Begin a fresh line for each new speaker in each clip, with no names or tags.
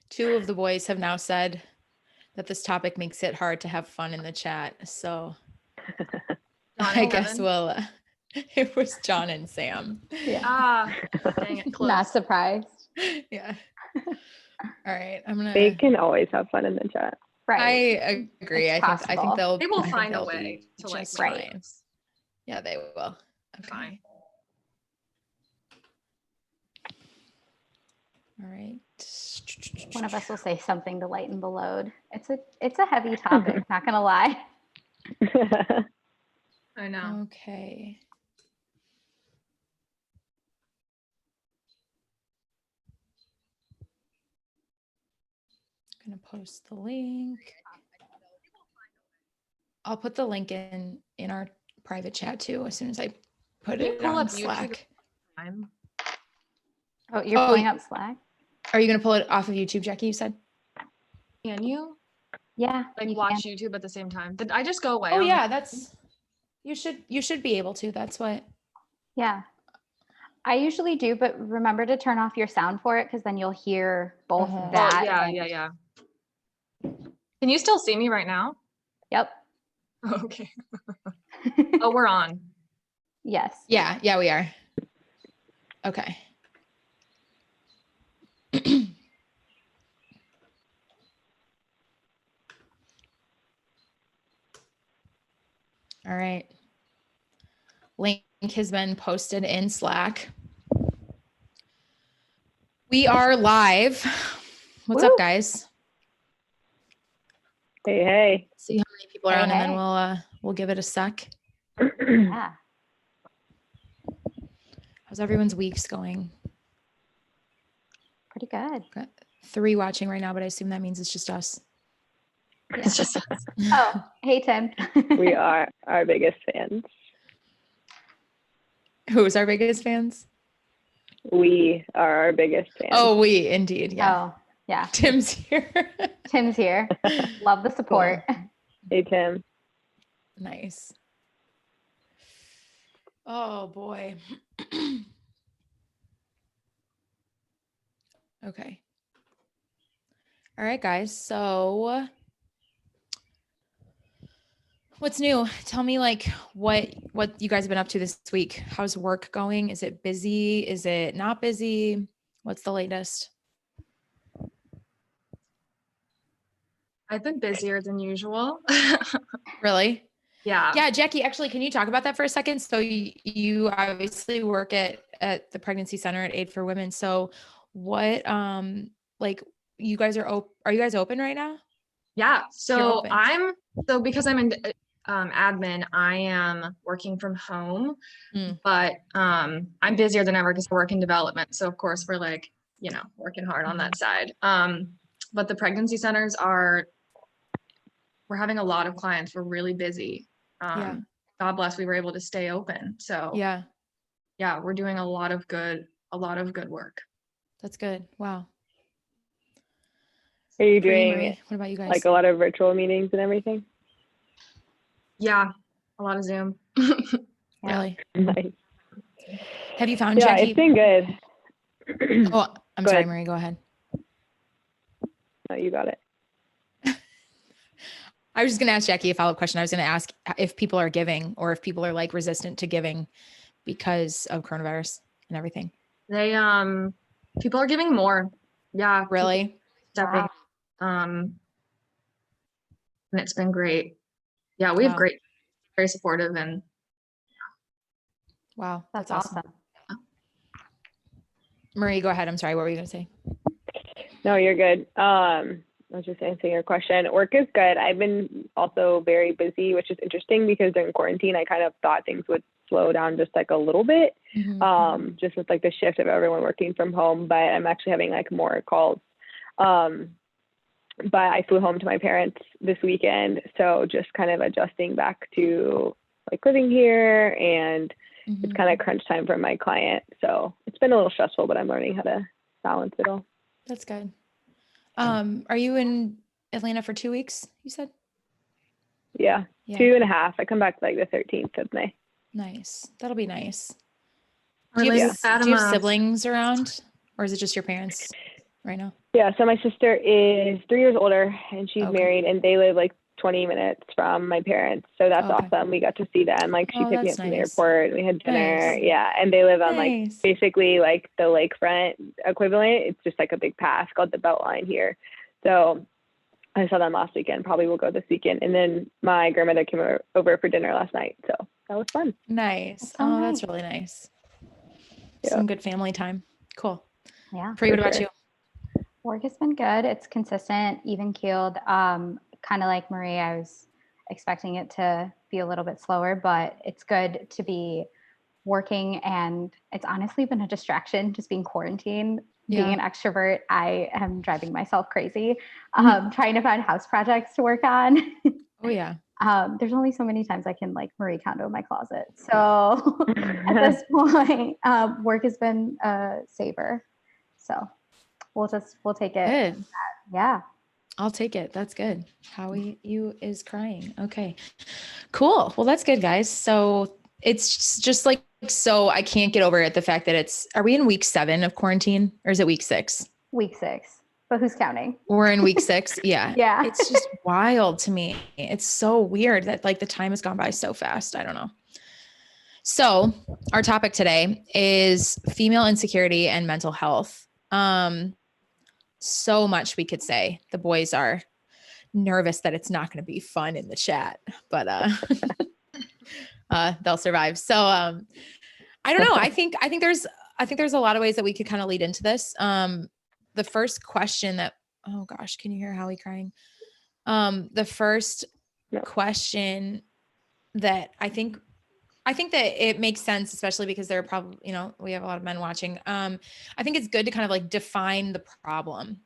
Two of the boys have now said that this topic makes it hard to have fun in the chat. So I guess it was John and Sam.
Yeah. Dang it, close.
Not surprised.
Yeah. All right.
They can always have fun in the chat.
Right.
I agree.
It's
I think
they will find a way to like
just fine. Yeah, they will. Okay.
Fine.
All right.
One of us will say something to lighten the load. It's a heavy topic, not gonna lie.
I know.
Okay. I'm gonna post the link. I'll put the link in our private chat too as soon as I put it on Slack.
Oh, you're pulling up Slack?
Are you gonna pull it off of YouTube, Jackie? You said?
Can you?
Yeah.
Like watch YouTube at the same time? Did I just go away?
Oh yeah, that's you should be able to. That's what.
Yeah. I usually do, but remember to turn off your sound for it because then you'll hear both that.
Oh, yeah. Can you still see me right now?
Yep.
Okay. Oh, we're on.
Yes.
Yeah, we are. Okay. All right. Link has been posted in Slack. We are live. What's up, guys?
Hey.
See how many people are on, and then we'll give it a sec.
Yeah.
How's everyone's weeks going?
Pretty good.
Got 3 watching right now, but I assume that means it's just us.
Yeah. It's just us. Oh, hey Tim.
We are our biggest fans.
Who's our biggest fans?
We are our biggest fans.
Oh, we indeed. Yeah.
Oh, yeah.
Tim's here.
Tim's here. Love the support.
Cool.
Hey, Tim.
Nice. Oh boy. Okay. All right, guys. So what's new? Tell me like what you guys have been up to this week. How's work going? Is it busy? Is it not busy? What's the latest?
I've been busier than usual.
Really?
Yeah.
Yeah, Jackie, actually, can you talk about that for a second? So you obviously work at the pregnancy center at Aid for Women. So what, like you guys are you guys open right now?
Yeah. So because I'm in admin, I am working from home, but I'm busier than ever because I work in development. So of course we're like, working hard on that side. But the pregnancy centers we're having a lot of clients. We're really busy. God bless, we were able to stay open. So yeah, we're doing a lot of good work.
That's good. Wow.
Are you doing,
Marie, what about you guys?
like a lot of virtual meetings and everything?
Yeah, a lot of Zoom.
Really?
Nice.
Have you found Jackie?
Yeah, it's been good.
Oh, I'm sorry, Marie, go ahead.
No, you got it.
I was just going to ask Jackie a follow-up question. I was going to ask if people are giving or if people are like resistant to giving because of coronavirus and everything.
People are giving more. Yeah.
Really?
Stepping. And it's been great. Yeah, we have great, very supportive and.
Wow.
That's awesome.
Marie, go ahead. I'm sorry. What were you going to say?
No, you're good. I was just answering your question. Work is good. I've been also very busy, which is interesting because during quarantine, I kind of thought things would slow down just like a little bit, just with like the shift of everyone working from home, but I'm actually having like more calls. But I flew home to my parents this weekend. So just kind of adjusting back to like living here, and it's kind of crunch time for my client. So it's been a little stressful, but I'm learning how to balance it all.
That's good. Are you in Atlanta for 2 weeks, you said?
Yeah, 2.5. I come back like the 13th of May.
Nice. That'll be nice. Do you have siblings around, or is it just your parents right now?
Yeah. So my sister is 3 years older and she's married, and they live like 20 minutes from my parents. So that's awesome. We got to see them. Like she picked me up from the airport. We had dinner. Nice. Yeah. And they live on like basically like the lakefront equivalent. It's just like a big path called the Beltline here. So I saw them last weekend. Probably will go this weekend. And then my grandmother came over for dinner last night. So that was fun.
Nice. Oh, that's really nice. Yeah. Some good family time. Cool.
Yeah.
Pri, what about you?
Work has been good. It's consistent, even keeled. Kind of like Marie, I was expecting it to be a little bit slower, but it's good to be working, and it's honestly been a distraction just being quarantined. Being an extrovert, I am driving myself crazy, trying to find house projects to work on.
Oh yeah.
There's only so many times I can like Marie Kondo my closet. So at this point, work has been a saver. So we'll take it.
Good.
Yeah.
I'll take it. That's good. Howie, you is crying. Okay, cool. Well, that's good, guys. So it's just like, so I can't get over it. The fact that are we in week 7 of quarantine, or is it week 6?
Week 6, but who's counting?
We're in week 6. Yeah.
Yeah.
It's just wild to me. It's so weird that like the time has gone by so fast. I don't know. So our topic today is female insecurity and mental health. So much we could say. The boys are nervous that it's not going to be fun in the chat, but they'll survive. So I don't know. I think there's a lot of ways that we could kind of lead into this. The first question that, oh gosh, can you hear Howie crying? The first question that I think that it makes sense, especially because there are probably, we have a lot of men watching. I think it's good to kind of like define the problem.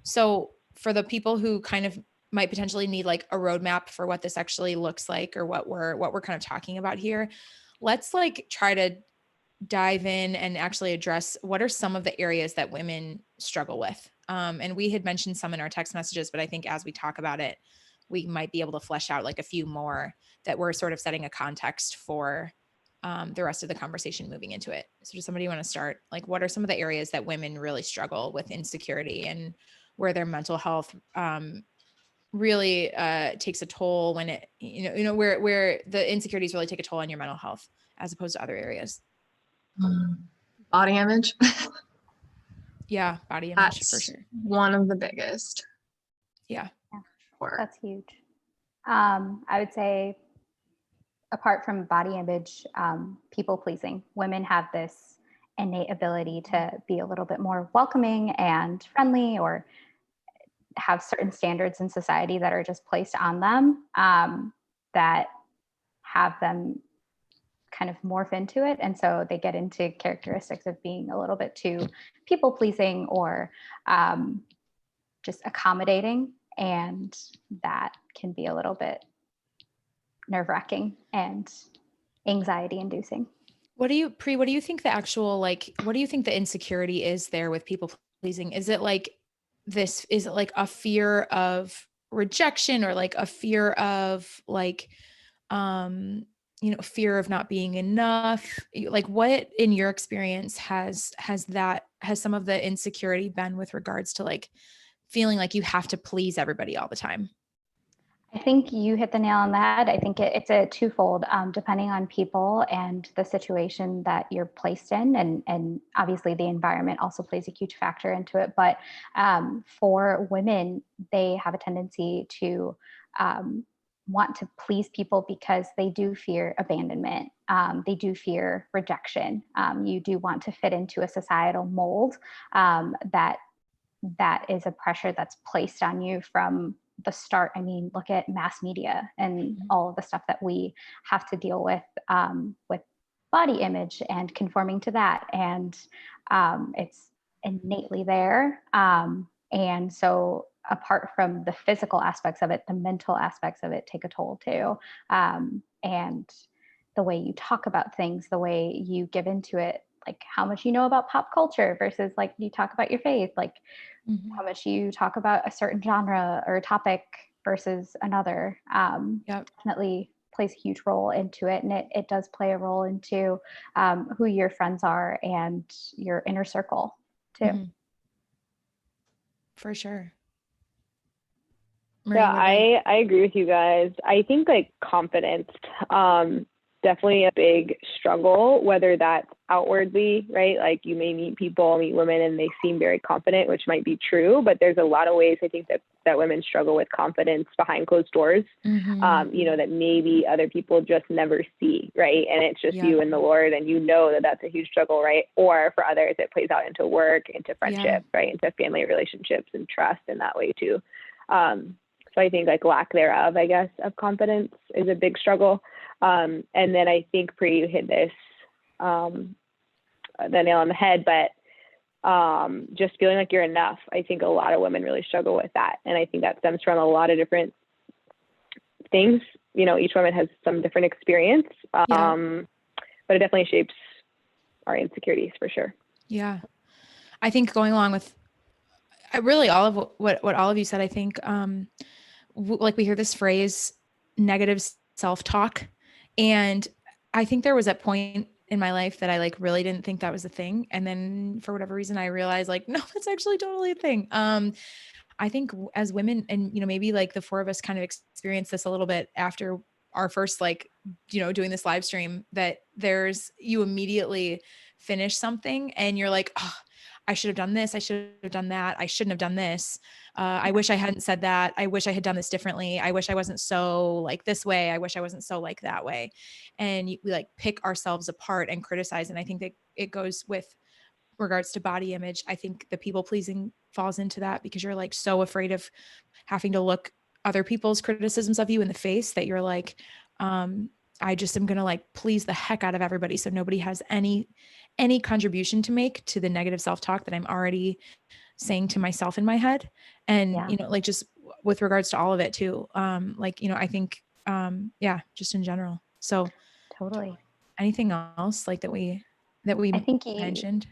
So for the people who kind of might potentially need like a roadmap for what this actually looks like, or what we're kind of talking about here, let's like try to dive in and actually address what are some of the areas that women struggle with. And we had mentioned some in our text messages, but I think as we talk about it, we might be able to flesh out like a few more that we're sort of setting a context for the rest of the conversation moving into it. So does somebody want to start? Like, what are some of the areas that women really struggle with insecurity, and where their mental health really takes a toll when it, where the insecurities really take a toll on your mental health as opposed to other areas?
Body image.
Yeah, body image. That's for sure.
One of the biggest.
Yeah.
That's huge. I would say, apart from body image, people pleasing. Women have this innate ability to be a little bit more welcoming and friendly, or have certain standards in society that are just placed on them that have them kind of morph into it. And so they get into characteristics of being a little bit too people pleasing, or just accommodating. And that can be a little bit nerve-wracking and anxiety inducing.
What do you think the actual, what do you think the insecurity is there with people pleasing? Is it like a fear of rejection, or like a fear of like, fear of not being enough? Like, what in your experience has some of the insecurity been with regards to like feeling like you have to please everybody all the time?
I think you hit the nail on the head. I think it's a twofold, depending on people and the situation that you're placed in. And obviously the environment also plays a huge factor into it. But for women, they have a tendency to want to please people because they do fear abandonment. They do fear rejection. You do want to fit into a societal mold that is a pressure that's placed on you from the start. I mean, look at mass media and all of the stuff that we have to deal with body image and conforming to that. And it's innately there. And so apart from the physical aspects of it, the mental aspects of it take a toll too. And the way you talk about things, the way you give into it, like how much you know about pop culture versus like you talk about your faith, like how much you talk about a certain genre or topic versus another, definitely plays a huge role into it. And it does play a role into who your friends are and your inner circle too.
Mm-hmm. For sure.
Yeah, I agree with you guys. I think like confidence, definitely a big struggle, whether that's outwardly, right? Like you may meet women and they seem very confident, which might be true, but there's a lot of ways I think that women struggle with confidence behind closed doors, that maybe other people just never see, right? And it's just you and the Lord, and that that's a huge struggle, right? Or for others, it plays out into work, into friendship, right? Into family relationships and trust in that way too. So I think like lack thereof, I guess, of confidence is a big struggle. And then I think Pri, you hit this, the nail on the head, but just feeling like you're enough. I think a lot of women really struggle with that. And I think that stems from a lot of different things. Each woman has some different experience, but it definitely shapes our insecurities for sure.
Yeah. I think going along with really all of what all of you said, I think, like we hear this phrase, negative self-talk. And I think there was a point in my life that I like really didn't think that was a thing. And then for whatever reason, I realized like, no, it's actually totally a thing. I think as women, and, maybe like the four of us kind of experienced this a little bit after our first, like, doing this live stream, that you immediately finish something and you're like, oh, I should have done this. I should have done that. I shouldn't have done this. I wish I hadn't said that. I wish I had done this differently. I wish I wasn't so like this way. I wish I wasn't so like that way. And we like pick ourselves apart and criticize. And I think that it goes with regards to body image. I think the people pleasing falls into that because you're like so afraid of having to look other people's criticisms of you in the face that you're like, I just am going to like please the heck out of everybody. So nobody has any contribution to make to the negative self-talk that I'm already saying to myself in my head. And, like just with regards to all of it too. I think, just in general. So
totally.
Anything else like that we
I think
mentioned?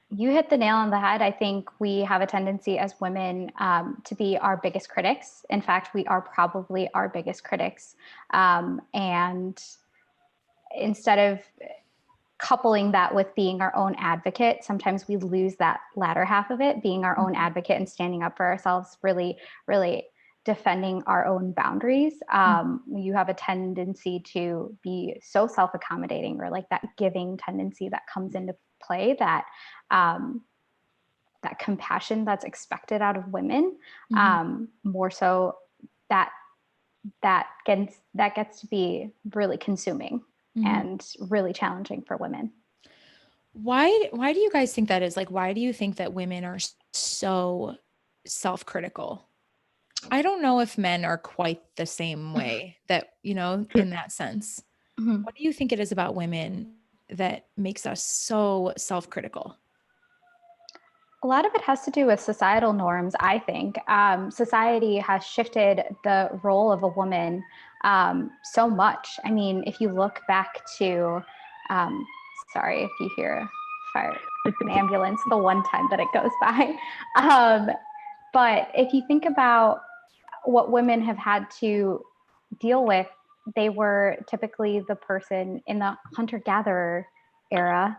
You hit the nail on the head. I think we have a tendency as women to be our biggest critics. In fact, we are probably our biggest critics. And instead of coupling that with being our own advocate, sometimes we lose that latter half of it, being our own advocate and standing up for ourselves, really, really defending our own boundaries. You have a tendency to be so self-accommodating, or like that giving tendency that comes into play, that that compassion that's expected out of women, more so that gets to be really consuming and really challenging for women.
Why do you guys think that is? Like, why do you think that women are so self-critical? I don't know if men are quite the same way, that, in that sense. What do you think it is about women that makes us so self-critical?
A lot of it has to do with societal norms, I think. Society has shifted the role of a woman so much. I mean, if you look back to, sorry if you hear an ambulance the one time that it goes by. But if you think about what women have had to deal with, they were typically the person in the hunter-gatherer era.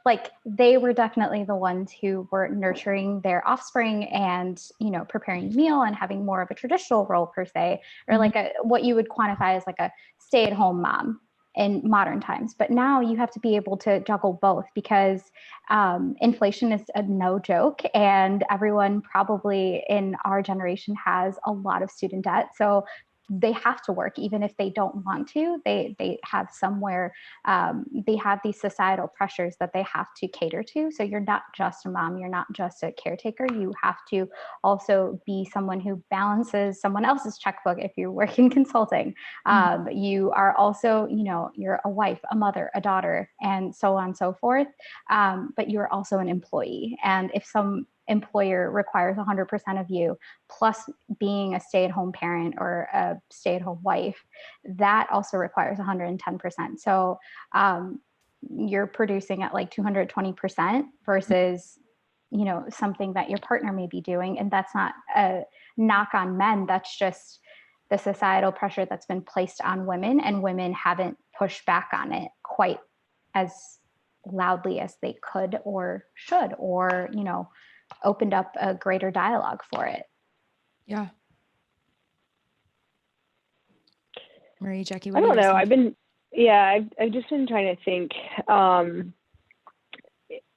Like they were definitely the ones who were nurturing their offspring and, preparing the meal and having more of a traditional role per se, or like what you would quantify as like a stay-at-home mom in modern times. But now you have to be able to juggle both, because inflation is a no joke, and everyone probably in our generation has a lot of student debt. So they have to work, even if they don't want to. They have somewhere, they have these societal pressures that they have to cater to. So you're not just a mom, you're not just a caretaker. You have to also be someone who balances someone else's checkbook if you work in consulting. You are also, you're a wife, a mother, a daughter, and so on and so forth. But you're also an employee. And if some employer requires 100% of you, plus being a stay-at-home parent or a stay-at-home wife, that also requires 110%. So you're producing at like 220% versus, something that your partner may be doing. And that's not a knock on men. That's just the societal pressure that's been placed on women, and women haven't pushed back on it quite as loudly as they could or should, or, you know, opened up a greater dialogue for it.
Yeah. Marie, Jackie,
I don't know. I've just been trying to think. And,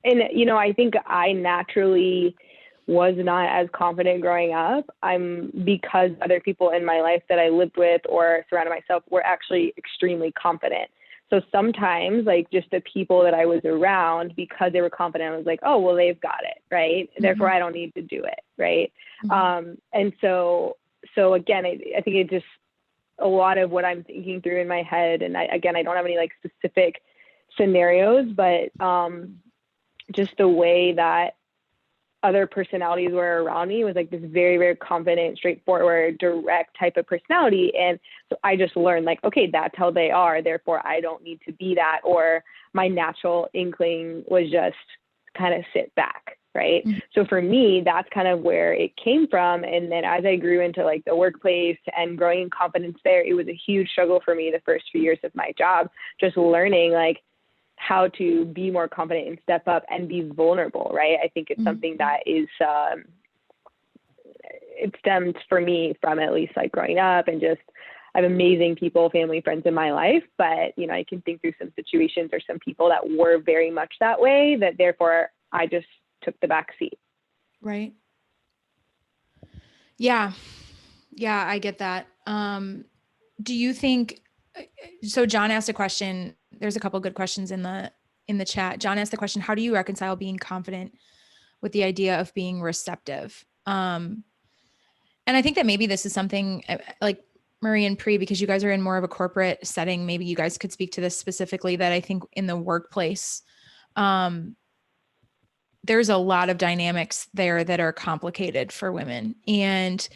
you know, I think I naturally was not as confident growing up. Because other people in my life that I lived with or surrounded myself were actually extremely confident. So sometimes, like, just the people that I was around, because they were confident, I was like, oh, well, they've got it, right? Mm-hmm. Therefore, I don't need to do it, right? Mm-hmm. And so again, I think it just, a lot of what I'm thinking through in my head, and I don't have any like specific scenarios, but just the way that other personalities were around me was like this very, very confident, straightforward, direct type of personality. And so I just learned like, okay, that's how they are. Therefore, I don't need to be that. Or my natural inkling was just kind of sit back. Right. Mm-hmm. So for me, that's kind of where it came from. And then as I grew into like the workplace and growing in confidence there, it was a huge struggle for me the first few years of my job, just learning like how to be more confident and step up and be vulnerable. Right. I think it's mm-hmm. something that is, it stemmed for me from at least like growing up, and just I have amazing people, family, friends in my life, but you know, I can think through some situations or some people that were very much that way, that therefore I just took the back seat.
Right. Yeah. Yeah, I get that. Do you think, so John asked a question, there's a couple of good questions in the chat. John asked the question, how do you reconcile being confident with the idea of being receptive? And I think that maybe this is something like Marie and Pri, because you guys are in more of a corporate setting, maybe you guys could speak to this specifically, that I think in the workplace, there's a lot of dynamics there that are complicated for women. And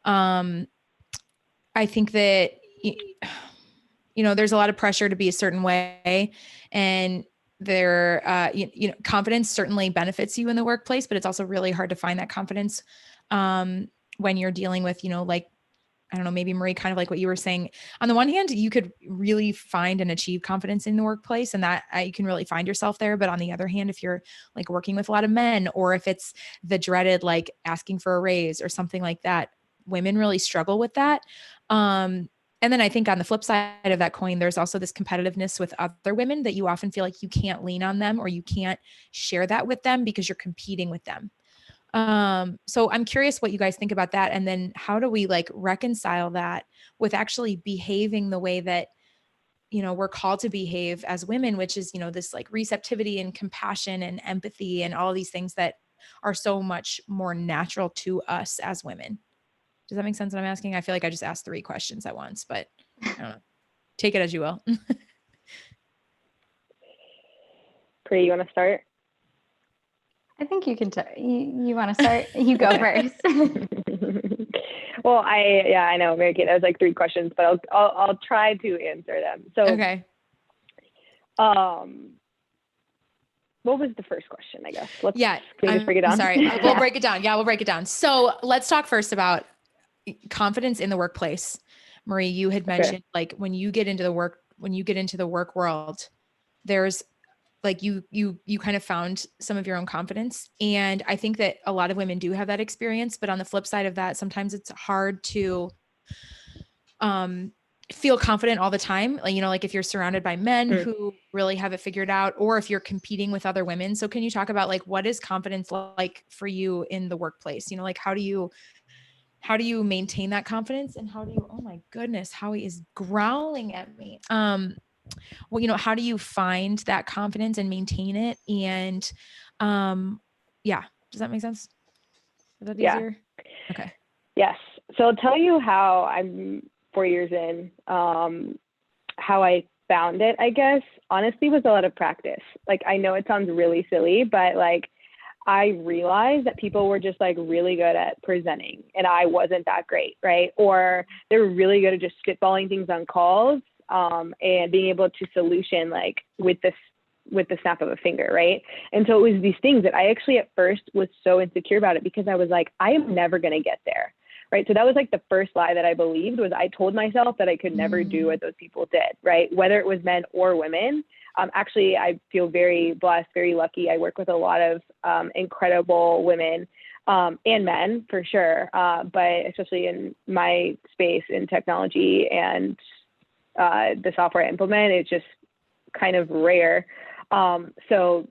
I think that, you know, there's a lot of pressure to be a certain way, and there, you know, confidence certainly benefits you in the workplace, but it's also really hard to find that confidence when you're dealing with, you know, like, I don't know, maybe Marie, kind of like what you were saying. On the one hand, you could really find and achieve confidence in the workplace, and that you can really find yourself there. But on the other hand, if you're like working with a lot of men, or if it's the dreaded, like asking for a raise or something like that, women really struggle with that. And then I think on the flip side of that coin, there's also this competitiveness with other women that you often feel like you can't lean on them, or you can't share that with them because you're competing with them. So I'm curious what you guys think about that. And then how do we like reconcile that with actually behaving the way that, you know, we're called to behave as women, which is, you know, this like receptivity and compassion and empathy and all these things that are so much more natural to us as women. Does that make sense what I'm asking? I feel like I just asked 3 questions at once, but I don't know. Take it as you will.
Pri, you want to start?
I think you can, you want to start? You go first.
Well, I know, Mary Kate, that was like 3 questions, but I'll try to answer them. So,
okay.
What was the first question, I guess?
Can
we just break it down?
Sorry, we'll break it down. Yeah, we'll break it down. So let's talk first about confidence in the workplace. Marie, you had mentioned like when you get into the work world, there's like you kind of found some of your own confidence. And I think that a lot of women do have that experience, but on the flip side of that, sometimes it's hard to feel confident all the time. Like, you know, like if you're surrounded by men who really have it figured out, or if you're competing with other women. So can you talk about like, what is confidence like for you in the workplace? You know, like how do you maintain that confidence, and oh my goodness, Howie is growling at me. Well, you know, how do you find that confidence and maintain it? And yeah, does that make sense? Is that easier? Okay.
Yes. So I'll tell you how I'm 4 years in, how I found it, I guess, honestly, was a lot of practice. Like, I know it sounds really silly, but like, I realized that people were just like really good at presenting, and I wasn't that great, right? Or they were really good at just spitballing things on calls, and being able to solution like with the snap of a finger, right? And so it was these things that I actually at first was so insecure about it, because I was like, I am never going to get there. right? So that was like the first lie that I believed, was I told myself that I could never do what those people did, right? Whether it was men or women. Actually, I feel very blessed, very lucky. I work with a lot of incredible women and men for sure, but especially in my space in technology and the software I implement, it's just kind of rare. So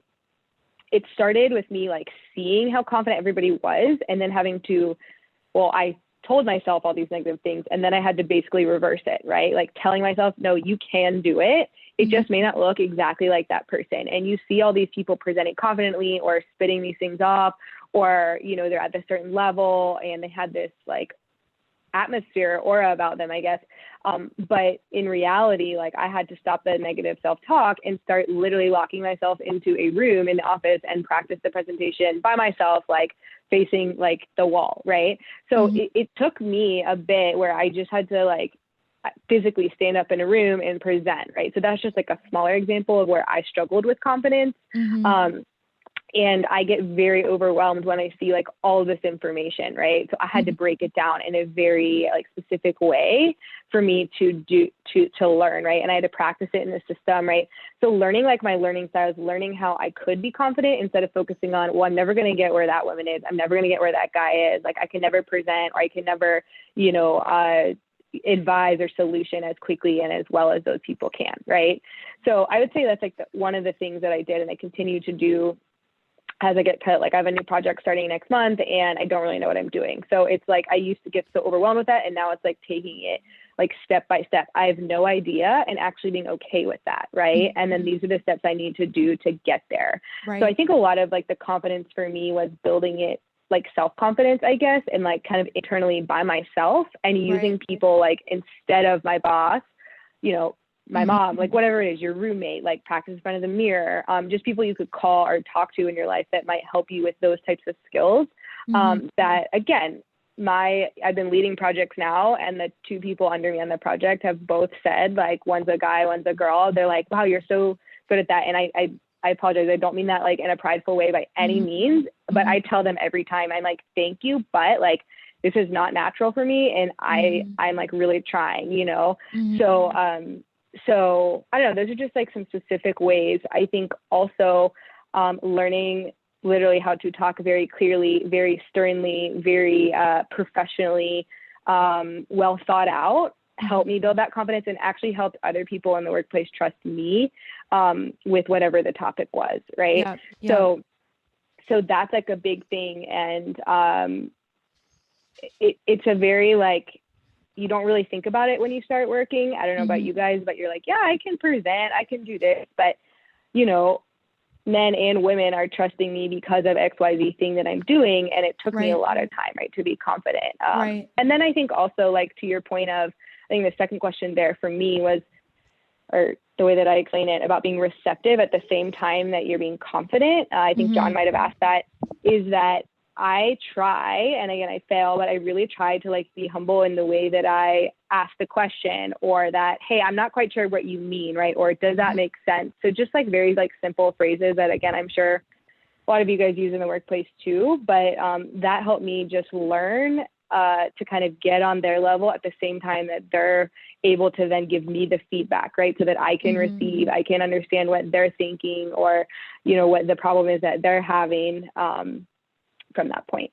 it started with me like seeing how confident everybody was, and then having to, well, I told myself all these negative things, and then I had to basically reverse it, right? Like telling myself, no, you can do it. It just may not look exactly like that person. And you see all these people presenting confidently or spitting these things off, or, you know, they're at a certain level and they had this like atmosphere, aura about them, I guess. But in reality, like I had to stop the negative self-talk and start literally locking myself into a room in the office and practice the presentation by myself, like facing like the wall, right? So it took me a bit where I just had to like physically stand up in a room and present, right? So that's just like a smaller example of where I struggled with confidence. And I get very overwhelmed when I see like all of this information, right? So I had to break it down in a very like specific way for me to learn, right? And I had to practice it in the system, right? So learning like my learning styles, learning how I could be confident instead of focusing on, well, I'm never going to get where that woman is. I'm never going to get where that guy is. Like I can never present, or I can never, you know, advise or solution as quickly and as well as those people can, right? So I would say that's like one of the things that I did and I continue to do as I get cut. Like I have a new project starting next month and I don't really know what I'm doing. So it's like, I used to get so overwhelmed with that. And now it's like taking it like step by step. I have no idea, and actually being okay with that. Right. And then these are the steps I need to do to get there. Right. So I think a lot of like the confidence for me was building it like self-confidence, I guess, and like kind of internally by myself, and using people like instead of my boss, you know, my mom, like whatever it is, your roommate, like practice in front of the mirror, just people you could call or talk to in your life that might help you with those types of skills. That again, I've been leading projects now, and the two people under me on the project have both said, like, one's a guy, one's a girl. They're like, wow, you're so good at that. And I apologize. I don't mean that like in a prideful way by any means, but I tell them every time, I'm like, thank you, but like, this is not natural for me. And I'm like really trying, you know? So I don't know, those are just like some specific ways. I think also learning literally how to talk very clearly, very sternly, very professionally, well thought out, helped me build that confidence, and actually helped other people in the workplace trust me with whatever the topic was, right? So that's like a big thing. And it's a very like, you don't really think about it when you start working. I don't know about you guys, but you're like, yeah, I can present, I can do this. But, you know, men and women are trusting me because of XYZ thing that I'm doing. And it took me a lot of time, right, to be confident. And then I think also, like, to your point of, I think the second question there for me was, or the way that I explain it, about being receptive at the same time that you're being confident. I think John might have asked that, is that I try, and again, I fail, but I really try to like be humble in the way that I ask the question, or that, hey, I'm not quite sure what you mean, right? Or does that make sense? So just like very like simple phrases that, again, I'm sure a lot of you guys use in the workplace too, but that helped me just learn to kind of get on their level at the same time that they're able to then give me the feedback, right? So that I can receive, I can understand what they're thinking, or, you know, what the problem is that they're having from that point.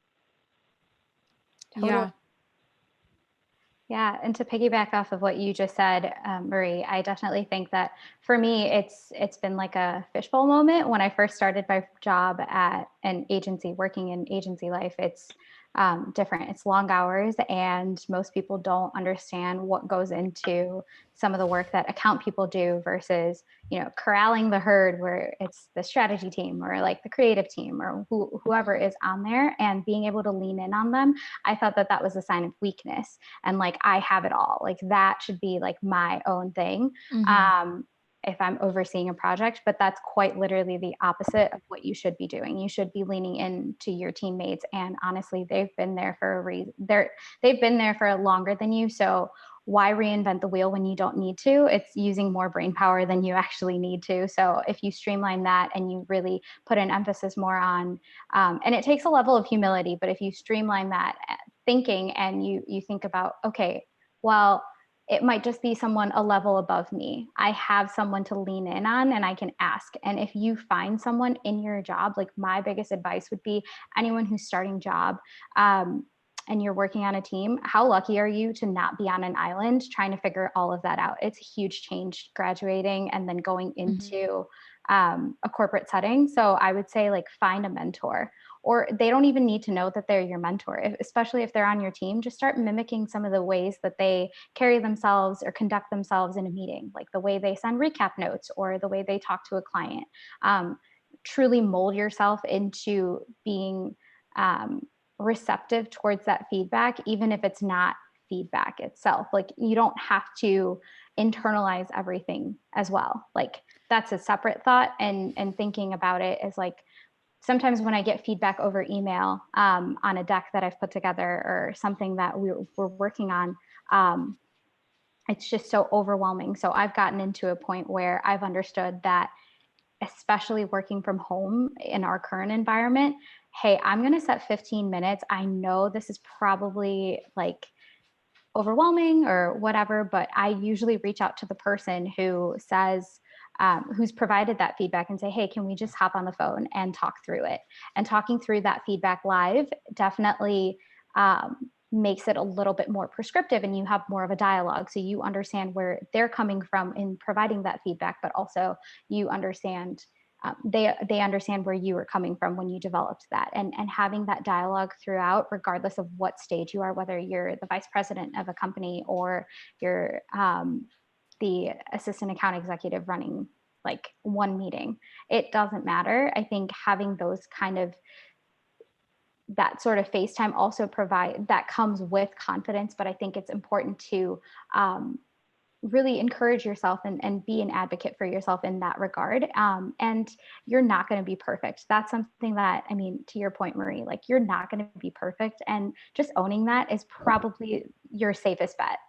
Yeah. And to piggyback off of what you just said, Marie, I definitely think that for me, it's been like a fishbowl moment. When I first started my job at an agency, working in agency life, it's different. It's long hours, and most people don't understand what goes into some of the work that account people do versus, you know, corralling the herd, where it's the strategy team or like the creative team or whoever is on there, and being able to lean in on them. I thought that that was a sign of weakness, and like, I have it all. Like that should be like my own thing. If I'm overseeing a project, but that's quite literally the opposite of what you should be doing. You should be leaning into your teammates. And honestly, they've been there for a reason. They've been there for longer than you. So why reinvent the wheel when you don't need to? It's using more brain power than you actually need to. So if you streamline that and you really put an emphasis more on, and it takes a level of humility, but if you streamline that thinking and you think about, okay, well, it might just be someone a level above me. I have someone to lean in on and I can ask. And if you find someone in your job, like my biggest advice would be anyone who's starting job, and you're working on a team, how lucky are you to not be on an island trying to figure all of that out? It's a huge change graduating and then going into a corporate setting. So I would say like find a mentor, or they don't even need to know that they're your mentor, especially if they're on your team. Just start mimicking some of the ways that they carry themselves or conduct themselves in a meeting, like the way they send recap notes or the way they talk to a client. Truly mold yourself into being receptive towards that feedback, even if it's not feedback itself. Like you don't have to internalize everything as well. Like that's a separate thought. And thinking about it is like, sometimes when I get feedback over email on a deck that I've put together or something that we're working on, it's just so overwhelming. So I've gotten into a point where I've understood that, especially working from home in our current environment, hey, I'm going to set 15 minutes. I know this is probably like overwhelming or whatever, but I usually reach out to the person who says, who's provided that feedback and say, hey, can we just hop on the phone and talk through it? And talking through that feedback live definitely makes it a little bit more prescriptive and you have more of a dialogue. So you understand where they're coming from in providing that feedback, but also you understand, they understand where you were coming from when you developed that, and having that dialogue throughout, regardless of what stage you are, whether you're the vice president of a company or you're the assistant account executive running like one meeting, it doesn't matter. I think having those kind of, that sort of FaceTime also provide, that comes with confidence, but I think it's important to really encourage yourself and be an advocate for yourself in that regard. And you're not going to be perfect. That's something that, I mean, to your point, Marie, like you're not going to be perfect. And just owning that is probably your safest bet.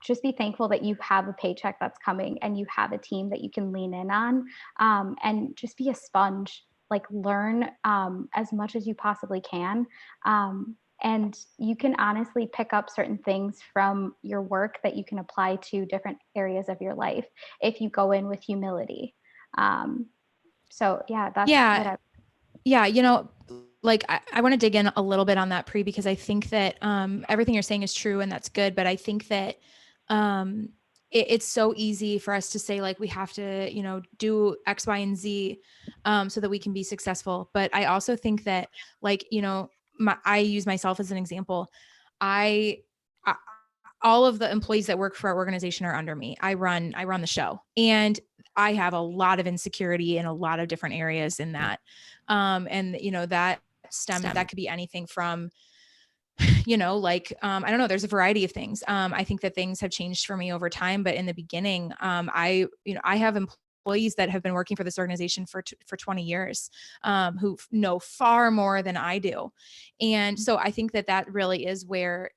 Just be thankful that you have a paycheck that's coming and you have a team that you can lean in on, and just be a sponge, like learn as much as you possibly can. And you can honestly pick up certain things from your work that you can apply to different areas of your life if you go in with humility. So yeah, that's what I.
Yeah. You know, like I want to dig in a little bit on that, Pri, because I think that everything you're saying is true and that's good. But I think that it's so easy for us to say like we have to, you know, do X, Y, and Z so that we can be successful. But I also think that, like, you know, I use myself as an example. I all of the employees that work for our organization are under me. I run the show, and I have a lot of insecurity in a lot of different areas in that. And you know, that that could be anything from, you know, like, I don't know, there's a variety of things. I think that things have changed for me over time, but in the beginning, I have employees that have been working for this organization for 20 years, who know far more than I do. And so I think that that really is where,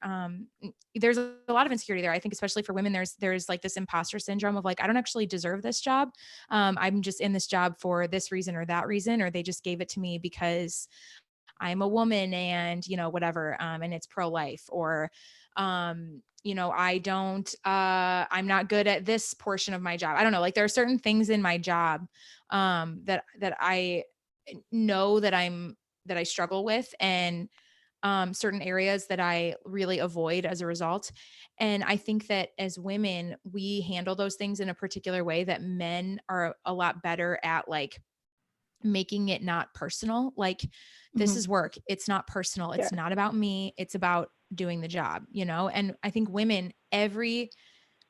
there's a lot of insecurity there. I think, especially for women, there's like this imposter syndrome of like, I don't actually deserve this job. I'm just in this job for this reason or that reason, or they just gave it to me because I'm a woman and, you know, whatever, and it's pro-life, or, you know, I'm not good at this portion of my job. I don't know. Like there are certain things in my job, that I know that I struggle with, and, certain areas that I really avoid as a result. And I think that as women, we handle those things in a particular way that men are a lot better at, like making it not personal. Like, this is work. It's not personal. It's not about me. It's about doing the job, you know? And I think women, every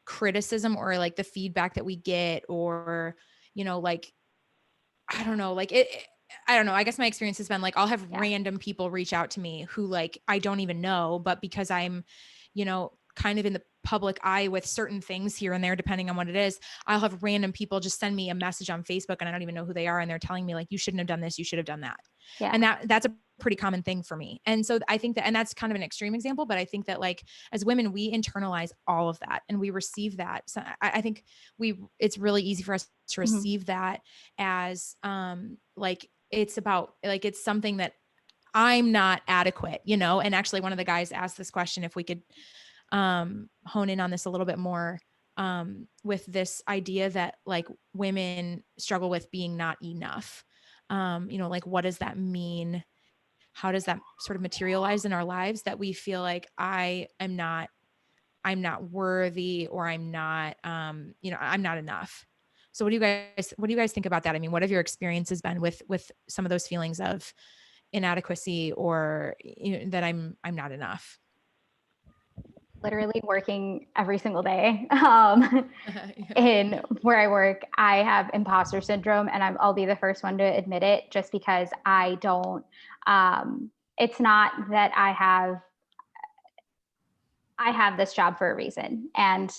criticism or like the feedback that we get, or, you know, like, I don't know, like I don't know. I guess my experience has been like, I'll have random people reach out to me who like, I don't even know, but because I'm, you know, kind of in the public eye with certain things here and there, depending on what it is, I'll have random people just send me a message on Facebook and I don't even know who they are. And they're telling me like, you shouldn't have done this, you should have done that. Yeah. And that's a pretty common thing for me. And so I think that, and that's kind of an extreme example, but I think that like as women, we internalize all of that and we receive that. So I think it's really easy for us to receive that as like, it's about like, it's something that I'm not adequate, you know? And actually one of the guys asked this question, if we could hone in on this a little bit more, with this idea that like women struggle with being not enough. You know, like, what does that mean? How does that sort of materialize in our lives, that we feel like I'm not worthy, or I'm not, you know, I'm not enough. So what do you guys think about that? I mean, what have your experiences been with some of those feelings of inadequacy, or, you know, that I'm not enough?
Literally working every single day. In where I work, I have imposter syndrome, and I'll be the first one to admit it, just because I don't, it's not that I have this job for a reason. And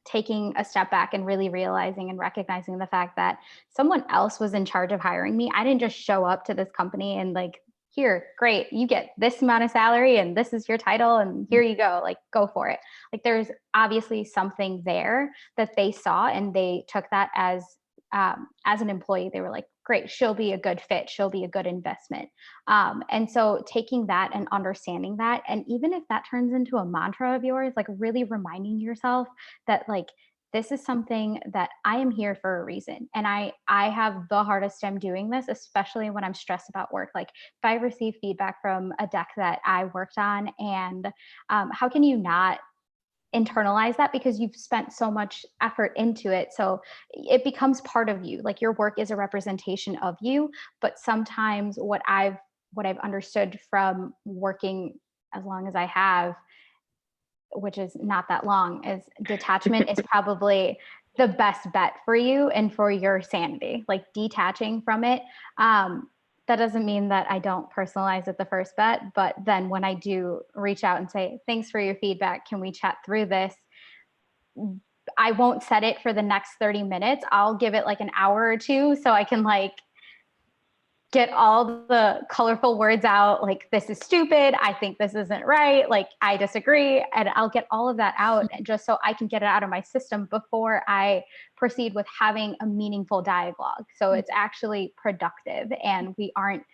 taking a step back and really realizing and recognizing the fact that someone else was in charge of hiring me. I didn't just show up to this company and like, here, great, you get this amount of salary and this is your title and here you go, like go for it. Like there's obviously something there that they saw, and they took that as an employee. They were like, great, she'll be a good fit, she'll be a good investment. And so taking that and understanding that, and even if that turns into a mantra of yours, like really reminding yourself that like, this is something that I am here for a reason. And I have the hardest time doing this, especially when I'm stressed about work. Like if I receive feedback from a deck that I worked on, and how can you not internalize that, because you've spent so much effort into it? So it becomes part of you. Like your work is a representation of you. But sometimes what I've understood from working as long as I have, which is not that long, is detachment is probably the best bet for you and for your sanity. Like detaching from it. That doesn't mean that I don't personalize it the first bet, but then when I do reach out and say, thanks for your feedback, can we chat through this? I won't set it for the next 30 minutes. I'll give it like an hour or two so I can like get all the colorful words out, like, this is stupid, I think this isn't right, like, I disagree. And I'll get all of that out just so I can get it out of my system before I proceed with having a meaningful dialogue. So it's actually productive and we aren't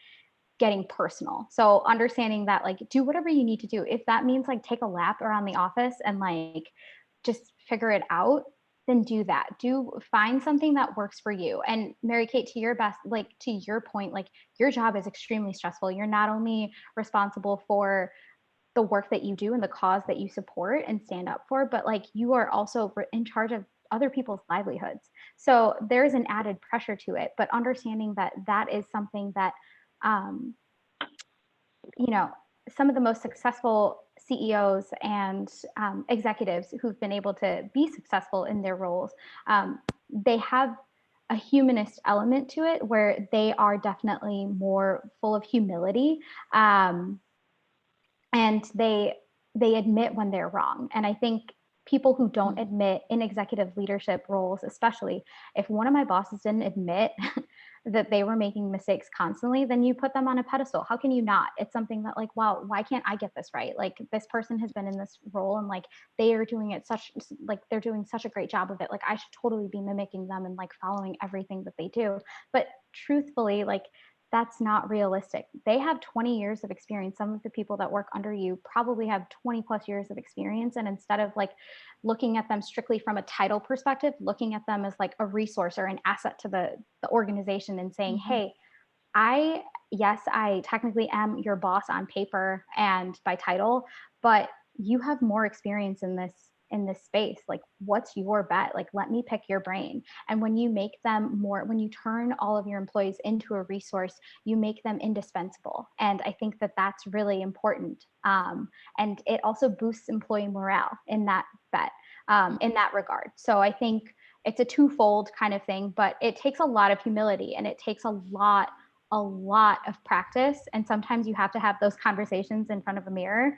getting personal. So understanding that, like, do whatever you need to do. If that means like take a lap around the office and like just figure it out, then do that. Find something that works for you. And Mary Kate, to your point, like your job is extremely stressful. You're not only responsible for the work that you do and the cause that you support and stand up for, but like you are also in charge of other people's livelihoods. So there's an added pressure to it, but understanding that that is something that, some of the most successful CEOs and executives who've been able to be successful in their roles, they have a humanist element to it where they are definitely more full of humility, and they admit when they're wrong. And I think people who don't admit in executive leadership roles, especially, if one of my bosses didn't admit that they were making mistakes constantly, then you put them on a pedestal. How can you not? It's something that like, wow, why can't I get this right? Like this person has been in this role and like they are doing it they're doing such a great job of it. Like I should totally be mimicking them and like following everything that they do. But truthfully, like that's not realistic. They have 20 years of experience. Some of the people that work under you probably have 20 plus years of experience. And instead of like looking at them strictly from a title perspective, looking at them as like a resource or an asset to the organization and saying, hey, I technically am your boss on paper and by title, but you have more experience in this space. Like, what's your bet? Like, let me pick your brain. And when you when you turn all of your employees into a resource, you make them indispensable. And I think that that's really important. And it also boosts employee morale in that bet, in that regard. So I think it's a twofold kind of thing, but it takes a lot of humility and it takes a lot of practice. And sometimes you have to have those conversations in front of a mirror.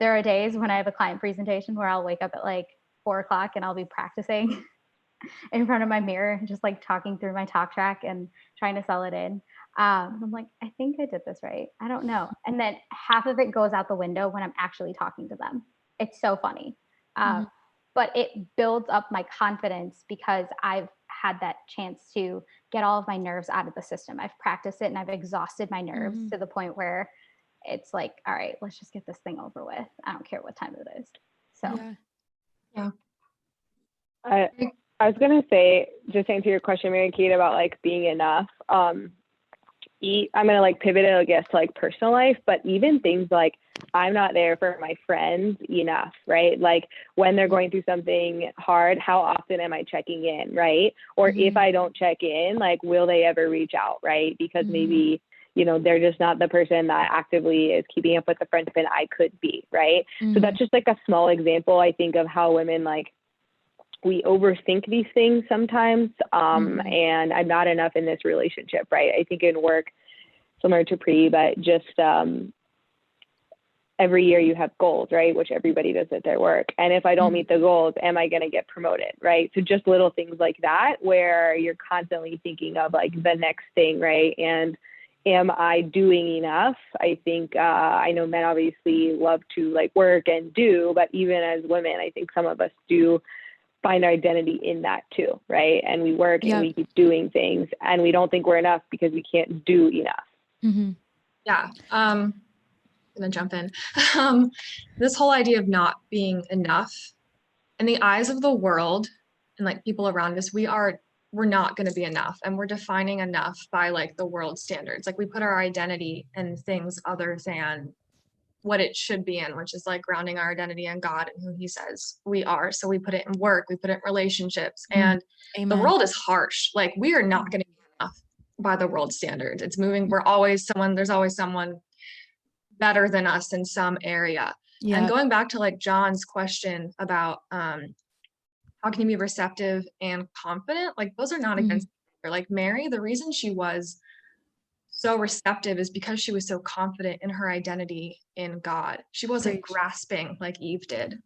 there are days when I have a client presentation where I'll wake up at like 4:00 and I'll be practicing in front of my mirror, just like talking through my talk track and trying to sell it in. I'm like, I think I did this right. I don't know. And then half of it goes out the window when I'm actually talking to them. It's so funny. But it builds up my confidence because I've had that chance to get all of my nerves out of the system. I've practiced it and I've exhausted my nerves to the point where it's like, all right, let's just get this thing over with. I don't care what time it is. So,
yeah.
I was going to say, just to answer your question, Mary Kate, about like being enough. I'm going to like pivot it, I guess, to like personal life, but even things like I'm not there for my friends enough, right? Like when they're going through something hard, how often am I checking in, right? Or if I don't check in, like, will they ever reach out, right? Because maybe, you know, they're just not the person that actively is keeping up with the friendship I could be, right? So that's just like a small example, I think, of how women, like, we overthink these things sometimes, and I'm not enough in this relationship, right? I think in work, similar to Pri, but just every year you have goals, right? Which everybody does at their work. And if I don't meet the goals, am I going to get promoted, right? So just little things like that, where you're constantly thinking of like the next thing, right? And am I doing enough? I think, I know men obviously love to like work and do, but even as women, I think some of us do find our identity in that too, right? And we work and we keep doing things and we don't think we're enough because we can't do enough.
Yeah. I'm gonna jump in. This whole idea of not being enough in the eyes of the world and like people around us, we're not going to be enough, and we're defining enough by like the world standards. Like we put our identity in things other than what it should be in, which is like grounding our identity in God and who he says we are. So we put it in work, we put it in relationships, and the world is harsh. Like we are not going to be enough by the world standards. It's moving. There's always someone better than us in some area. And going back to like John's question about how can you be receptive and confident? Like those are not against each other. Like Mary, the reason she was so receptive is because she was so confident in her identity in God. She wasn't grasping like Eve did.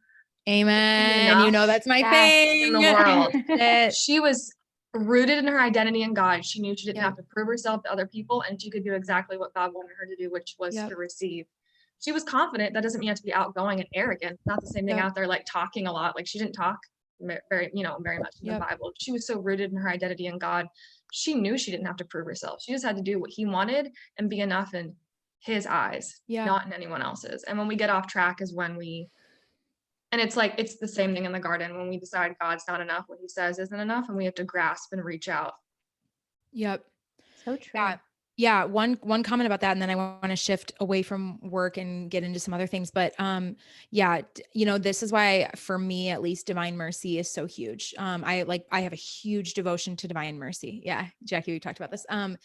Amen. You know, that's my thing
in the world. She was rooted in her identity in God. She knew she didn't have to prove herself to other people, and she could do exactly what God wanted her to do, which was to receive. She was confident. That doesn't mean you have to be outgoing and arrogant. Not the same thing out there like talking a lot. Like she didn't talk very much in the Bible. She was so rooted in her identity in God. She knew she didn't have to prove herself. She just had to do what he wanted and be enough in his eyes, not in anyone else's. And when we get off track is when and it's like, it's the same thing in the garden when we decide God's not enough, what he says isn't enough, and we have to grasp and reach out.
So true.
Yeah. One comment about that, and then I want to shift away from work and get into some other things. But you know, this is why for me, at least, Divine Mercy is so huge. I have a huge devotion to Divine Mercy. Yeah. Jackie, we talked about this. And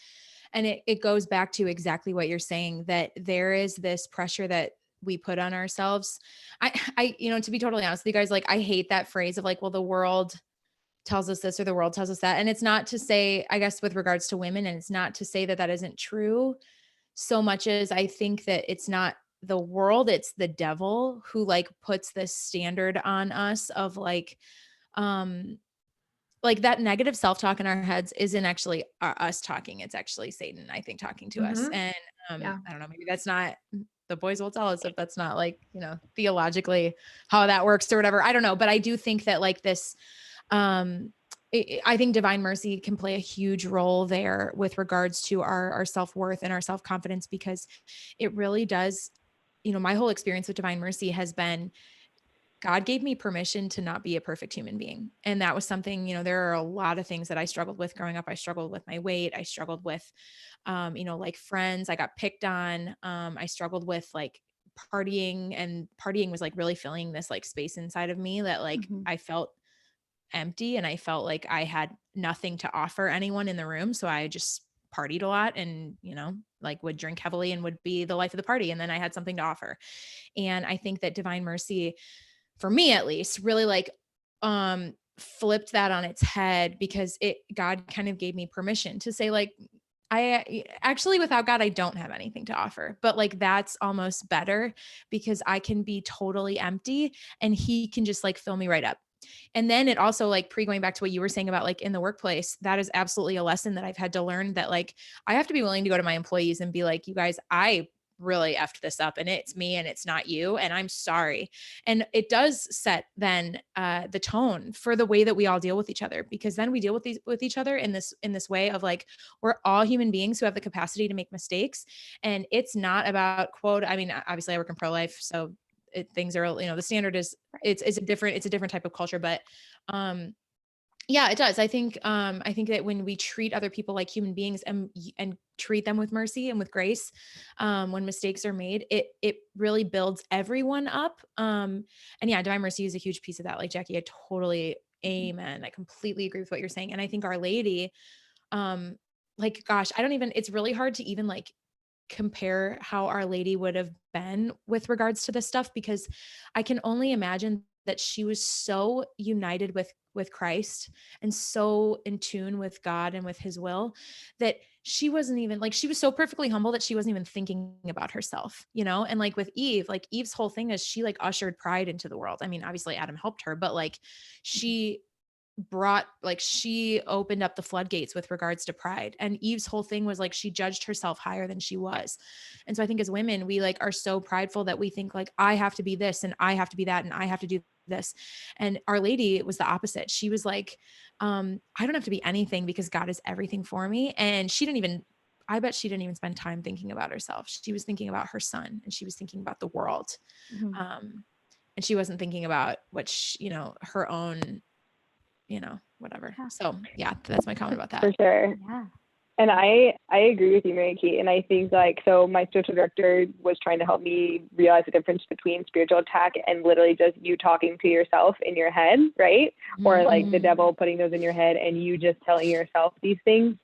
it goes back to exactly what you're saying, that there is this pressure that we put on ourselves. I, you know, to be totally honest with you guys, like, I hate that phrase of like, well, the world tells us this or the world tells us that. And it's not to say, I guess, with regards to women, and it's not to say that that isn't true so much as I think that it's not the world, it's the devil who like puts this standard on us of like that negative self-talk in our heads isn't actually us talking. It's actually Satan, I think, talking to us. And I don't know, maybe that's not, the boys will tell us if that's not like, you know, theologically how that works or whatever. I don't know. But I do think that like this, I think Divine Mercy can play a huge role there with regards to our self-worth and our self-confidence, because it really does, you know, my whole experience with Divine Mercy has been, God gave me permission to not be a perfect human being. And that was something, you know, there are a lot of things that I struggled with growing up. I struggled with my weight. I struggled with, you know, like friends. I got picked on. I struggled with like partying, and partying was like really filling this like space inside of me that like I felt empty, and I felt like I had nothing to offer anyone in the room. So I just partied a lot and, you know, like would drink heavily and would be the life of the party. And then I had something to offer. And I think that Divine Mercy, for me at least, really like flipped that on its head, because God kind of gave me permission to say like, I actually, without God, I don't have anything to offer, but like, that's almost better because I can be totally empty and he can just like fill me right up. And then it also, like, going back to what you were saying about like in the workplace, that is absolutely a lesson that I've had to learn, that like, I have to be willing to go to my employees and be like, you guys, I really effed this up and it's me and it's not you. And I'm sorry. And it does set then the tone for the way that we all deal with each other, because then we deal with each other in this way of like, we're all human beings who have the capacity to make mistakes. And it's not about quote. I mean, obviously I work in pro-life, so things are, the standard is it's a different type of culture, but yeah, it does. I think that when we treat other people like human beings and treat them with mercy and with grace, when mistakes are made, it really builds everyone up. And yeah, divine mercy is a huge piece of that. Like Jackie, I totally, amen. I completely agree with what you're saying. And I think Our Lady, like, gosh, it's really hard to even like compare how Our Lady would have been with regards to this stuff, because I can only imagine that she was so united with Christ and so in tune with God and with his will, that she wasn't even like, she was so perfectly humble that she wasn't even thinking about herself, and like with Eve, like Eve's whole thing is she like ushered pride into the world. I mean, obviously Adam helped her, but like she opened up the floodgates with regards to pride. And Eve's whole thing was like, she judged herself higher than she was. And so I think as women, we like are so prideful that we think like, I have to be this and I have to be that and I have to do this. And Our Lady was the opposite. She was like, I don't have to be anything because God is everything for me. And I bet she didn't even spend time thinking about herself. She was thinking about her son and she was thinking about the world. And she wasn't thinking about what her own, whatever. So yeah, that's my comment about that.
For sure.
Yeah.
And I agree with you, Mary Kate. And I think like, so my spiritual director was trying to help me realize the difference between spiritual attack and literally just you talking to yourself in your head, right? Mm-hmm. Or like the devil putting those in your head and you just telling yourself these things.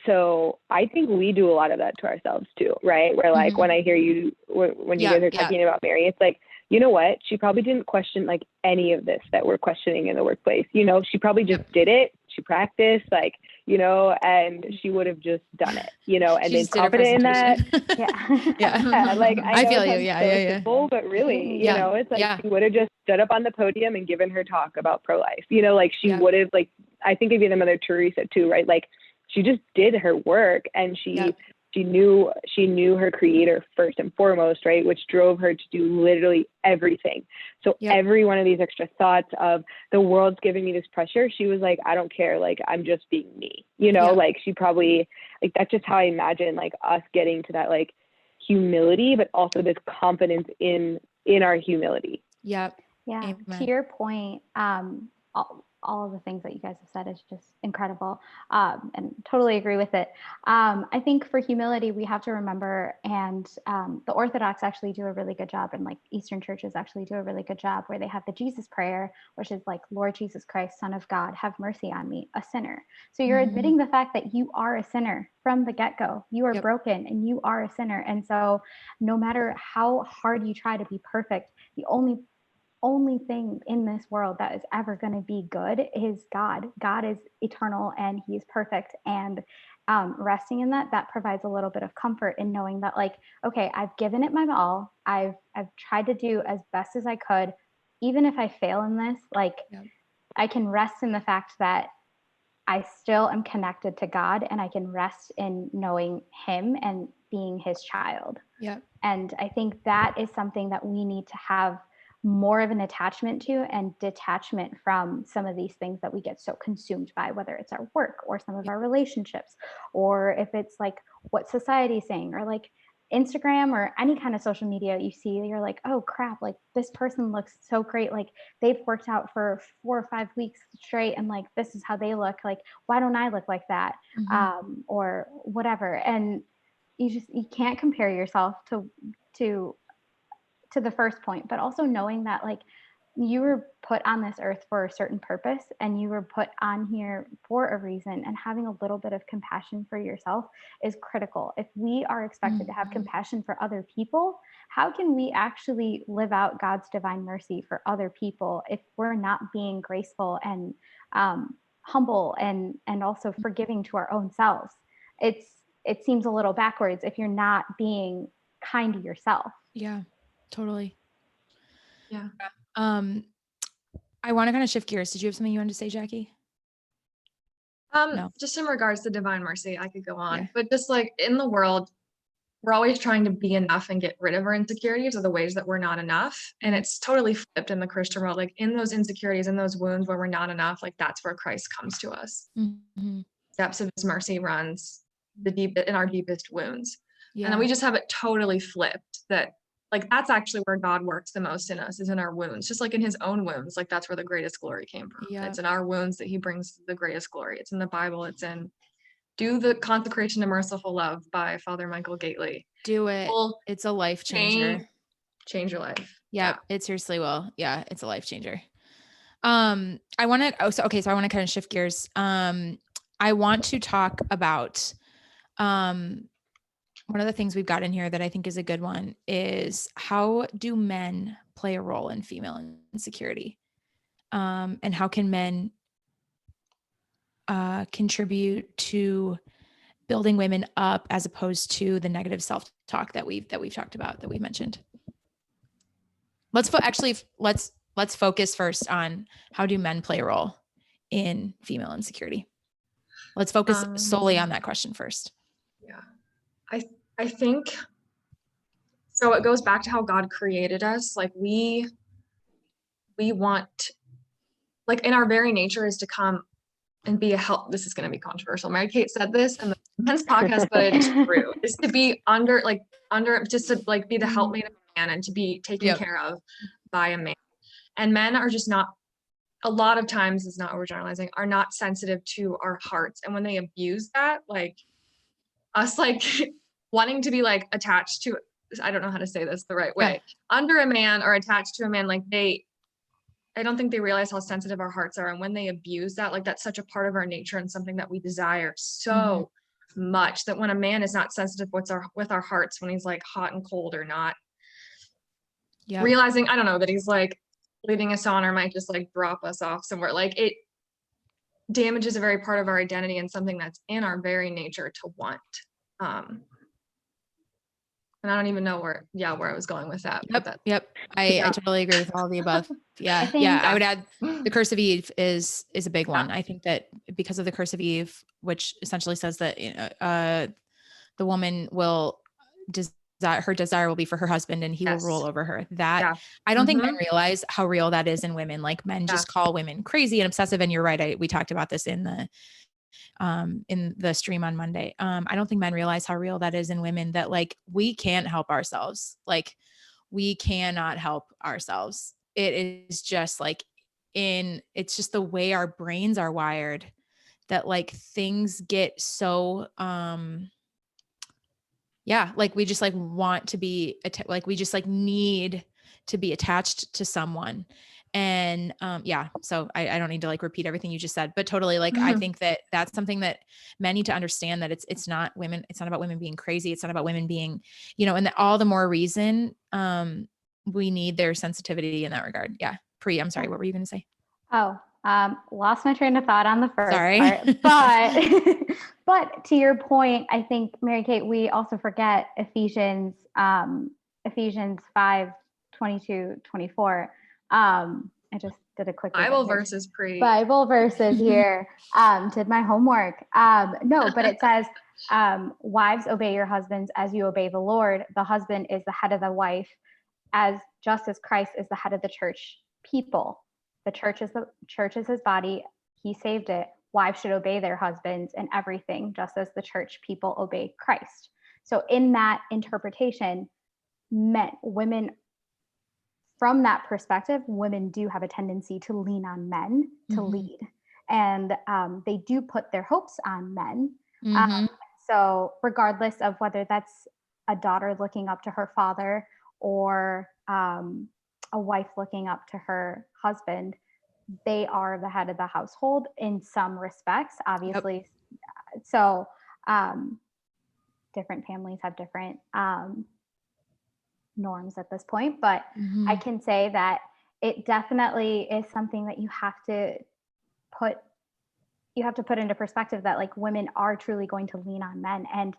So I think we do a lot of that to ourselves too, right? Where like, when I hear you, when you guys are talking about Mary, it's like, you know what? She probably didn't question like any of this that we're questioning in the workplace. She probably just did it. She practiced like, and she would have just done it, and been confident in that.
Yeah.
Like I
feel you.
Simple, but really, it's like she would have just stood up on the podium and given her talk about pro-life, like she would have, like, I think of you, the Mother Teresa too, right? Like she just did her work and she knew her creator first and foremost, right? Which drove her to do literally everything. So every one of these extra thoughts of the world's giving me this pressure, she was like, I don't care. Like, I'm just being me, like she probably, like, that's just how I imagine like us getting to that like humility, but also this confidence in our humility.
Yep.
Yeah.
Amen.
To your point, all of the things that you guys have said is just incredible, and totally agree with it. I think for humility, we have to remember, and the Orthodox actually do a really good job, and like Eastern churches actually do a really good job, where they have the Jesus prayer, which is like, Lord Jesus Christ, Son of God, have mercy on me, a sinner. So you're admitting the fact that you are a sinner from the get-go. You are broken and you are a sinner. And so no matter how hard you try to be perfect, the only thing in this world that is ever going to be good is God. God is eternal and he is perfect. And resting in that provides a little bit of comfort in knowing that, like, okay, I've given it my all. I've tried to do as best as I could. Even if I fail in this, like, I can rest in the fact that I still am connected to God, and I can rest in knowing him and being his child. And I think that is something that we need to have more of an attachment to, and detachment from some of these things that we get so consumed by, whether it's our work or some of our relationships, or if it's like what society is saying, or like Instagram or any kind of social media you see, you're like, oh crap, like this person looks so great, like they've worked out for 4 or 5 weeks straight, and like this is how they look, like why don't I look like that? Or whatever. And you can't compare yourself to the first point, but also knowing that like you were put on this earth for a certain purpose, and you were put on here for a reason, and having a little bit of compassion for yourself is critical. If we are expected to have compassion for other people, how can we actually live out God's divine mercy for other people if we're not being graceful and humble and also forgiving to our own selves? it seems a little backwards if you're not being kind to yourself.
Yeah, totally.
Yeah.
I want to kind of shift gears. Did you have something you wanted to say, Jackie? No.
Just in regards to divine mercy, I could go on,
Yeah.
but just like in the world, we're always trying to be enough and get rid of our insecurities or the ways that we're not enough. And it's totally flipped in the Christian world. Like in those insecurities, in those wounds where we're not enough, like that's where Christ comes to us.
Mm-hmm.
Depths of his mercy runs in our deepest wounds.
Yeah.
And then we just have it totally flipped that like, that's actually where God works the most in us, is in our wounds, just like in his own wounds. Like that's where the greatest glory came from.
Yeah.
It's in our wounds that he brings the greatest glory. It's in the Bible. It's in Do the Consecration to Merciful Love by Father Michael Gately.
Do it. It's a life changer.
Change your life.
Yeah, it seriously will. Yeah, it's a life changer. I want to, so I want to kind of shift gears. I want to talk about, one of the things we've got in here that I think is a good one is, how do men play a role in female insecurity? And how can men contribute to building women up as opposed to the negative self-talk that we've talked about, that we've mentioned? Let's focus first on, how do men play a role in female insecurity? Let's focus solely on that question first.
Yeah. I think so. It goes back to how God created us. Like we want, like in our very nature is to come and be a help. This is going to be controversial. Mary Kate said this in the Men's podcast, but it's true. Is to be under, just to like be the helpmate of a man and to be taken care of by a man. And men are just not, a lot of times, it's not overgeneralizing, are not sensitive to our hearts. And when they abuse that, like us, like wanting to be like attached to, I don't know how to say this the right way, under a man or attached to a man, like I don't think they realize how sensitive our hearts are. And when they abuse that, like that's such a part of our nature and something that we desire so much, that when a man is not sensitive with our hearts, when he's like hot and cold or not realizing, I don't know, that he's like leading us on or might just like drop us off somewhere, like it damages a very part of our identity and something that's in our very nature to want. And I don't even know where I was going with that.
Yep. I totally agree with all of the above. Yeah. I would add the curse of Eve is a big one. I think that because of the curse of Eve, which essentially says that, the woman will her desire will be for her husband and he will rule over her. I don't think men realize how real that is in women. Like men just call women crazy and obsessive. And you're right. We talked about this in the stream on Monday. I don't think men realize how real that is in women, that like, we can't help ourselves. Like we cannot help ourselves. It is just like it's just the way our brains are wired, that like things get so, like we just like want to be, like we just like need to be attached to someone. And so I don't need to like repeat everything you just said, but totally like I think that that's something that men need to understand, that it's not women, it's not about women being crazy, it's not about women being, and that all the more reason we need their sensitivity in that regard. Yeah. I'm sorry, what were you going to say?
Lost my train of thought on the first part, but to your point, I think, Mary Kate, we also forget Ephesians 5, 22, 24. I just did a quick
Bible verses
here. Did my homework. No, but it says, wives, obey your husbands as you obey the Lord. The husband is the head of the wife, just as Christ is the head of the church people. The church is his body. He saved it. Wives should obey their husbands in everything, just as the church people obey Christ. So in that interpretation, women, from that perspective, women do have a tendency to lean on men to lead. And they do put their hopes on men. So regardless of whether that's a daughter looking up to her father or a wife looking up to her husband, they are the head of the household in some respects, obviously. So different families have different norms at this point, but I can say that it definitely is something that you have to put you have to put into perspective that like women are truly going to lean on men. And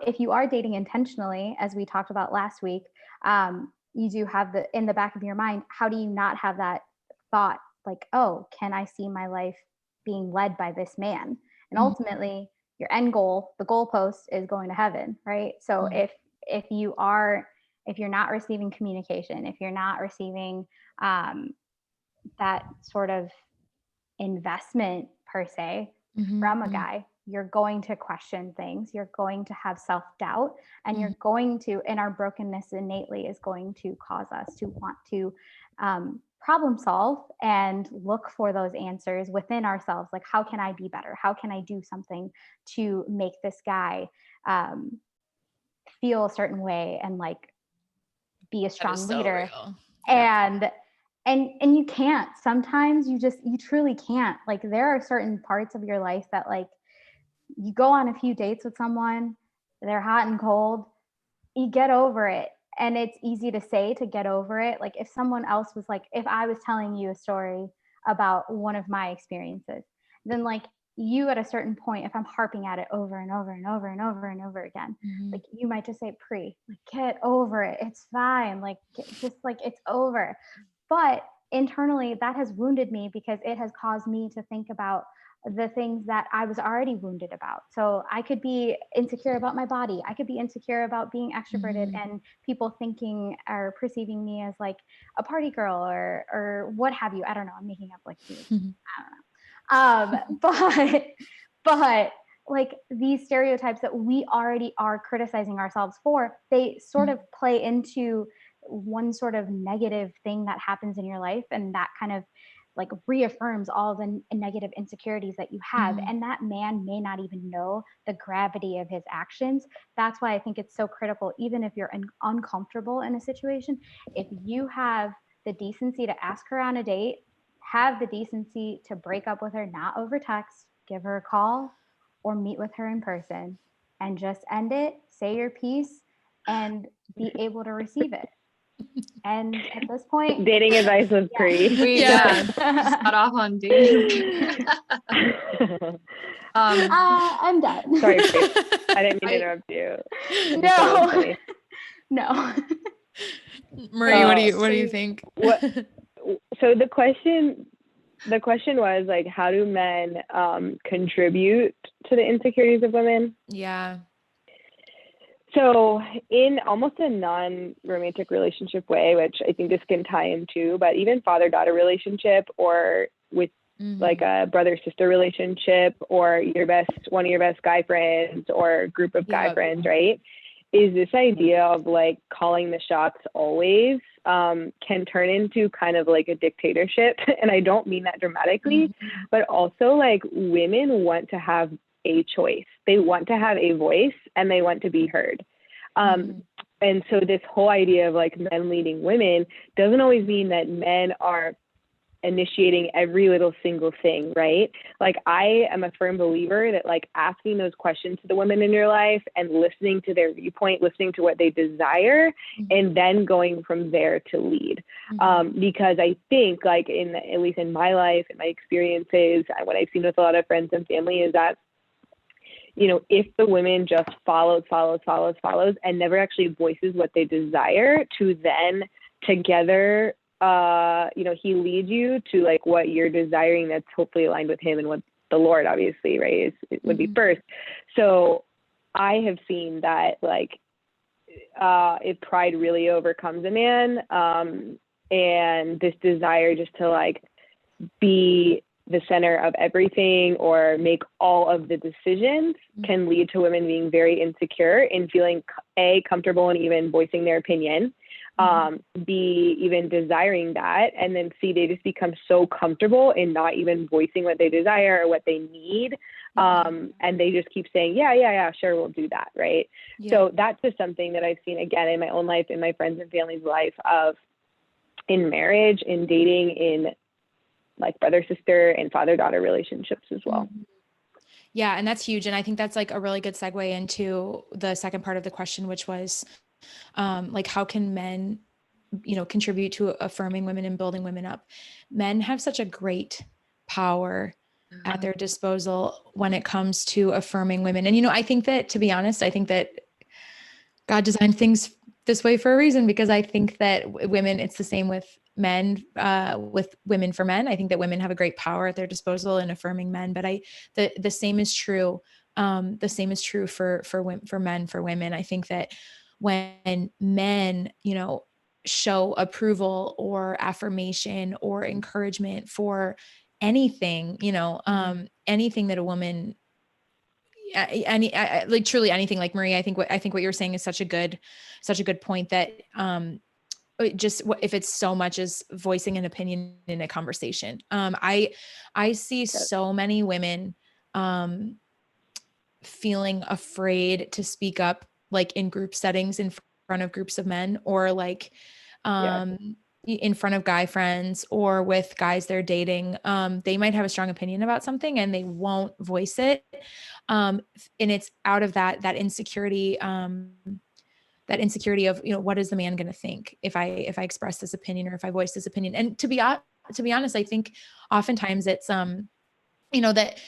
if you are dating intentionally, as we talked about last week, you do have in the back of your mind, how do you not have that thought like, oh, can I see my life being led by this man? And ultimately your end goal, the goalpost, is going to heaven, right? So if you're not receiving communication, if you're not receiving that sort of investment per se from a guy, you're going to question things, you're going to have self-doubt, and you're going to, and our brokenness innately is going to cause us to want to problem solve and look for those answers within ourselves. Like, how can I be better? How can I do something to make this guy feel a certain way and like be a strong leader? And you can't. Sometimes you truly can't. Like, there are certain parts of your life that, like, you go on a few dates with someone, they're hot and cold, you get over it. And it's easy to say to get over it. Like, if someone else was like, if I was telling you a story about one of my experiences, then like, you at a certain point, if I'm harping at it over and over and over and over and over again, like, you might just say, like, get over it, it's fine, like, just like, it's over. But internally, that has wounded me because it has caused me to think about the things that I was already wounded about. So I could be insecure about my body. I could be insecure about being extroverted and people thinking or perceiving me as like a party girl or what have you. I don't know. I'm making up like I don't know. But like, these stereotypes that we already are criticizing ourselves for, they sort of play into one sort of negative thing that happens in your life, and that kind of like reaffirms all the negative insecurities that you have. And that man may not even know the gravity of his actions. That's why I think it's so critical, even if you're uncomfortable in a situation, if you have the decency to ask her on a date, have the decency to break up with her, not over text, give her a call or meet with her in person, and just end it, say your piece, and be able to receive it. And at this point,
dating advice with Pri.
We got off on dating.
I'm done.
Sorry, Pri. I didn't mean to interrupt you.
No. No.
Marie, what do you think?
So the question was like, how do men contribute to the insecurities of women?
Yeah.
So in almost a non-romantic relationship way, which I think this can tie into, but even father-daughter relationship, or with like a brother-sister relationship, or one of your best guy friends or group of guy friends, right? Is this idea of like calling the shots always can turn into kind of like a dictatorship. And I don't mean that dramatically, but also like, women want to have a choice. They want to have a voice and they want to be heard. And so this whole idea of like men leading women doesn't always mean that men are initiating every little single thing, right? Like, I am a firm believer that like asking those questions to the women in your life and listening to their viewpoint, listening to what they desire, and then going from there to lead. Because I think like at least in my life and my experiences, what I've seen with a lot of friends and family is that, you know, if the women just follows and never actually voices what they desire, to then together, you know, he leads you to like what you're desiring that's hopefully aligned with him and what the Lord, obviously, right, it would be first. So I have seen that like if pride really overcomes a man, and this desire just to like be the center of everything or make all of the decisions can lead to women being very insecure and feeling comfortable and even voicing their opinion, B, even desiring that, and then C, they just become so comfortable in not even voicing what they desire or what they need. And they just keep saying, yeah, sure, we'll do that. Right. Yeah. So that's just something that I've seen again in my own life, in my friends and family's life, of in marriage, in dating, in like brother, sister, and father-daughter relationships as well.
Yeah. And that's huge. And I think that's like a really good segue into the second part of the question, which was like, how can men, you know, contribute to affirming women and building women up? Men have such a great power at their disposal when it comes to affirming women. And, I think that, to be honest, I think that God designed things this way for a reason, because I think that women, it's the same with men, with women for men. I think that women have a great power at their disposal in affirming men, but the same is true. The same is true for men, for women. I think that when men, show approval or affirmation or encouragement for anything, anything that a woman, like truly anything, like Marie, I think what you're saying is such a good point, that just if it's so much as voicing an opinion in a conversation. I see so many women feeling afraid to speak up, like in group settings, in front of groups of men, or like in front of guy friends, or with guys they're dating. They might have a strong opinion about something and they won't voice it. And it's out of that insecurity, that insecurity of, what is the man going to think if I express this opinion, or if I voice this opinion? And to be honest, I think oftentimes it's, that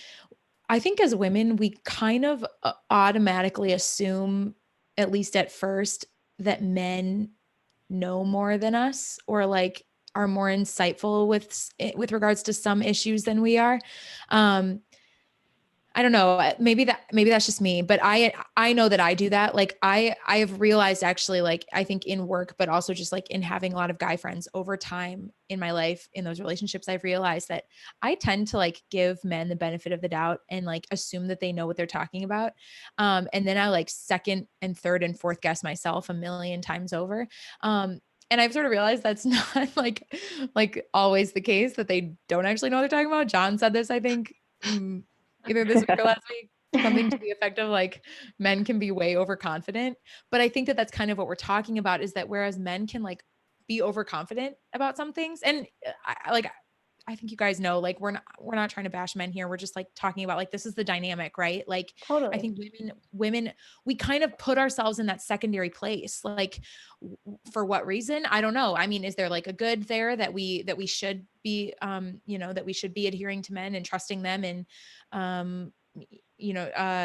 I think as women, we kind of automatically assume, at least at first, that men know more than us, or like are more insightful with regards to some issues than we are. I don't know, maybe that's just me, but I know that I do that. Like I have realized, actually, like I think in work, but also just like in having a lot of guy friends over time in my life, in those relationships, I've realized that I tend to like give men the benefit of the doubt and like assume that they know what they're talking about. And then I like second and third and fourth guess myself a million times over. And I've sort of realized that's not like always the case, that they don't actually know what they're talking about. John said this, I think, either this week or last week, something to the effect of like, men can be way overconfident. But I think that that's kind of what we're talking about, is that whereas men can like be overconfident about some things. And I think you guys know, like, we're not trying to bash men here. We're just like talking about like, this is the dynamic, right? Like,
Totally.
I think women, we kind of put ourselves in that secondary place. Like, for what reason? I don't know. I mean, is there like a good there that we should be, that we should be adhering to men and trusting them, and,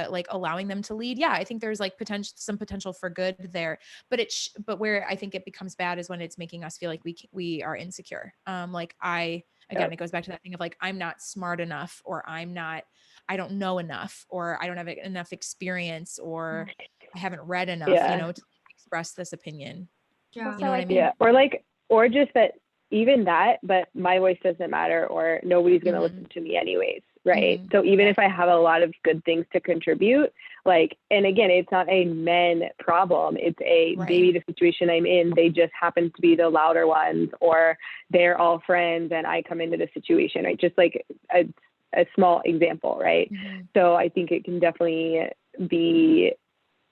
like allowing them to lead? Yeah, I think there's like some potential for good there, but but where I think it becomes bad is when it's making us feel like we are insecure. Again, it goes back to that thing of like, I'm not smart enough, or I don't know enough, or I don't have enough experience, or I haven't read enough, to express this opinion.
Yeah.
You know what I mean?
Yeah. Or just that, even that, but my voice doesn't matter, or nobody's going to listen to me anyways. Right. So even if I have a lot of good things to contribute, like, and again, it's not a men problem. It's maybe the situation I'm in, they just happen to be the louder ones, or they're all friends and I come into the situation, right? Just like a small example. Right. So I think it can definitely be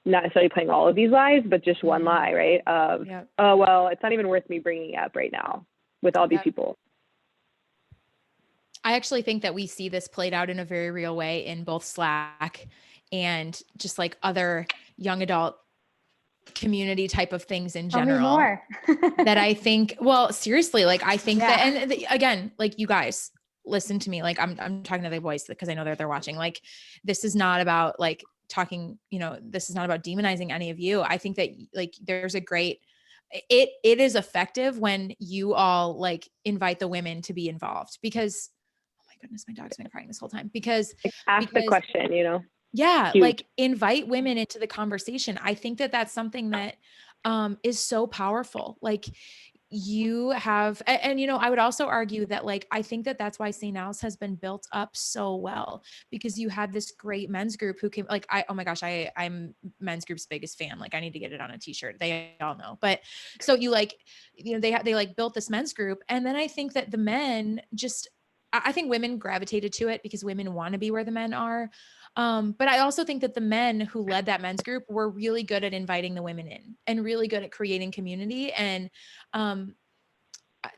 not necessarily playing all of these lies, but just one lie, right? Of, oh, well, it's not even worth me bringing it up right now with all these people.
I actually think that we see this played out in a very real way in both Slack and just like other young adult community type of things in general.
Tell me more.
That I think, well, seriously, like I think that, and again, like you guys listen to me, like I'm talking to their voice because I know they're watching. Like, this is not about like talking, this is not about demonizing any of you. I think that like there's a great, it is effective when you all like invite the women to be involved, because goodness, my dog's been crying this whole time, because
ask the question,
yeah, huge. Like invite women into the conversation. I think that that's something that is so powerful. Like you have, and I would also argue that like, I think that that's why St. Al's has been built up so well, because you had this great men's group who came, like, oh my gosh, I'm men's group's biggest fan. Like I need to get it on a t-shirt. They all know, but so you like, they like built this men's group. And then I think that the men I think women gravitated to it because women want to be where the men are. But I also think that the men who led that men's group were really good at inviting the women in and really good at creating community. And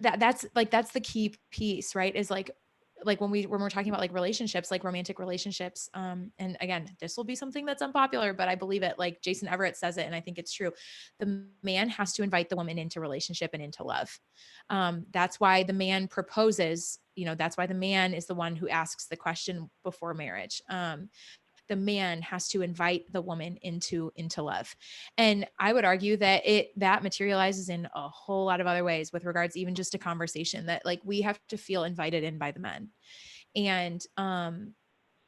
that's the key piece, right? Is like like when we're talking about like relationships, like romantic relationships, and again, this will be something that's unpopular, but I believe it, like Jason Everett says it, and I think it's true. The man has to invite the woman into relationship and into love. That's why the man proposes, that's why the man is the one who asks the question before marriage. The man has to invite the woman into love. And I would argue that that materializes in a whole lot of other ways with regards even just to conversation, that like we have to feel invited in by the men. And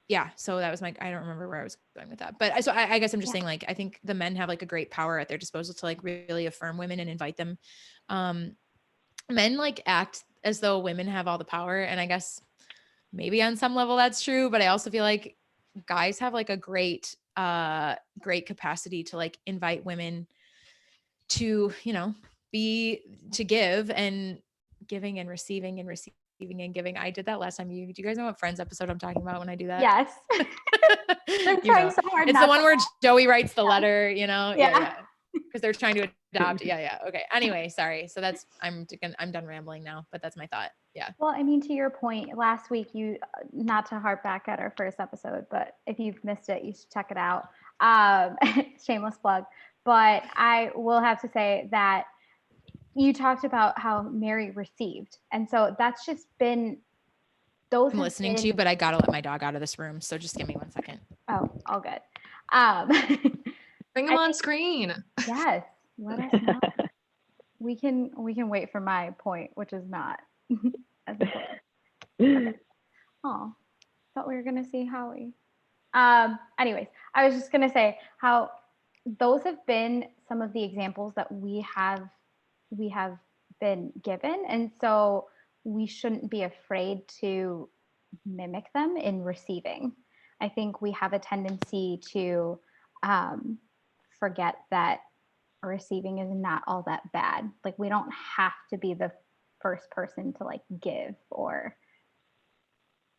yeah, so that was I don't remember where I was going with that, but so I guess I'm just saying, like, I think the men have like a great power at their disposal to like really affirm women and invite them. Men like act as though women have all the power. And I guess maybe on some level that's true, but I also feel like guys have like a great capacity to like invite women to, to give, and giving and receiving and receiving and giving. I did that last time. Do you guys know what Friends episode I'm talking about when I do that?
Yes.
I'm trying so hard. It's the one where Joey writes the letter,
Yeah.
Because they're trying to adopt. Yeah. Okay. Anyway, sorry. So I'm done rambling now, but that's my thought. Yeah.
Well, I mean, to your point, last week, not to harp back at our first episode, but if you've missed it, you should check it out. Shameless plug. But I will have to say that you talked about how Mary received. And so that's just been those.
I'm listening to you, but I got to let my dog out of this room. So just give me 1 second.
Oh, all good.
Bring them on screen.
Yes. Let us know. We can wait for my point, which is not as important. Okay. Oh, thought we were gonna see Howie. Anyways, I was just gonna say how those have been some of the examples that we have been given, and so we shouldn't be afraid to mimic them in receiving. I think we have a tendency to forget that receiving is not all that bad. Like, we don't have to be the first person to like give, or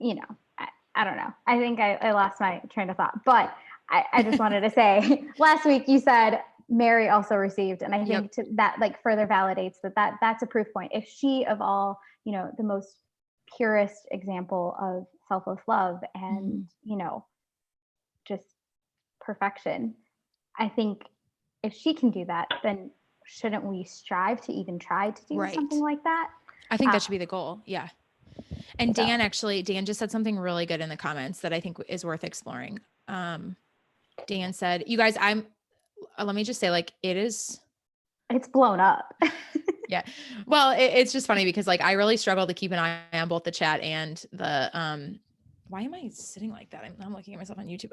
I don't know. I think I lost my train of thought, but I just wanted to say, last week you said Mary also received, and I think that like further validates that's a proof point. If she, of all, the most purest example of selfless love and just perfection, I think if she can do that, then shouldn't we strive to even try to do something like that?
I think that should be the goal. Yeah. And Dan just said something really good in the comments that I think is worth exploring. Dan said, you guys, let me just say, like, it's
blown up.
Yeah. Well, it's just funny because like, I really struggle to keep an eye on both the chat and the, why am I sitting like that? I'm looking at myself on YouTube.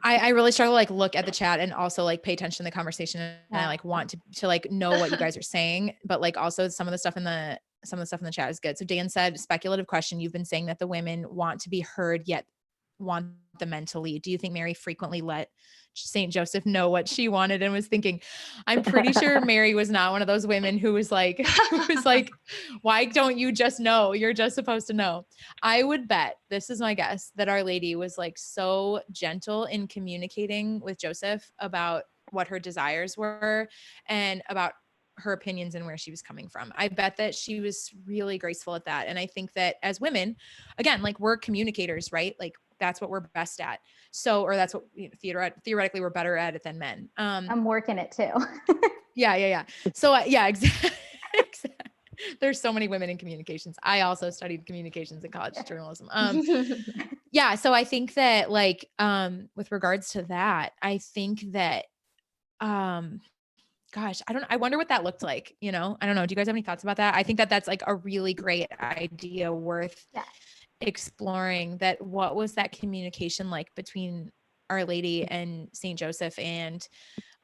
I really struggle to like look at the chat and also like pay attention to the conversation. And I like want to like know what you guys are saying, but like also some of the stuff in the chat is good. So Dan said, speculative question. You've been saying that the women want to be heard, yet want the men to lead. Do you think Mary frequently let Saint Joseph know what she wanted and was thinking? I'm pretty sure Mary was not one of those women who was like, why don't you just know? You're just supposed to know. I would bet, this is my guess, that Our Lady was like so gentle in communicating with Joseph about what her desires were and about her opinions and where she was coming from. I bet that she was really graceful at that. And I think that as women, again, like, we're communicators, right? Like, that's what we're best at. So, or that's what theoretically we're better at it than men.
I'm working it too.
Yeah. So exactly. There's so many women in communications. I also studied communications in college, journalism. Yeah. So I think that like, with regards to that, I think that, gosh, I wonder what that looked like, I don't know. Do you guys have any thoughts about that? I think that that's like a really great idea worth exploring, that what was that communication like between Our Lady and Saint Joseph, and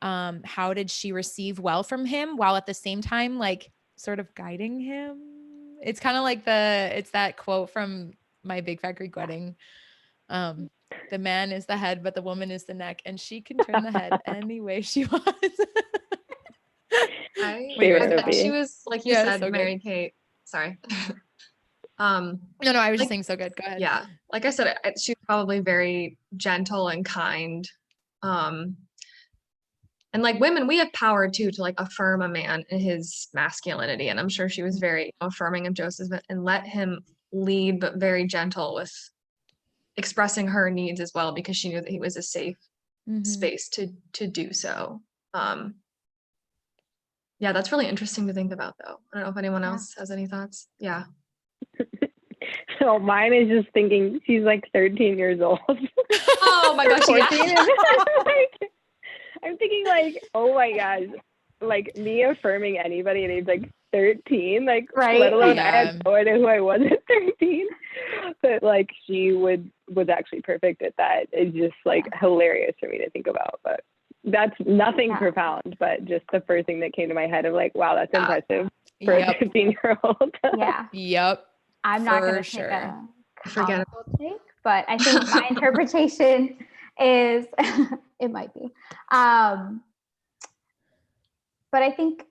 how did she receive well from him while at the same time like sort of guiding him? It's kind of like it's that quote from My Big Fat Greek Wedding. The man is the head, but the woman is the neck, and she can turn the head any way she wants.
She was, like you said, so Mary Kate. Sorry.
No, I was just saying, so good. Go ahead.
Yeah. Like I said, she's probably very gentle and kind. And like women, we have power too, to like affirm a man in his masculinity. And I'm sure she was very affirming of Joseph and let him lead, but very gentle with expressing her needs as well, because she knew that he was a safe space to do so. Yeah, that's really interesting to think about, though. I don't know if anyone else has any thoughts. Yeah.
So mine is just thinking she's like 13 years old.
Oh my gosh, yeah.
I'm thinking like, oh my gosh, like me affirming anybody at age like 13, like let alone I had no idea who I was at 13. But like she was actually perfect at that. It's just like hilarious for me to think about. But that's nothing profound, but just the first thing that came to my head of like, wow, that's impressive for a 15-year-old.
Yep.
I'm not going to take a comical take, but I think my interpretation is it might be. But I think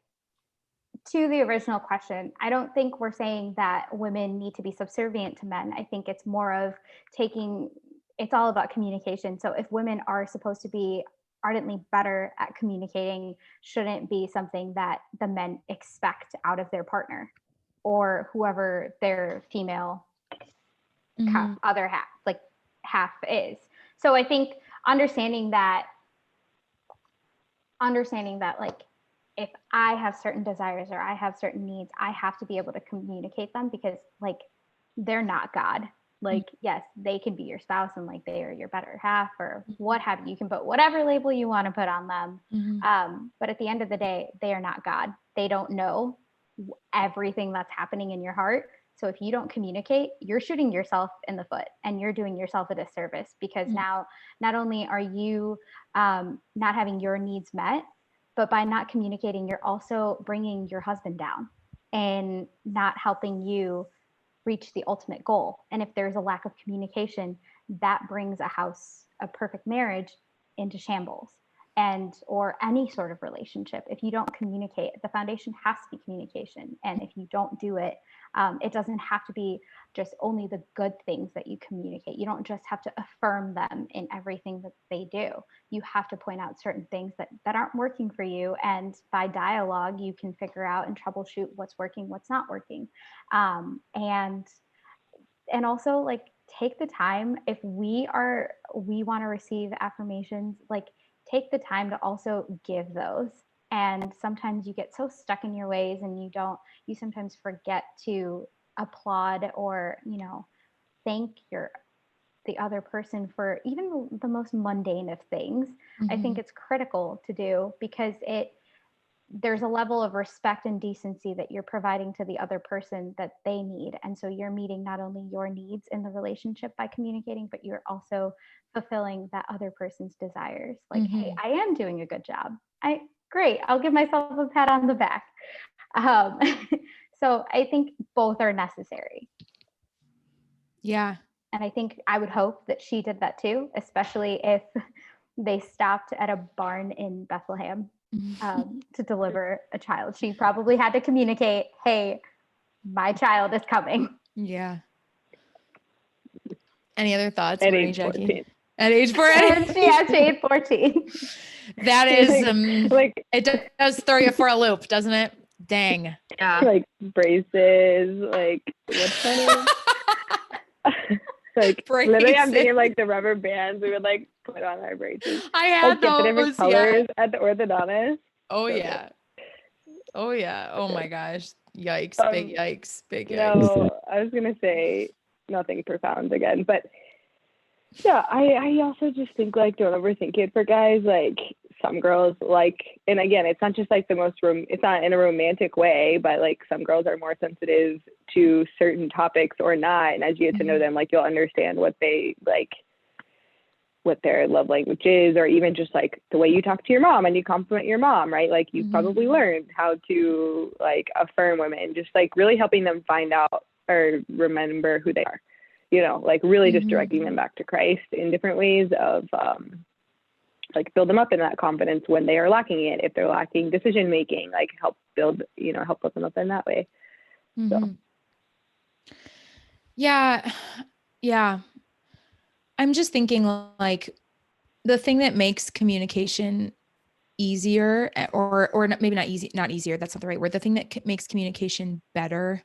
to the original question, I don't think we're saying that women need to be subservient to men. I think it's more of it's all about communication. So if women are supposed to be ardently better at communicating, shouldn't be something that the men expect out of their partner or whoever their female other half is. So I think understanding that like, if I have certain desires or I have certain needs, I have to be able to communicate them, because like they're not God. Like, yes, they can be your spouse and like they are your better half or what have you. You can put whatever label you want to put on them. But at the end of the day, they are not God. They don't know everything that's happening in your heart. So if you don't communicate, you're shooting yourself in the foot and you're doing yourself a disservice, because now not only are you not having your needs met, but by not communicating, you're also bringing your husband down and not helping you reach the ultimate goal. And if there's a lack of communication, that brings a perfect marriage into shambles, or any sort of relationship. If you don't communicate, the foundation has to be communication. And if you don't do it, it doesn't have to be just only the good things that you communicate. You don't just have to affirm them in everything that they do. You have to point out certain things that aren't working for you. And by dialogue, you can figure out and troubleshoot what's working, what's not working. And also like take the time, if we want to receive affirmations, like take the time to also give those. And sometimes you get so stuck in your ways and you sometimes forget to applaud or, thank the other person for even the most mundane of things. I think it's critical to do, because there's a level of respect and decency that you're providing to the other person that they need. And so you're meeting not only your needs in the relationship by communicating, but you're also fulfilling that other person's desires. Like, hey, I am doing a good job. Great. I'll give myself a pat on the back. So I think both are necessary.
Yeah.
And I would hope that she did that too, especially if they stopped at a barn in Bethlehem to deliver a child. She probably had to communicate, hey, my child is coming.
Yeah. Any other thoughts?
At age 14.
At age 14?
Yeah, she age 14.
That is, it does throw you for a loop, doesn't it? Dang.
Yeah.
Like braces, like what's funny? Like braces. Literally, I'm thinking like the rubber bands we would like put on our braces.
I had those.
The different colors at the orthodontist.
Oh yeah. Oh yeah. Oh my gosh. Yikes! Big yikes! Big yikes!
No, I was gonna say nothing profound again, but yeah, I also just think like don't overthink it for guys. Like some girls like, and again, it's not just like it's not in a romantic way, but like some girls are more sensitive to certain topics or not. And as you get to know them, like you'll understand what they like, what their love language is, or even just like the way you talk to your mom and you compliment your mom, right? Like you've probably learned how to like affirm women, just like really helping them find out or remember who they are, like really just directing them back to Christ in different ways of, like build them up in that confidence when they are lacking it. If they're lacking decision making, like help build them up in that way. So.
Yeah. I'm just thinking like the thing that makes communication easier or maybe not easier. That's not the right word. The thing that makes communication better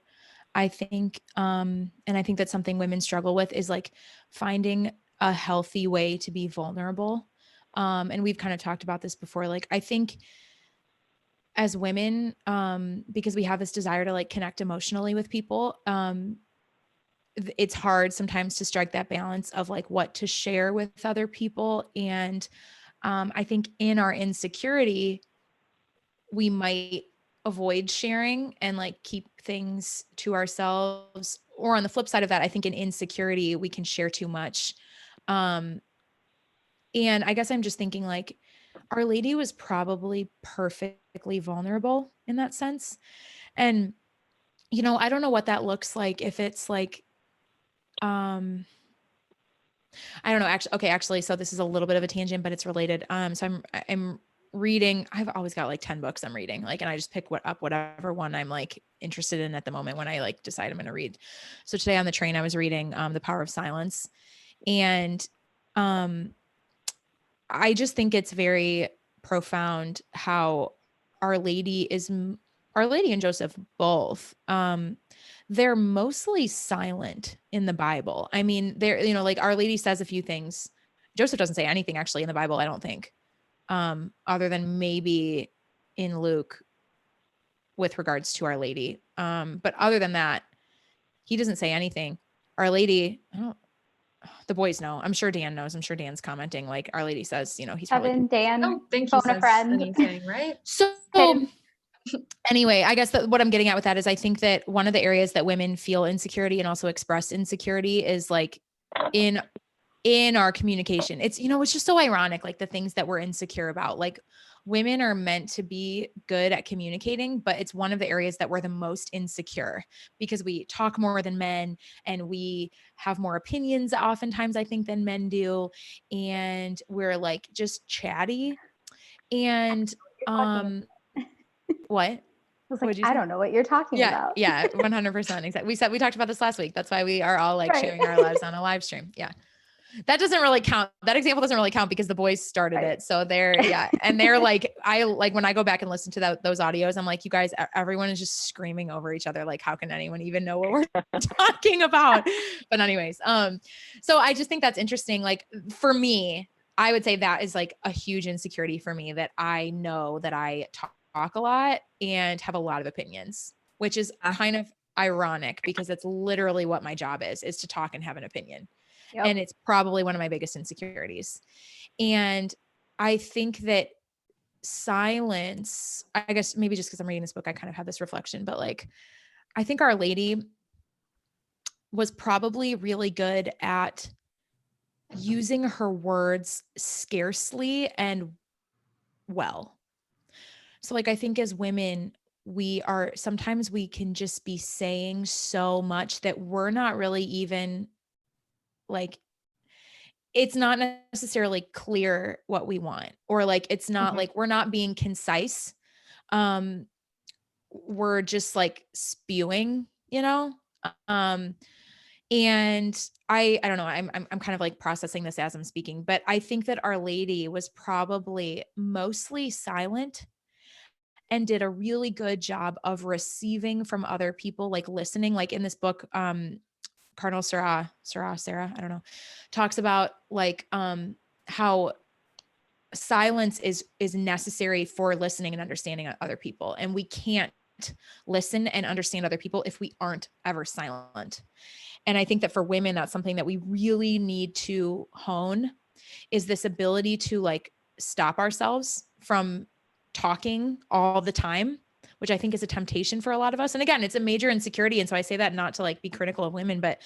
I think, and I think that's something women struggle with, is like finding a healthy way to be vulnerable. And we've kind of talked about this before. Like, I think as women, because we have this desire to like connect emotionally with people, it's hard sometimes to strike that balance of like what to share with other people. And I think in our insecurity, we might avoid sharing and like keep things to ourselves. Or on the flip side of that, I think in insecurity, we can share too much. And I guess I'm just thinking like Our Lady was probably perfectly vulnerable in that sense. And, I don't know what that looks like. If it's like, I don't know, actually, so this is a little bit of a tangent, but it's related. So I'm reading, I've always got like 10 books I'm reading, like, and I just pick up whatever one I'm like interested in at the moment when I like decide I'm going to read. So today on the train, I was reading, The Power of Silence. And, I just think it's very profound how Our Lady and Joseph both, they're mostly silent in the Bible. I mean, they're, like Our Lady says a few things. Joseph doesn't say anything actually in the Bible, I don't think, other than maybe in Luke with regards to Our Lady. But other than that, he doesn't say anything. Our Lady, the boys know. I'm sure Dan knows. I'm sure Dan's commenting. Like Our Lady says, he's
Kevin, Dan,
I don't think he
phone a
says
friend.
anything, right?
So anyway, I guess what I'm getting at with that is I think that one of the areas that women feel insecurity and also express insecurity is like in our communication. It's, it's just so ironic, like the things that we're insecure about. Like women are meant to be good at communicating, but it's one of the areas that we're the most insecure because we talk more than men and we have more opinions oftentimes, I think, than men do. And we're like just chatty. And what?
I was like, I don't know what you're talking about.
Yeah, 100%. Exactly. We talked about this last week. That's why we are all like sharing our lives on a live stream. Yeah. That doesn't really count. That example doesn't really count because the boys started it. So and they're like, when I go back and listen to those audios, I'm like, you guys, everyone is just screaming over each other. Like, how can anyone even know what we're talking about? But anyways, so I just think that's interesting. Like for me, I would say that is like a huge insecurity for me, that I know that I talk a lot and have a lot of opinions, which is kind of ironic because that's literally what my job is to talk and have an opinion. Yep. And it's probably one of my biggest insecurities. And I think that silence, I guess maybe just because I'm reading this book, I kind of have this reflection, but like, I think Our Lady was probably really good at using her words scarcely and well. So like, I think as women, sometimes we can just be saying so much that we're not really even like, it's not necessarily clear what we want, or like, it's not like we're not being concise. We're just like spewing, and I don't know, I'm kind of like processing this as I'm speaking, but I think that Our Lady was probably mostly silent and did a really good job of receiving from other people, like listening, like in this book, Cardinal Sarah, I don't know, talks about like, how silence is necessary for listening and understanding other people. And we can't listen and understand other people if we aren't ever silent. And I think that for women, that's something that we really need to hone, is this ability to like stop ourselves from talking all the time, which I think is a temptation for a lot of us. And again, it's a major insecurity. And so I say that not to like be critical of women, but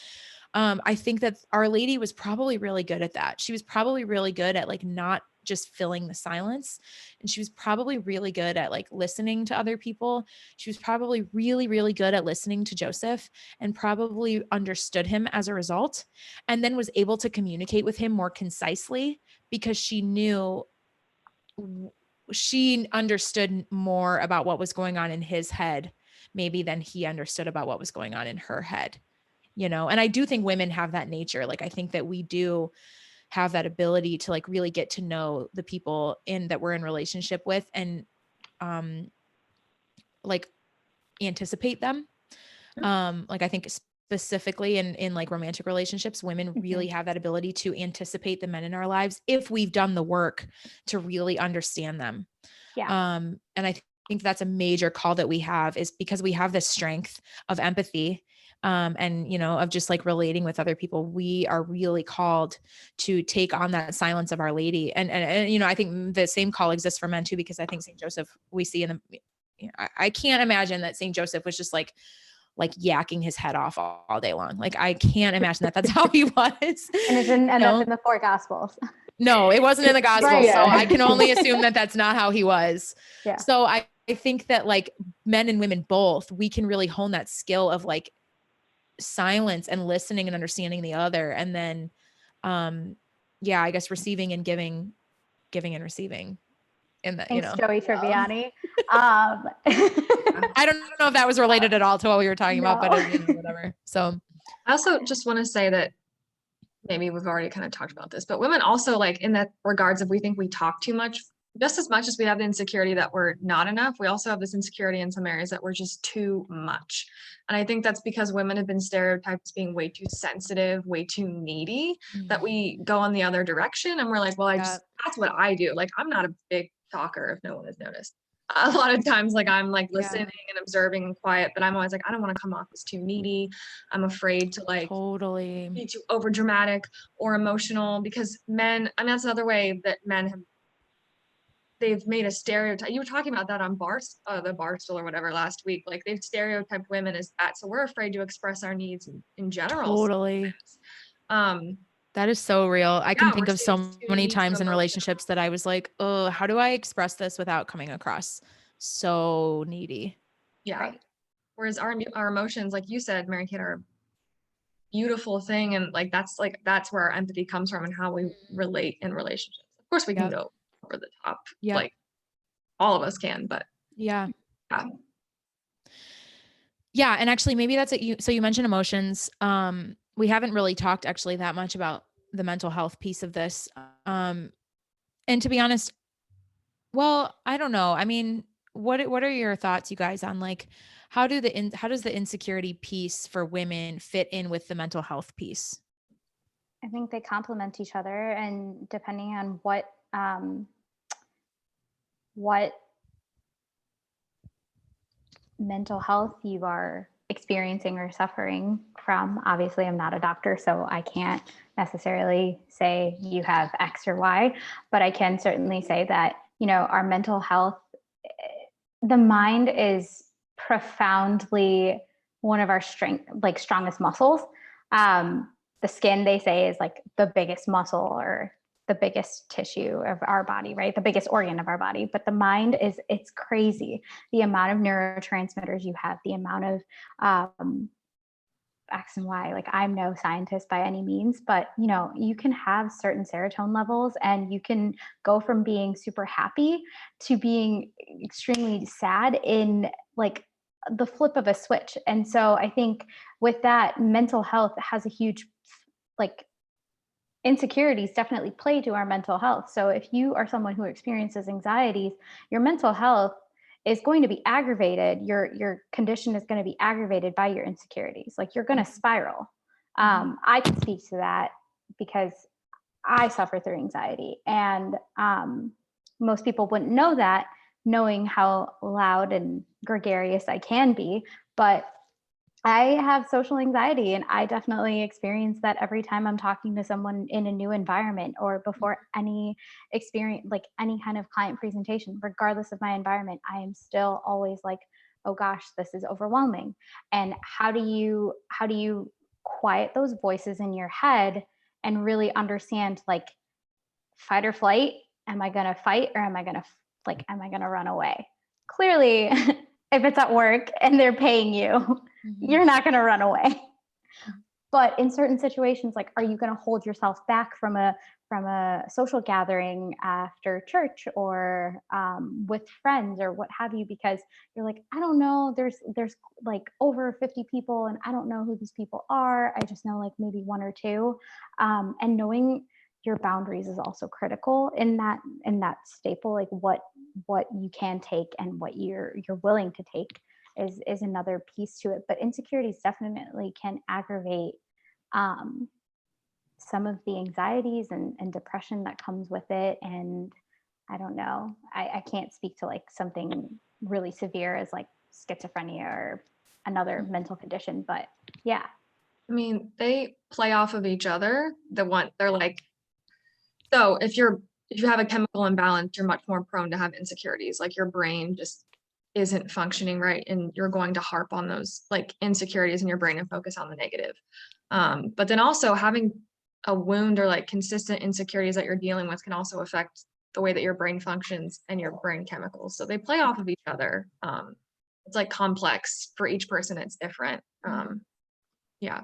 I think that Our Lady was probably really good at that. She was probably really good at like not just filling the silence. And she was probably really good at like listening to other people. She was probably really, really good at listening to Joseph and probably understood him as a result, and then was able to communicate with him more concisely because she understood more about what was going on in his head, maybe than he understood about what was going on in her head, and I do think women have that nature. Like, I think that we do have that ability to like really get to know the people that we're in relationship with and, like anticipate them. Like I think specifically in like romantic relationships, women really have that ability to anticipate the men in our lives if we've done the work to really understand them.
Yeah.
And I think that's a major call that we have, is because we have this strength of empathy, and, you know, of just like relating with other people. We are really called to take on that silence of Our Lady. And, you know, I think the same call exists for men too, because I think St. Joseph, we see in the, you know, I can't imagine that St. Joseph was just like yakking his head off all day long. Like, I can't imagine that that's how he was.
And it didn't end up in the 4 Gospels.
No, it wasn't in the gospel.
Right.
So I can only assume that that's not how he was.
Yeah.
So I think that like men and women both, we can really hone that skill of like silence and listening and understanding the other. And then, yeah, I guess receiving and giving and receiving. In that,
Thanks,
you know,
Joey Tribbiani.
I don't know if that was related at all to what we were talking about, but you know, whatever. So
I also just want to say that maybe we've already kind of talked about this, but women also, like, in that regards, if we think we talk too much, just as much as we have the insecurity that we're not enough, we also have this insecurity in some areas that we're just too much. And I think that's because women have been stereotyped as being way too sensitive, way too needy, that we go on the other direction. And we're like, well, that's what I do. Like, I'm not a big talker, if no one has noticed. A lot of times, like, I'm like listening and observing and quiet, but I'm always like, I don't want to come off as too needy. I'm afraid to like
totally
be too over dramatic or emotional, because men, I mean, that's another way that men have, they've made a stereotype. You were talking about that on the Barstool or whatever last week. Like, they've stereotyped women as that. So we're afraid to express our needs in general.
Totally. That is so real. I can think of so many times in relationships that I was like, oh, how do I express this without coming across so needy?
Yeah. Right. Whereas our emotions, like you said, Mary Kate, are a beautiful thing. And like, that's where our empathy comes from and how we relate in relationships. Of course, we can go over the top.
Yeah.
Like, all of us can, but
yeah. And actually maybe that's it. So you mentioned emotions. We haven't really talked actually that much about the mental health piece of this. And to be honest, well, I don't know. I mean, what are your thoughts, you guys, on like, how does the insecurity piece for women fit in with the mental health piece?
I think they complement each other, and depending on what mental health you are experiencing or suffering from. Obviously, I'm not a doctor, so I can't necessarily say you have X or Y, but I can certainly say that, you know, our mental health, the mind is profoundly one of our strongest muscles. The skin, they say, is like the biggest muscle or the biggest tissue of our body, right? The biggest organ of our body. But the mind it's crazy. The amount of neurotransmitters you have, the amount of X and Y. Like, I'm no scientist by any means, but you know, you can have certain serotonin levels and you can go from being super happy to being extremely sad in like the flip of a switch. And so I think with that, mental health has a huge, like, insecurities definitely play to our mental health. So if you are someone who experiences anxieties, your mental health is going to be aggravated. Your condition is going to be aggravated by your insecurities. Like, you're going to spiral. I can speak to that because I suffer through anxiety, and most people wouldn't know that, knowing how loud and gregarious I can be, but I have social anxiety, and I definitely experience that every time I'm talking to someone in a new environment or before any experience, like any kind of client presentation, regardless of my environment. I am still always like, oh gosh, this is overwhelming. And how do you quiet those voices in your head and really understand, like, fight or flight? Am I going to fight, or am I going to run away? Clearly, if it's at work and they're paying you, you're not going to run away. But in certain situations, like, are you going to hold yourself back from a social gathering after church or with friends or what have you, because you're like, I don't know, there's like over 50 people and I don't know who these people are. I just know like maybe one or two. And knowing your boundaries is also critical in that staple, like what you can take and what you're willing to take. is another piece to it. But insecurities definitely can aggravate some of the anxieties and depression that comes with it. And I don't know, I can't speak to like something really severe as like schizophrenia or another mental condition, but yeah.
I mean, they play off of each other. They're like, so if you have a chemical imbalance, you're much more prone to have insecurities. Like your brain just isn't functioning right, and you're going to harp on those like insecurities in your brain and focus on the negative. But then also having a wound or like consistent insecurities that you're dealing with can also affect the way that your brain functions and your brain chemicals. So they play off of each other. It's like complex for each person. It's different. Yeah.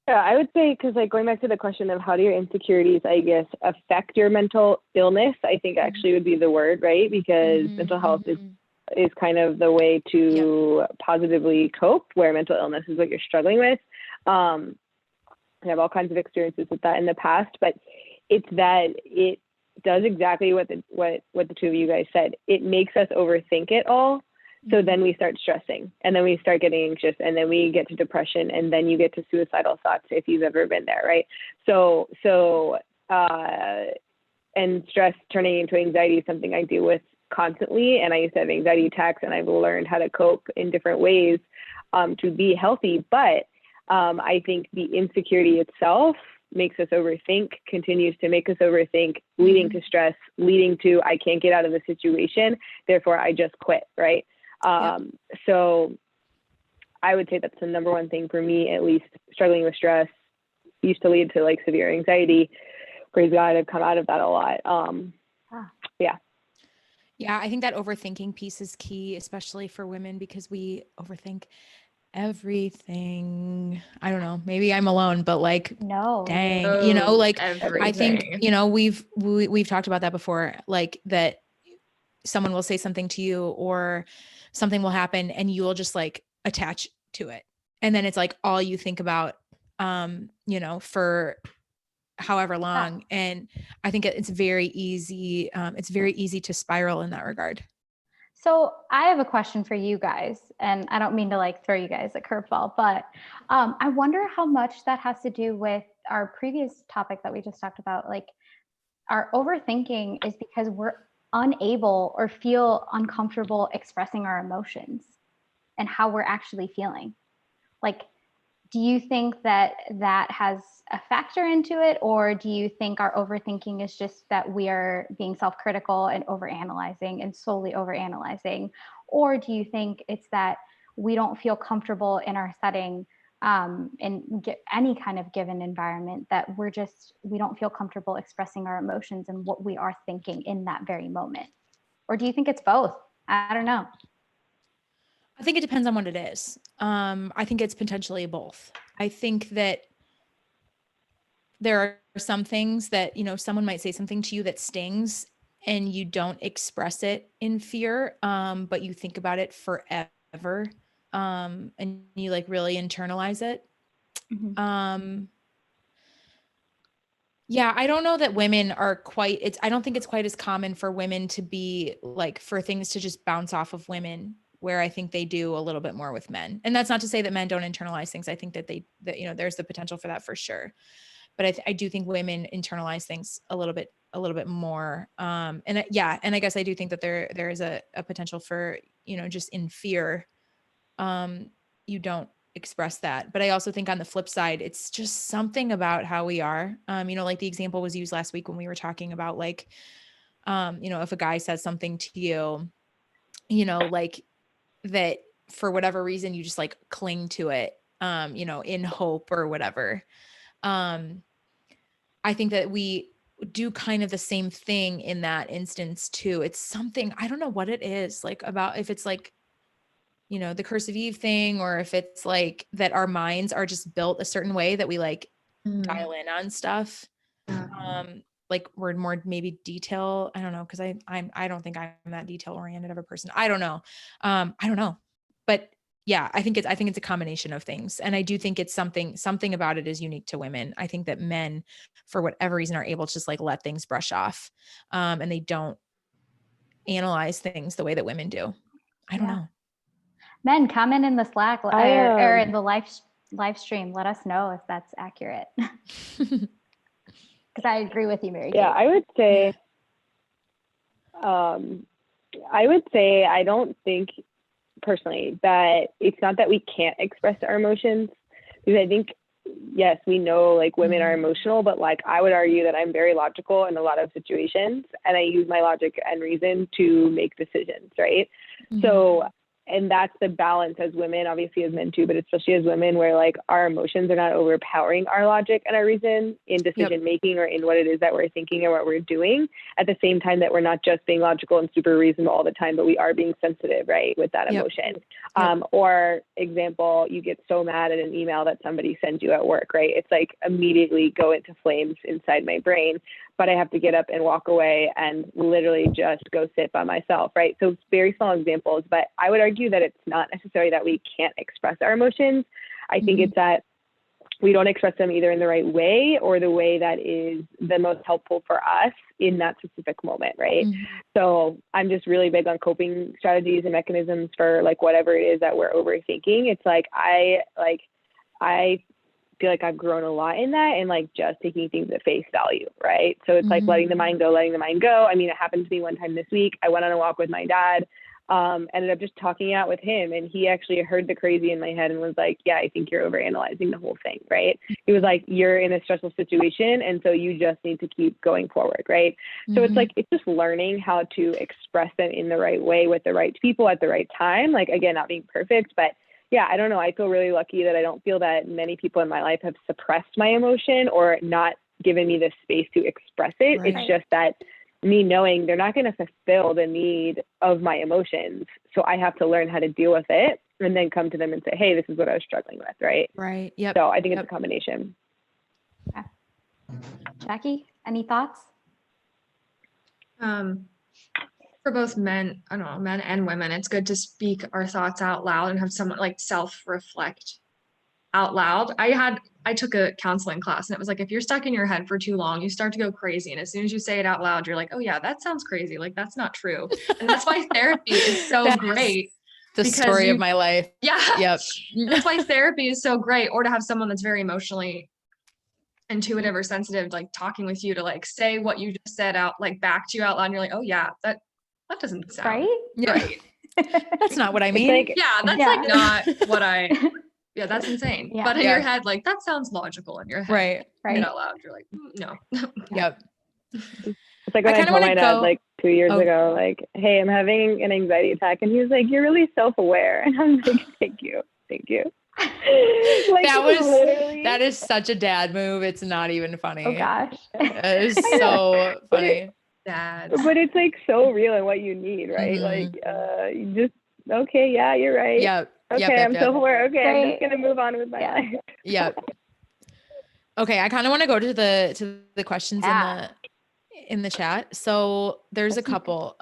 Yeah, I would say, because like going back to the question of how do your insecurities, I guess, affect your mental illness, I think actually would be the word, right? Because mental health is kind of the way to positively cope, where mental illness is what you're struggling with. I have all kinds of experiences with that in the past, but it's that it does exactly what the two of you guys said. It makes us overthink it all. So then we start stressing, and then we start getting anxious, and then we get to depression, and then you get to suicidal thoughts if you've ever been there, right? So and stress turning into anxiety is something I deal with constantly, and I used to have anxiety attacks, and I've learned how to cope in different ways to be healthy. But I think the insecurity itself makes us overthink, continues to make us overthink, leading to stress, leading to I can't get out of the situation, therefore I just quit, right? So I would say that's the number one thing for me, at least. Struggling with stress used to lead to like severe anxiety. Praise God, I've come out of that a lot.
Yeah, I think that overthinking piece is key, especially for women, because we overthink everything. I don't know, maybe I'm alone, but like, dang, you know, like everything. I think, you know, we've talked about that before, like that someone will say something to you or something will happen and you will just like attach to it. And then it's like all you think about, you know, for however long. And I think it's very easy. It's very easy to spiral in that regard.
So I have a question for you guys, and I don't mean to like throw you guys a curveball, but I wonder how much that has to do with our previous topic that we just talked about. Like our overthinking is because we're unable or feel uncomfortable expressing our emotions and how we're actually feeling. Like, do you think that has a factor into it? Or do you think our overthinking is just that we are being self-critical and overanalyzing and solely overanalyzing? Or do you think it's that we don't feel comfortable in our setting in any kind of given environment, that we don't feel comfortable expressing our emotions and what we are thinking in that very moment? Or do you think it's both? I don't know.
I think it depends on what it is. I think it's potentially both. I think that there are some things that, you know, someone might say something to you that stings and you don't express it in fear, but you think about it forever. And you like really internalize it. Yeah, I don't know that women are I don't think it's quite as common for women to be like, for things to just bounce off of women, where I think they do a little bit more with men. And that's not to say that men don't internalize things. I think that you know, there's the potential for that for sure. But I do think women internalize things a little bit more. And I guess I do think that there is a potential for, you know, just in fear, you don't express that. But I also think on the flip side, it's just something about how we are. You know, like the example was used last week when we were talking about like, you know, if a guy says something to you, you know, like that for whatever reason, you just like cling to it, you know, in hope or whatever. I think that we do kind of the same thing in that instance too. It's something, I don't know what it is, like about if it's like, you know, the curse of Eve thing, or if it's like that our minds are just built a certain way that we like dial in on stuff. Like we're more maybe detail. I don't know. Cause I don't think I'm that detail oriented of a person. I don't know. But yeah, I think it's a combination of things. And I do think it's something about it is unique to women. I think that men, for whatever reason, are able to just like let things brush off. And they don't analyze things the way that women do. I don't know.
Men, comment in the Slack or in the live stream. Let us know if that's accurate. Because I agree with you, Mary Kate.
I would say I don't think personally that it's not that we can't express our emotions, because I think, yes, we know like women are emotional, but like I would argue that I'm very logical in a lot of situations, and I use my logic and reason to make decisions, right? So, and that's the balance as women, obviously as men too, but especially as women, where like our emotions are not overpowering our logic and our reason in decision making or in what it is that we're thinking or what we're doing, at the same time that we're not just being logical and super reasonable all the time, but we are being sensitive, right, with that emotion. Or example, you get so mad at an email that somebody sends you at work, right? It's like immediately go into flames inside my brain, but I have to get up and walk away and literally just go sit by myself, right? So very small examples, but I would argue that it's not necessarily that we can't express our emotions. I think it's that we don't express them either in the right way or the way that is the most helpful for us in that specific moment, right? So I'm just really big on coping strategies and mechanisms for like whatever it is that we're overthinking. It's like I feel like I've grown a lot in that, and like just taking things at face value, right? So it's like letting the mind go. I mean, it happened to me one time this week. I went on a walk with my dad, ended up just talking out with him, and he actually heard the crazy in my head and was like, yeah, I think you're overanalyzing the whole thing, right? He was like, you're in a stressful situation, and so you just need to keep going forward, right? So it's like, it's just learning how to express them in the right way with the right people at the right time. Like, again, not being perfect, but yeah, I don't know. I feel really lucky that I don't feel that many people in my life have suppressed my emotion or not given me the space to express it. Right. It's just that me knowing they're not going to fulfill the need of my emotions. So I have to learn how to deal with it and then come to them and say, hey, this is what I was struggling with. Right.
Right. Yep.
So I think it's a combination.
Okay. Jackie, any thoughts?
For both men and women, it's good to speak our thoughts out loud and have someone like self-reflect out loud. I took a counseling class, and it was like, if you're stuck in your head for too long, you start to go crazy. And as soon as you say it out loud, you're like, oh yeah, that sounds crazy. Like, that's not true. And that's why therapy is so great.
The story of my life.
Yeah.
Yep.
That's why therapy is so great. Or to have someone that's very emotionally intuitive or sensitive, like talking with you to like say what you just said out, like back to you out loud. And you're like, oh yeah, that doesn't sound right.
That's not what I mean.
Like, that's like not what that's insane. But in your head, like that sounds logical in your head. Right. Out loud, you're like, no.
Yep.
It's like when I told my dad like 2 years ago, like, hey, I'm having an anxiety attack. And he was like, you're really self-aware. And I'm like, thank you. Like,
that is such a dad move. It's not even funny.
Oh gosh.
It is so funny.
Dad.
But it's like so real and what you need, right? Like you just yeah, you're right. Okay, I'm self-aware. Okay, I'm just gonna move on with my life.
Yep. Okay, I kind of want to go to the questions in the chat. So there's a couple.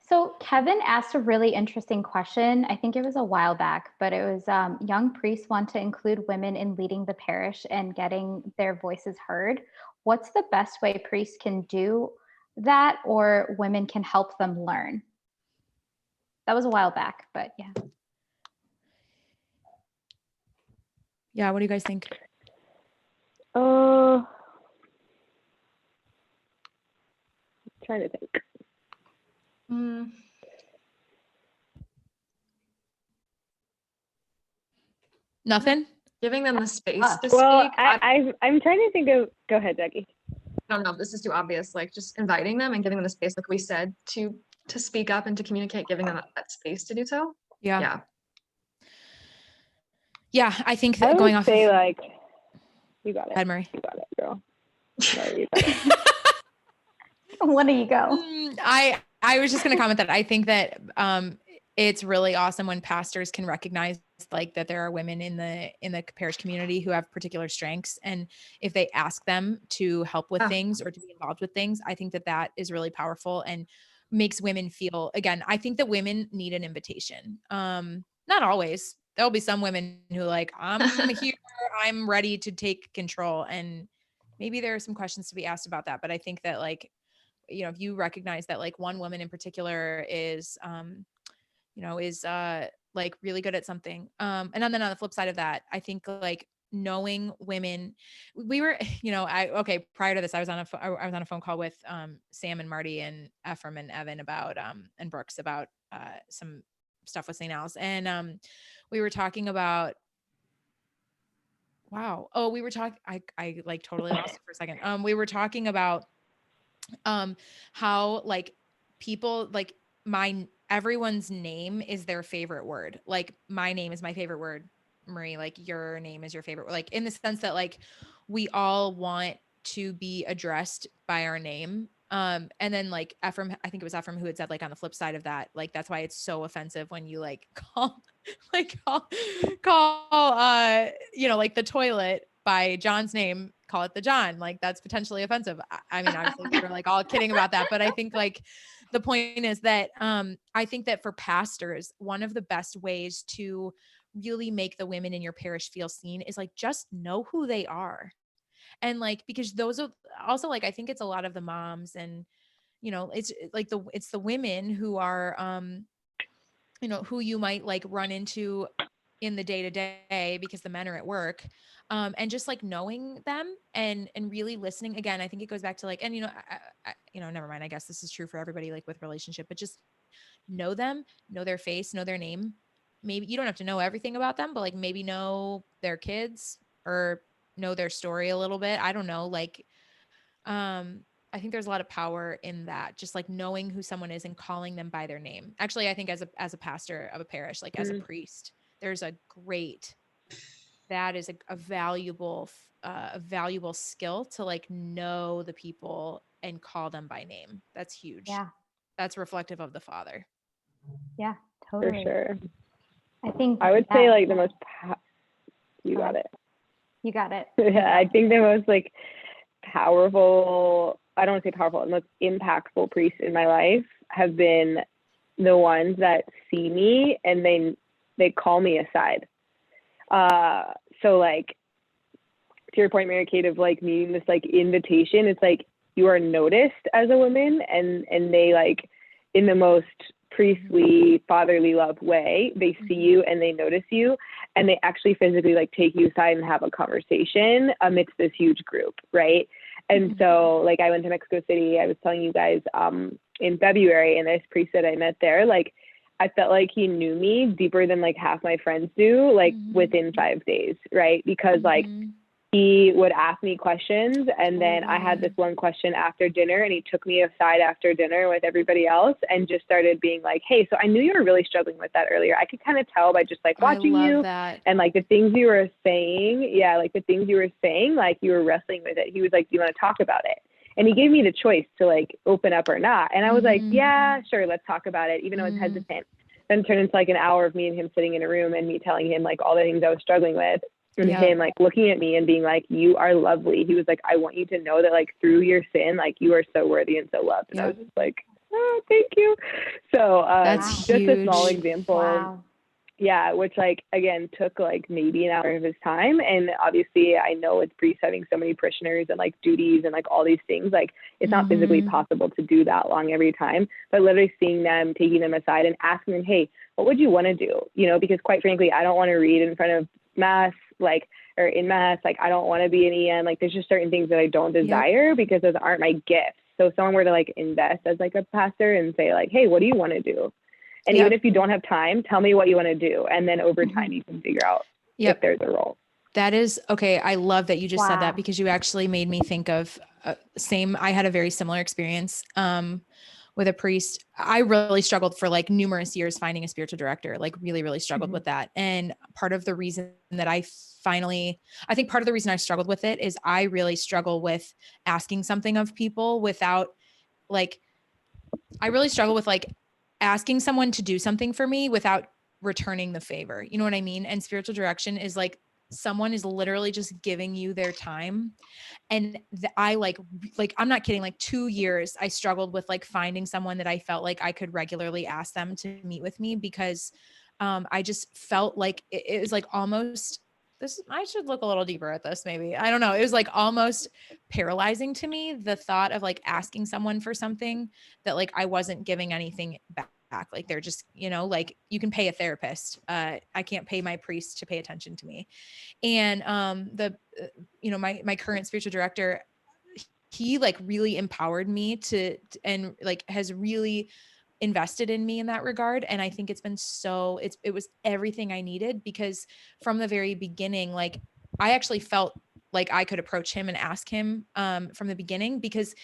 So Kevin asked a really interesting question. I think it was a while back, but it was young priests want to include women in leading the parish and getting their voices heard. What's the best way priests can do that, or women can help them learn? That was a while back, but yeah.
Yeah, what do you guys think?
I'm trying to think.
Nothing?
Giving them the space to
well,
speak.
I'm trying to think of, go ahead, Jackie.
I don't know if this is too obvious, like just inviting them and giving them the space, like we said, to speak up and to communicate, giving them that space to do so.
Yeah, I think that going off
say like, you got it.
Ahead, Murray.
You got it, girl. No, you got it.
When do you go?
I was just going to comment that I think that it's really awesome when pastors can recognize like that there are women in the parish community who have particular strengths, and if they ask them to help with things or to be involved with things, I think that is really powerful and makes women feel, again, I think that women need an invitation. Not always. There'll be some women who like, I'm here, I'm ready to take control, and maybe there are some questions to be asked about that. But I think that like, you know, if you recognize that like one woman in particular is, you know, is like really good at something. And then on the flip side of that, I think like knowing women, we were, you know, prior to this, I was on a phone call with Sam and Marty and Ephraim and Evan about and Brooks about some stuff with St. Al's. And we were talking about, wow. Oh, we were talking, I like totally lost it for a second. We were talking about how like people like everyone's name is their favorite word. Like my name is my favorite word, Marie, like your name is your favorite, like in the sense that like we all want to be addressed by our name. And then like Ephraim, I think it was Ephraim who had said like on the flip side of that, like that's why it's so offensive when you like call you know, like the toilet by John's name, call it the John. Like that's potentially offensive. I mean, obviously we were like all kidding about that, but I think like the point is that I think that for pastors, one of the best ways to really make the women in your parish feel seen is like just know who they are. And like, because those are also like, I think it's a lot of the moms and, you know, it's like it's the women who are, you know, who you might like run into in the day to day because the men are at work. And just like knowing them and really listening again, I think it goes back to like, and, you know, you know, never mind. I guess this is true for everybody, like with relationship, but just know them, know their face, know their name. Maybe you don't have to know everything about them, but like maybe know their kids or know their story a little bit. I don't know. Like, I think there's a lot of power in that, just like knowing who someone is and calling them by their name. Actually, I think as a pastor of a parish, like as a priest, there's that is a valuable skill to like know the people and call them by name. That's huge.
Yeah.
That's reflective of the Father.
Yeah, totally.
For sure.
I think
I would say like the most, you got it.
You got it.
Yeah, I think the most like powerful, I don't want to say powerful, the most impactful priests in my life have been the ones that see me and they call me aside. So like to your point, Mary Kate, of like needing this like invitation, it's like you are noticed as a woman and they like in the most priestly, fatherly love way, they see you and they notice you and they actually physically like take you aside and have a conversation amidst this huge group, right? And so like I went to Mexico City, I was telling you guys in February, and this priest that I met there, like I felt like he knew me deeper than like half my friends do, like within 5 days, right? Because like he would ask me questions and then I had this one question after dinner and he took me aside after dinner with everybody else and just started being like, hey, so I knew you were really struggling with that earlier. I could kind of tell by just like watching you and like the things you were saying. Yeah. Like the things you were saying, like you were wrestling with it. He was like, do you want to talk about it? And he gave me the choice to like open up or not. And I was like, yeah, sure. Let's talk about it. Even though I was hesitant. Then it turned into like an hour of me and him sitting in a room and me telling him like all the things I was struggling with. And him like looking at me and being like, you are lovely. He was like, I want you to know that like through your sin, like you are so worthy and so loved. And I was just like, oh, thank you. So
that's
just
huge.
a small example. Wow. Yeah, which like, again, took like maybe an hour of his time. And obviously I know with priests having so many parishioners and like duties and like all these things, like it's not physically possible to do that long every time, but literally seeing them, taking them aside and asking them, hey, what would you want to do? You know, because quite frankly, I don't want to read in front of mass, like, or in mass, like I don't want to be an EM, like there's just certain things that I don't desire because those aren't my gifts. So if someone were to like invest as like a pastor and say like, hey, what do you want to do? And even if you don't have time, tell me what you want to do. And then over time you can figure out if there's a role.
That is, okay. I love that you just said that because you actually made me think of I had a very similar experience with a priest. I really struggled for like numerous years finding a spiritual director, like really, really struggled with that. And part of the reason that I think part of the reason I struggled with it is I really struggle with asking something of people without like, I really struggle with like asking someone to do something for me without returning the favor. You know what I mean? And spiritual direction is like, someone is literally just giving you their time. And I like, I'm not kidding. Like 2 years, I struggled with like finding someone that I felt like I could regularly ask them to meet with me because I just felt like it was like almost I should look a little deeper at this. Maybe. I don't know. It was like almost paralyzing to me. The thought of like asking someone for something that like I wasn't giving anything back. Like they're just, like you can pay a therapist. I can't pay my priest to pay attention to me. And my current spiritual director, he like really empowered me and like has really invested in me in that regard. And I think it's been it was everything I needed, because from the very beginning, like I actually felt like I could approach him and ask him from the beginning, because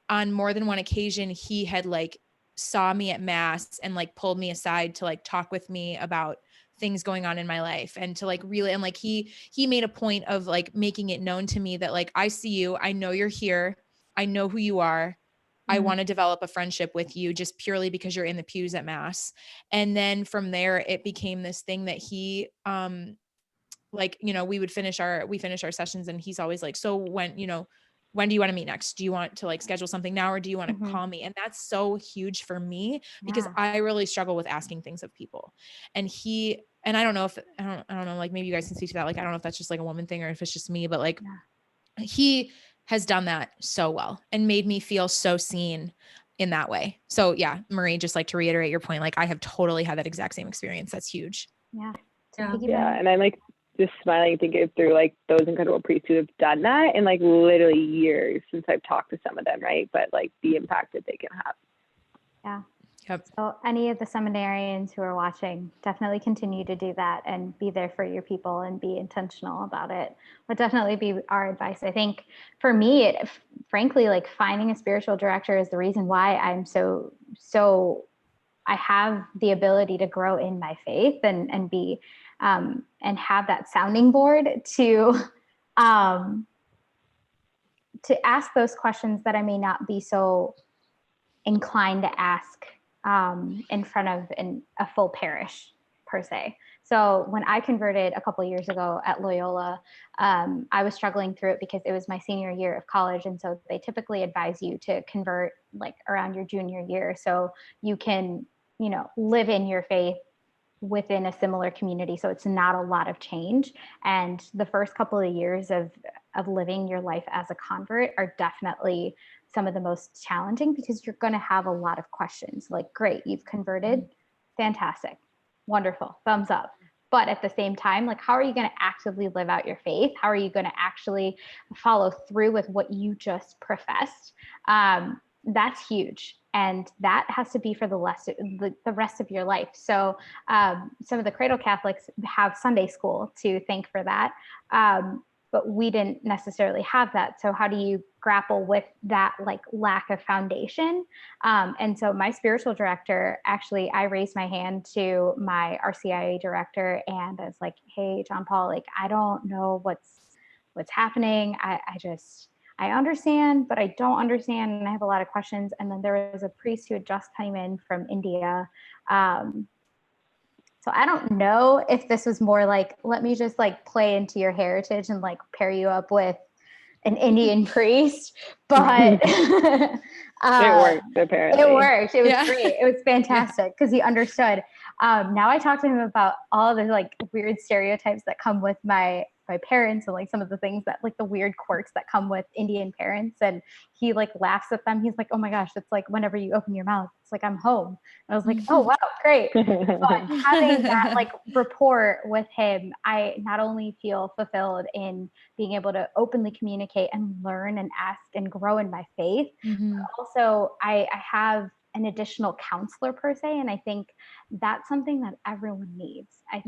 on more than one occasion, he had like saw me at mass and like pulled me aside to like talk with me about things going on in my life, and to like really, and like he made a point of like making it known to me that like, I see you, I know you're here, I know who you are. I want to develop a friendship with you just purely because you're in the pews at mass. And then from there, it became this thing that he, like, we finish our sessions and he's always like, so when do you want to meet next? Do you want to like schedule something now, or do you want to call me? And that's so huge for me, because I really struggle with asking things of people. And I don't know if, I don't know, like maybe you guys can speak to that. Like, I don't know if that's just like a woman thing or if it's just me, but like he has done that so well and made me feel so seen in that way. So yeah, Marie, just like to reiterate your point, like I have totally had that exact same experience. That's huge.
Yeah.
Yeah. And I'm like just smiling, thinking through like those incredible priests who have done that in like literally years since I've talked to some of them, right? But like the impact that they can have.
Yeah.
Yep.
So any of the seminarians who are watching, definitely continue to do that and be there for your people and be intentional about it. Would definitely be our advice. I think for me, frankly, like finding a spiritual director is the reason why I'm so I have the ability to grow in my faith and be and have that sounding board to ask those questions that I may not be so inclined to ask in front of a full parish per se. So when I converted a couple of years ago at Loyola, I was struggling through it because it was my senior year of college. And so they typically advise you to convert like around your junior year, so you can, live in your faith within a similar community. So it's not a lot of change. And the first couple of years of living your life as a convert are definitely some of the most challenging, because you're going to have a lot of questions. Like, great, you've converted. Fantastic. Wonderful. Thumbs up. But at the same time, like, how are you going to actively live out your faith? How are you going to actually follow through with what you just professed? That's huge. And that has to be for the rest of your life. So some of the cradle Catholics have Sunday school to thank for that. But we didn't necessarily have that. So how do you grapple with that like lack of foundation? And so my spiritual director, actually, I raised my hand to my RCIA director and I was like, hey, John Paul, like, I don't know what's happening. I understand, but I don't understand. And I have a lot of questions. And then there was a priest who had just come in from India. So I don't know if this was more like, let me just like play into your heritage and like pair you up with an Indian priest, but
it worked apparently.
It worked. It was great. It was fantastic because he understood. Now I talk to him about all the like weird stereotypes that come with my parents and like some of the things that like the weird quirks that come with Indian parents. And he like laughs at them. He's like, oh my gosh, it's like whenever you open your mouth, it's like, I'm home. And I was like, oh, wow, great. But having that like rapport with him, I not only feel fulfilled in being able to openly communicate and learn and ask and grow in my faith, but also I have an additional counselor per se. And I think that's something that everyone needs. I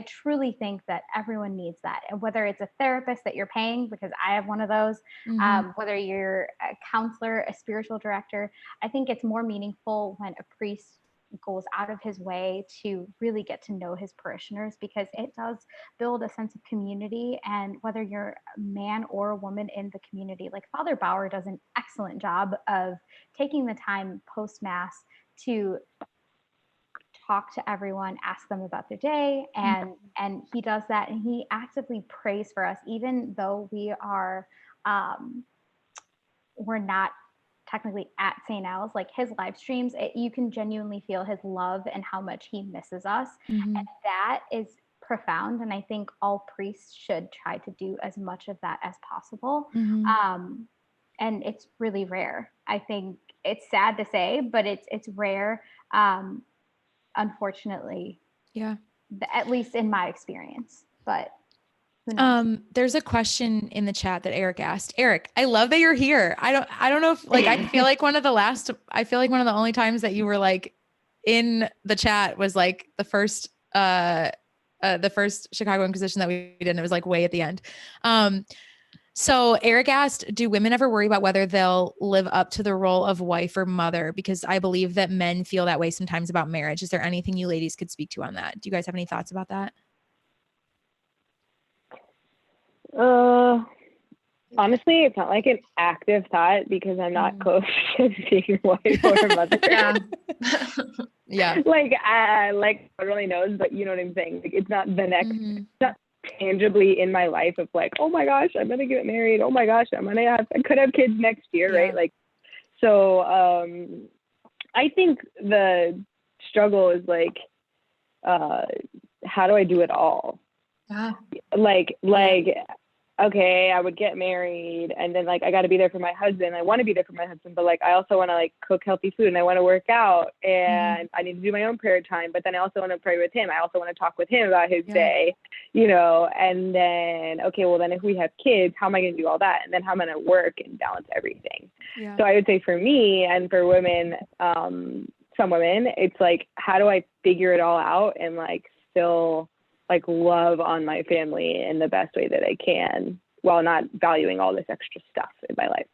truly think that everyone needs that. And whether it's a therapist that you're paying, because I have one of those, whether you're a counselor, a spiritual director, I think it's more meaningful when a priest goes out of his way to really get to know his parishioners, because it does build a sense of community. And whether you're a man or a woman in the community, like Father Bauer does an excellent job of taking the time post Mass to talk to everyone, ask them about their day. And he does that. And he actively prays for us, even though we are, we're not technically at St. Al's. Like his live streams, you can genuinely feel his love and how much he misses us. And that is profound. And I think all priests should try to do as much of that as possible. And it's really rare. I think it's sad to say, but it's rare. Unfortunately.
Yeah.
At least in my experience, but
there's a question in the chat that Eric asked. Eric, I love that you're here. I don't know if like, I feel like one of the only times that you were like in the chat was like the first Chicago Inquisition that we did. And it was like way at the end. So Eric asked, do women ever worry about whether they'll live up to the role of wife or mother? Because I believe that men feel that way sometimes about marriage. Is there anything you ladies could speak to on that? Do you guys have any thoughts about that?
Honestly, it's not like an active thought because I'm not close to being wife or mother.
Yeah.
Like God really knows, but you know what I'm saying? Like, it's not the next, it's not tangibly in my life of like, oh my gosh, I'm gonna get married. Oh my gosh, I could have kids next year, right? Like, so I think the struggle is like, how do I do it all? Like, okay, I would get married and then like, I got to be there for my husband. I want to be there for my husband, but like, I also want to like cook healthy food and I want to work out and I need to do my own prayer time, but then I also want to pray with him. I also want to talk with him about his day, you know, and then, okay, well then if we have kids, how am I going to do all that? And then how am I going to work and balance everything? So I would say for me and for women, some women, it's like, how do I figure it all out and like still like love on my family in the best way that I can while not valuing all this extra stuff in my life.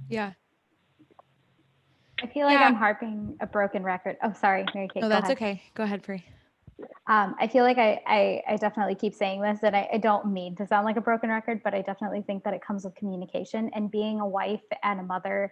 Yeah.
I feel like I'm harping a broken record. Oh, sorry, Mary Kate.
No, that's okay. Go ahead, Pri.
I feel like I definitely keep saying this, and I don't mean to sound like a broken record, but I definitely think that it comes with communication and being a wife and a mother.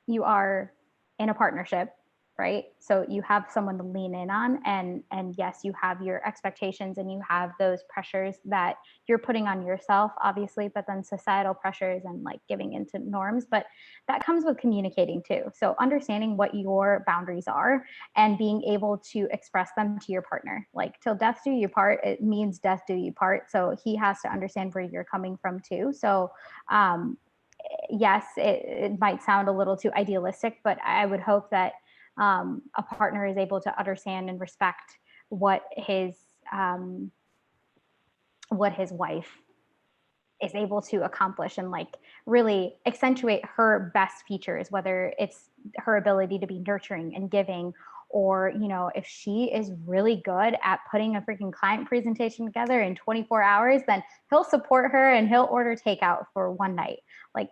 You are in a partnership, right? So you have someone to lean in on, and yes, you have your expectations and you have those pressures that you're putting on yourself, obviously, but then societal pressures and like giving into norms, but that comes with communicating too. So understanding what your boundaries are and being able to express them to your partner, like till death do you part, it means death do you part. So he has to understand where you're coming from too. So, yes, it might sound a little too idealistic, but I would hope that a partner is able to understand and respect what his wife is able to accomplish and like really accentuate her best features, whether it's her ability to be nurturing and giving, or, you know, if she is really good at putting a freaking client presentation together in 24 hours, then he'll support her and he'll order takeout for one night. Like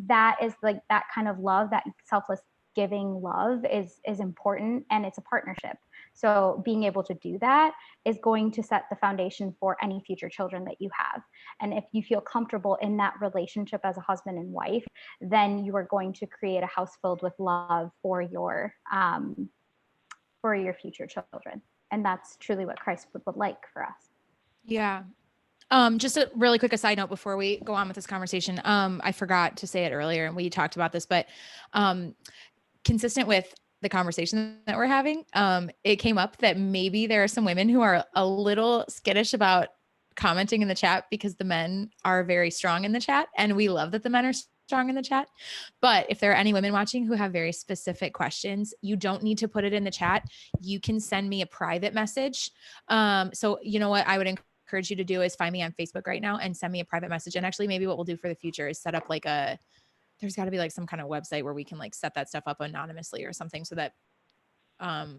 that is like that kind of love, that selfless giving love is important, and it's a partnership. So being able to do that is going to set the foundation for any future children that you have. And if you feel comfortable in that relationship as a husband and wife, then you are going to create a house filled with love for your future children. And that's truly what Christ would like for us.
Yeah. Just a really quick aside note before we go on with this conversation. I forgot to say it earlier and we talked about this, but consistent with the conversation that we're having, it came up that maybe there are some women who are a little skittish about commenting in the chat because the men are very strong in the chat, and we love that the men are strong in the chat. But if there are any women watching who have very specific questions, you don't need to put it in the chat. You can send me a private message. So you know what I would encourage you to do is find me on Facebook right now and send me a private message. And actually maybe what we'll do for the future is set up like there's got to be like some kind of website where we can like set that stuff up anonymously or something so that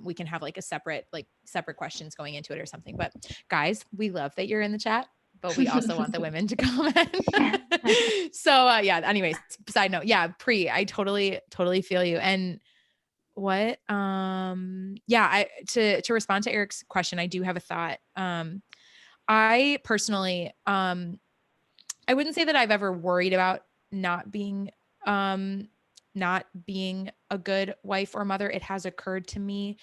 we can have like separate questions going into it or something. But guys, we love that you're in the chat, but we also want the women to comment. So yeah, anyways, side note. Yeah. Pri, I totally feel you. And what, to respond to Eric's question, I do have a thought. I personally, I wouldn't say that I've ever worried about not being a good wife or mother. It has occurred to me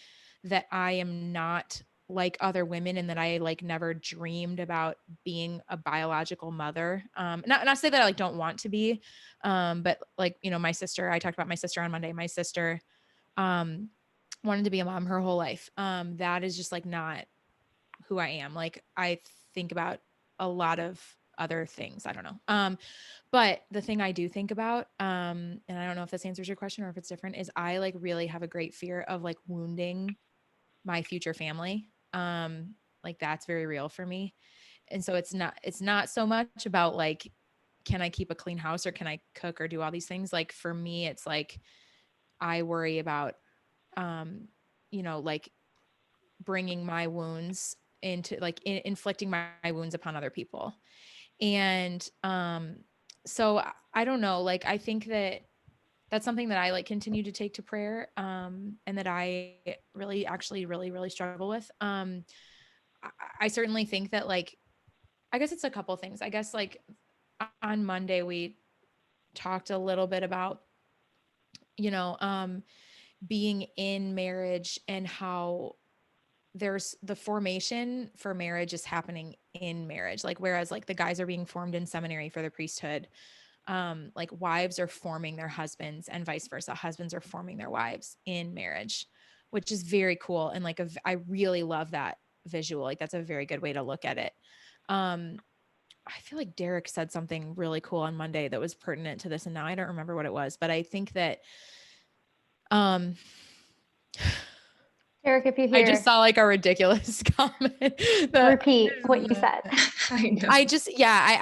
that I am not like other women and that I like never dreamed about being a biological mother. Not to say that I like don't want to be, but like, you know, my sister, I talked about my sister on Monday. My sister wanted to be a mom her whole life. That is just like not who I am. Like I think about a lot of other things. I don't know. But the thing I do think about, and I don't know if this answers your question or if it's different, is I like really have a great fear of like wounding my future family. Like that's very real for me. And so it's not so much about like, can I keep a clean house or can I cook or do all these things? Like for me, it's like, I worry about, like bringing my wounds into like inflicting my wounds upon other people. And, so I don't know, like, I think that that's something that I like continue to take to prayer. And that I really actually really struggle with. I certainly think that like, I guess it's a couple things. I guess like on Monday, we talked a little bit about, being in marriage and how there's the formation for marriage is happening in marriage. Like, whereas like the guys are being formed in seminary for the priesthood, like wives are forming their husbands and vice versa. Husbands are forming their wives in marriage, which is very cool. And like, I really love that visual. Like that's a very good way to look at it. I feel like Derek said something really cool on Monday that was pertinent to this. And now I don't remember what it was, but I think that,
Derek, if you hear,
I just saw like a ridiculous comment.
Repeat what you said.
I know.
I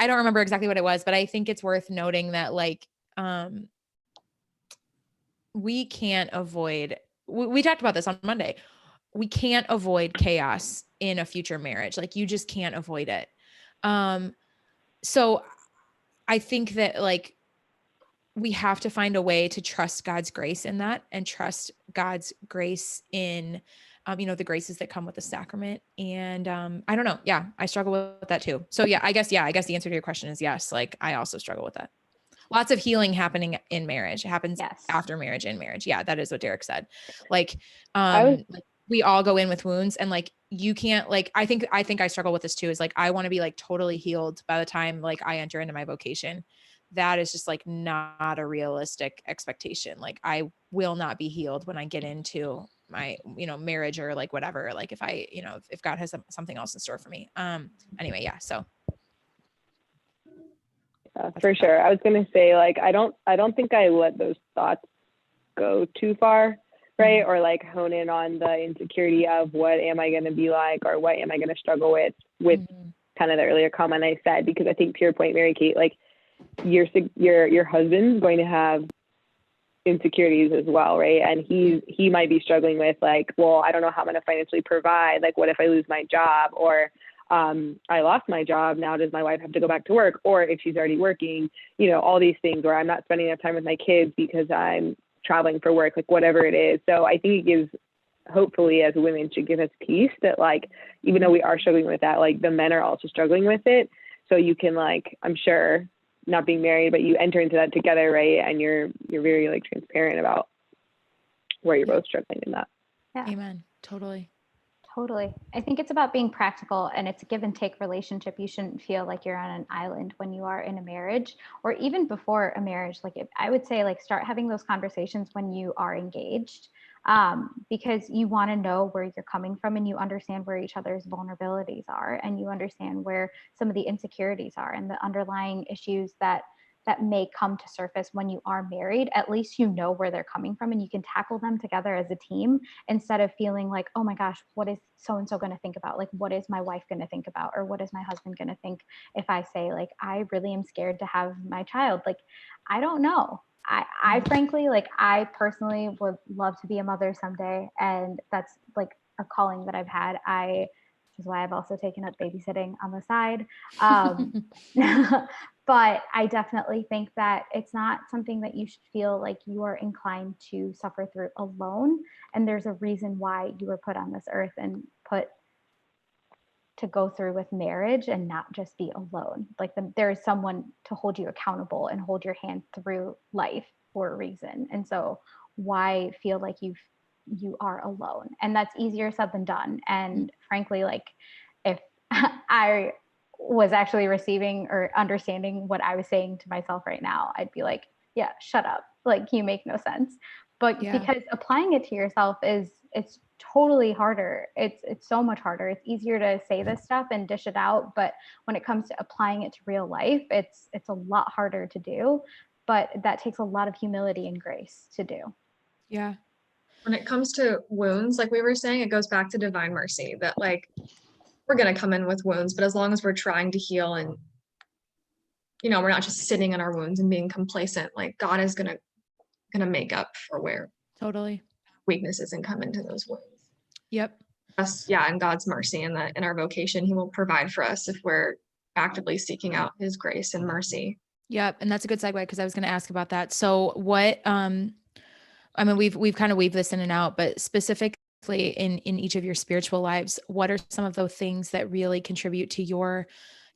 don't remember exactly what it was, but I think it's worth noting that like, we can't avoid, we talked about this on Monday. We can't avoid chaos in a future marriage. Like you just can't avoid it. So I think that like, we have to find a way to trust God's grace in that and trust God's grace in, the graces that come with the sacrament. And, I don't know. Yeah. I struggle with that too. So I guess the answer to your question is yes. Like I also struggle with that. Lots of healing happening in marriage. It happens after marriage, in marriage. Yeah. That is what Derek said. Like, like we all go in with wounds and like, you can't like, I think I struggle with this too, is like, I want to be like totally healed by the time like I enter into my vocation. That is just like not a realistic expectation. Like I will not be healed when I get into my, marriage or like whatever, like if I, if God has something else in store for me. Anyway. Yeah. So.
For sure. I was going to say like, I don't think I let those thoughts go too far. Right. Or like hone in on the insecurity of what am I going to be like, or what am I going to struggle with kind of the earlier comment I said, because I think to your point, Mary Kate, like your husband's going to have insecurities as well. Right. And he might be struggling with like, well, I don't know how I'm going to financially provide. Like, what if I lose my job, or I lost my job. Now, does my wife have to go back to work? Or if she's already working, all these things, where I'm not spending enough time with my kids because I'm traveling for work, like whatever it is. So I think it gives, hopefully as women, should give us peace that like, even though we are struggling with that, like the men are also struggling with it. So you can like, I'm sure, not being married, but you enter into that together, right? And you're very like transparent about where you're both struggling in that.
Yeah.
Amen. Totally.
I think it's about being practical, and it's a give and take relationship. You shouldn't feel like you're on an island when you are in a marriage, or even before a marriage. Like I would say, like start having those conversations when you are engaged, because you want to know where you're coming from, and you understand where each other's vulnerabilities are, and you understand where some of the insecurities are and the underlying issues that may come to surface when you are married. At least you know where they're coming from, and you can tackle them together as a team, instead of feeling like, oh my gosh, what is so-and-so going to think about? Like, what is my wife going to think about? Or what is my husband going to think if I say like, I really am scared to have my child? Like, I don't know. I frankly, like, I personally would love to be a mother someday. And that's like a calling that I've had. Which is why I've also taken up babysitting on the side. But I definitely think that it's not something that you should feel like you are inclined to suffer through alone. And there's a reason why you were put on this earth and put to go through with marriage, and not just be alone. Like there is someone to hold you accountable and hold your hand through life for a reason. And so why feel like you are alone? And that's easier said than done. And frankly, like if I was actually receiving or understanding what I was saying to myself right now, I'd be like, yeah, shut up. Like, you make no sense. But because applying it to yourself it's totally harder. It's so much harder. It's easier to say this stuff and dish it out, but when it comes to applying it to real life, it's a lot harder to do, but that takes a lot of humility and grace to do.
Yeah.
When it comes to wounds, like we were saying, it goes back to divine mercy, that like we're going to come in with wounds, but as long as we're trying to heal and, you know, we're not just sitting in our wounds and being complacent, like God is going to make up for where
totally
weaknesses and come into those wounds.
Yep.
Us, yeah, and God's mercy and that in our vocation, he will provide for us if we're actively seeking out his grace and mercy.
Yep. And that's a good segue because I was going to ask about that. So what, I mean, we've kind of weaved this in and out, but specifically in each of your spiritual lives, what are some of those things that really contribute to your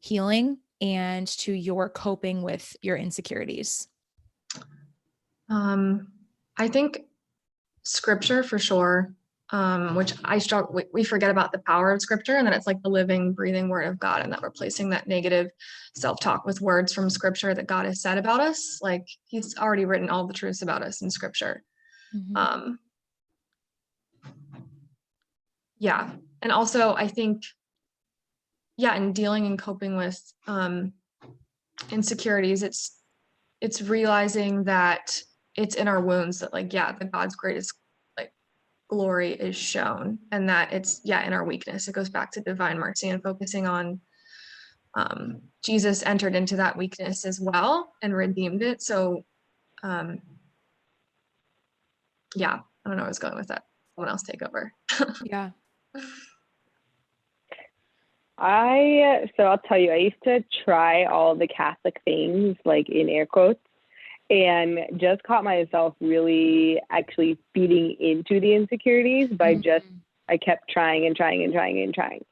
healing and to your coping with your insecurities?
I think scripture for sure, which I struggle, we forget about the power of scripture and that it's like the living, breathing word of God, and that replacing that negative self-talk with words from scripture that God has said about us. Like he's already written all the truths about us in scripture. Mm-hmm. Yeah. And also I think, yeah, in dealing and coping with insecurities, it's realizing that it's in our wounds that like, yeah, the God's greatest like glory is shown, and that it's, yeah, in our weakness. It goes back to divine mercy and focusing on Jesus entered into that weakness as well and redeemed it. So yeah, I don't know where I was going with that. Someone else take over.
Yeah.
So I'll tell you, I used to try all the Catholic things, like in air quotes, and just caught myself really actually feeding into the insecurities by I kept trying and trying and trying and trying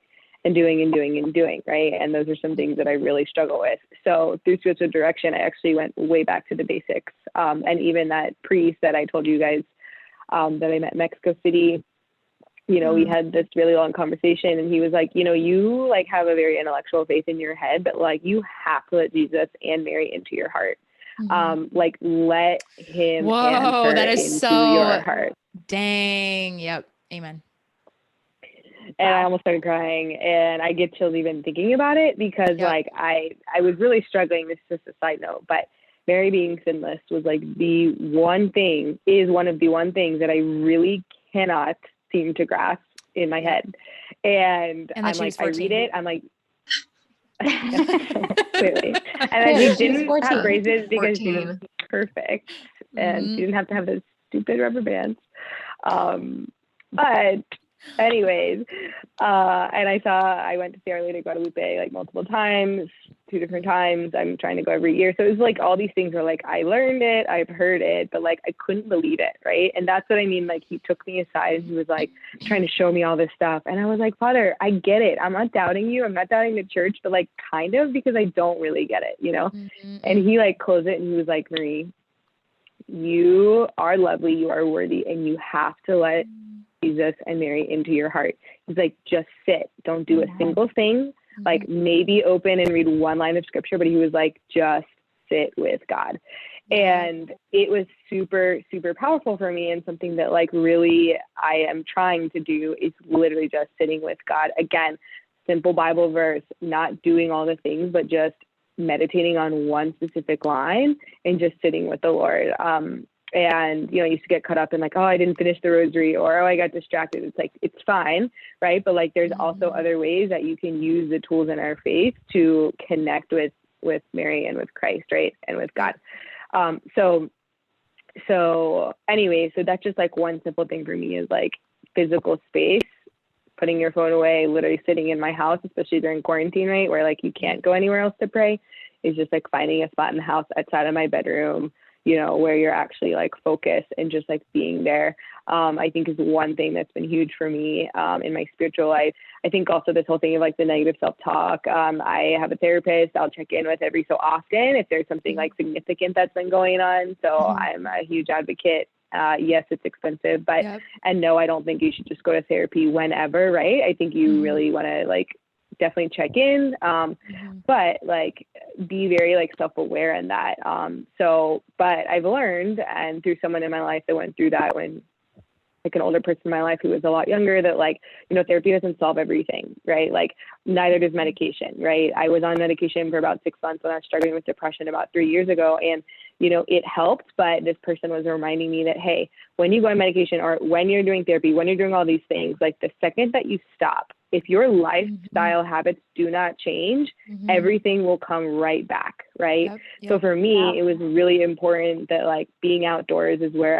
and doing and doing and doing, right? And those are some things that I really struggle with. So through spiritual direction, I actually went way back to the basics. And even that priest that I told you guys that I met in Mexico City, you know, we had this really long conversation, and he was like, you know, you like have a very intellectual faith in your head, but like you have to let Jesus and Mary into your heart. Like let him enter
that is
into
so
your heart.
Dang. Yep. Amen.
And I almost started crying, and I get chills even thinking about it because like I was really struggling. This is just a side note, but Mary being sinless was like one of the one things that I really cannot seem to grasp in my head. And I'm like, I read it, I'm like, clearly. And then she didn't have braces because she was perfect and she didn't have to have those stupid rubber bands. But anyways, and I went to see Our Lady of Guadalupe like multiple times, 2 different times. I'm trying to go every year. So it was like all these things were like, I learned it, I've heard it, but like I couldn't believe it, right? And that's what I mean. Like he took me aside and he was like trying to show me all this stuff. And I was like, Father, I get it. I'm not doubting you. I'm not doubting the church, but like kind of, because I don't really get it, you know? And he like closed it and he was like, Marie, you are lovely, you are worthy, and you have to let Jesus and Mary into your heart. He's like, just sit, don't do a single thing, like maybe open and read one line of scripture, but he was like, just sit with God. And it was super, super powerful for me, and something that like really I am trying to do is literally just sitting with God. Again, simple Bible verse, not doing all the things, but just meditating on one specific line and just sitting with the Lord. And, you know, I used to get caught up in like, oh, I didn't finish the rosary, or, oh, I got distracted. It's like, it's fine. Right. But like, there's also other ways that you can use the tools in our faith to connect with Mary and with Christ, right. And with God. So anyway, so that's just like one simple thing for me is like physical space, putting your phone away, literally sitting in my house, especially during quarantine, right. Where like you can't go anywhere else to pray, is just like finding a spot in the house outside of my bedroom, you know, where you're actually like focused and just like being there, I think is one thing that's been huge for me in my spiritual life. I think also this whole thing of like the negative self-talk. I have a therapist I'll check in with every so often if there's something like significant that's been going on. So I'm a huge advocate. Yes, it's expensive, but, and no, I don't think you should just go to therapy whenever, right? I think you really want to like definitely check in. But like be very like self-aware in that. But I've learned, and through someone in my life that went through that, when like an older person in my life who was a lot younger, that like, therapy doesn't solve everything, right? Like neither does medication, right? I was on medication for about 6 months when I was struggling with depression about 3 years ago. And, it helped, but this person was reminding me that, hey, when you go on medication or when you're doing therapy, when you're doing all these things, like the second that you stop, if your lifestyle habits do not change, everything will come right back, right? Yep. So for me, it was really important that like being outdoors is where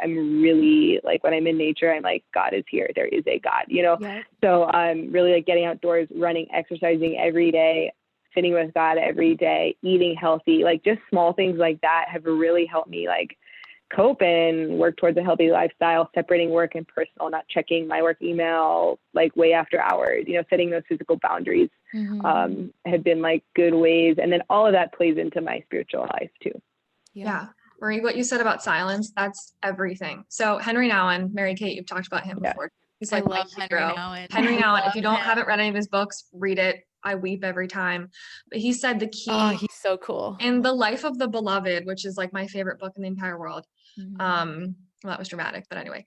I'm really like, when I'm in nature, I'm like, God is here. There is a God, Yep. So I'm really like getting outdoors, running, exercising every day, sitting with God every day, eating healthy, like just small things like that have really helped me like cope and work towards a healthy lifestyle, separating work and personal, not checking my work email like way after hours, setting those physical boundaries have been like good ways. And then all of that plays into my spiritual life too.
Yeah. Marie, what you said about silence, that's everything. So Henry Nouwen, Mary Kate, you've talked about him before. He's like my hero. Henry Nouwen, if you haven't read any of his books, read it. I weep every time. But he said the key.
Oh, he's so cool.
In The Life of the Beloved, which is like my favorite book in the entire world. Well, that was dramatic, but anyway.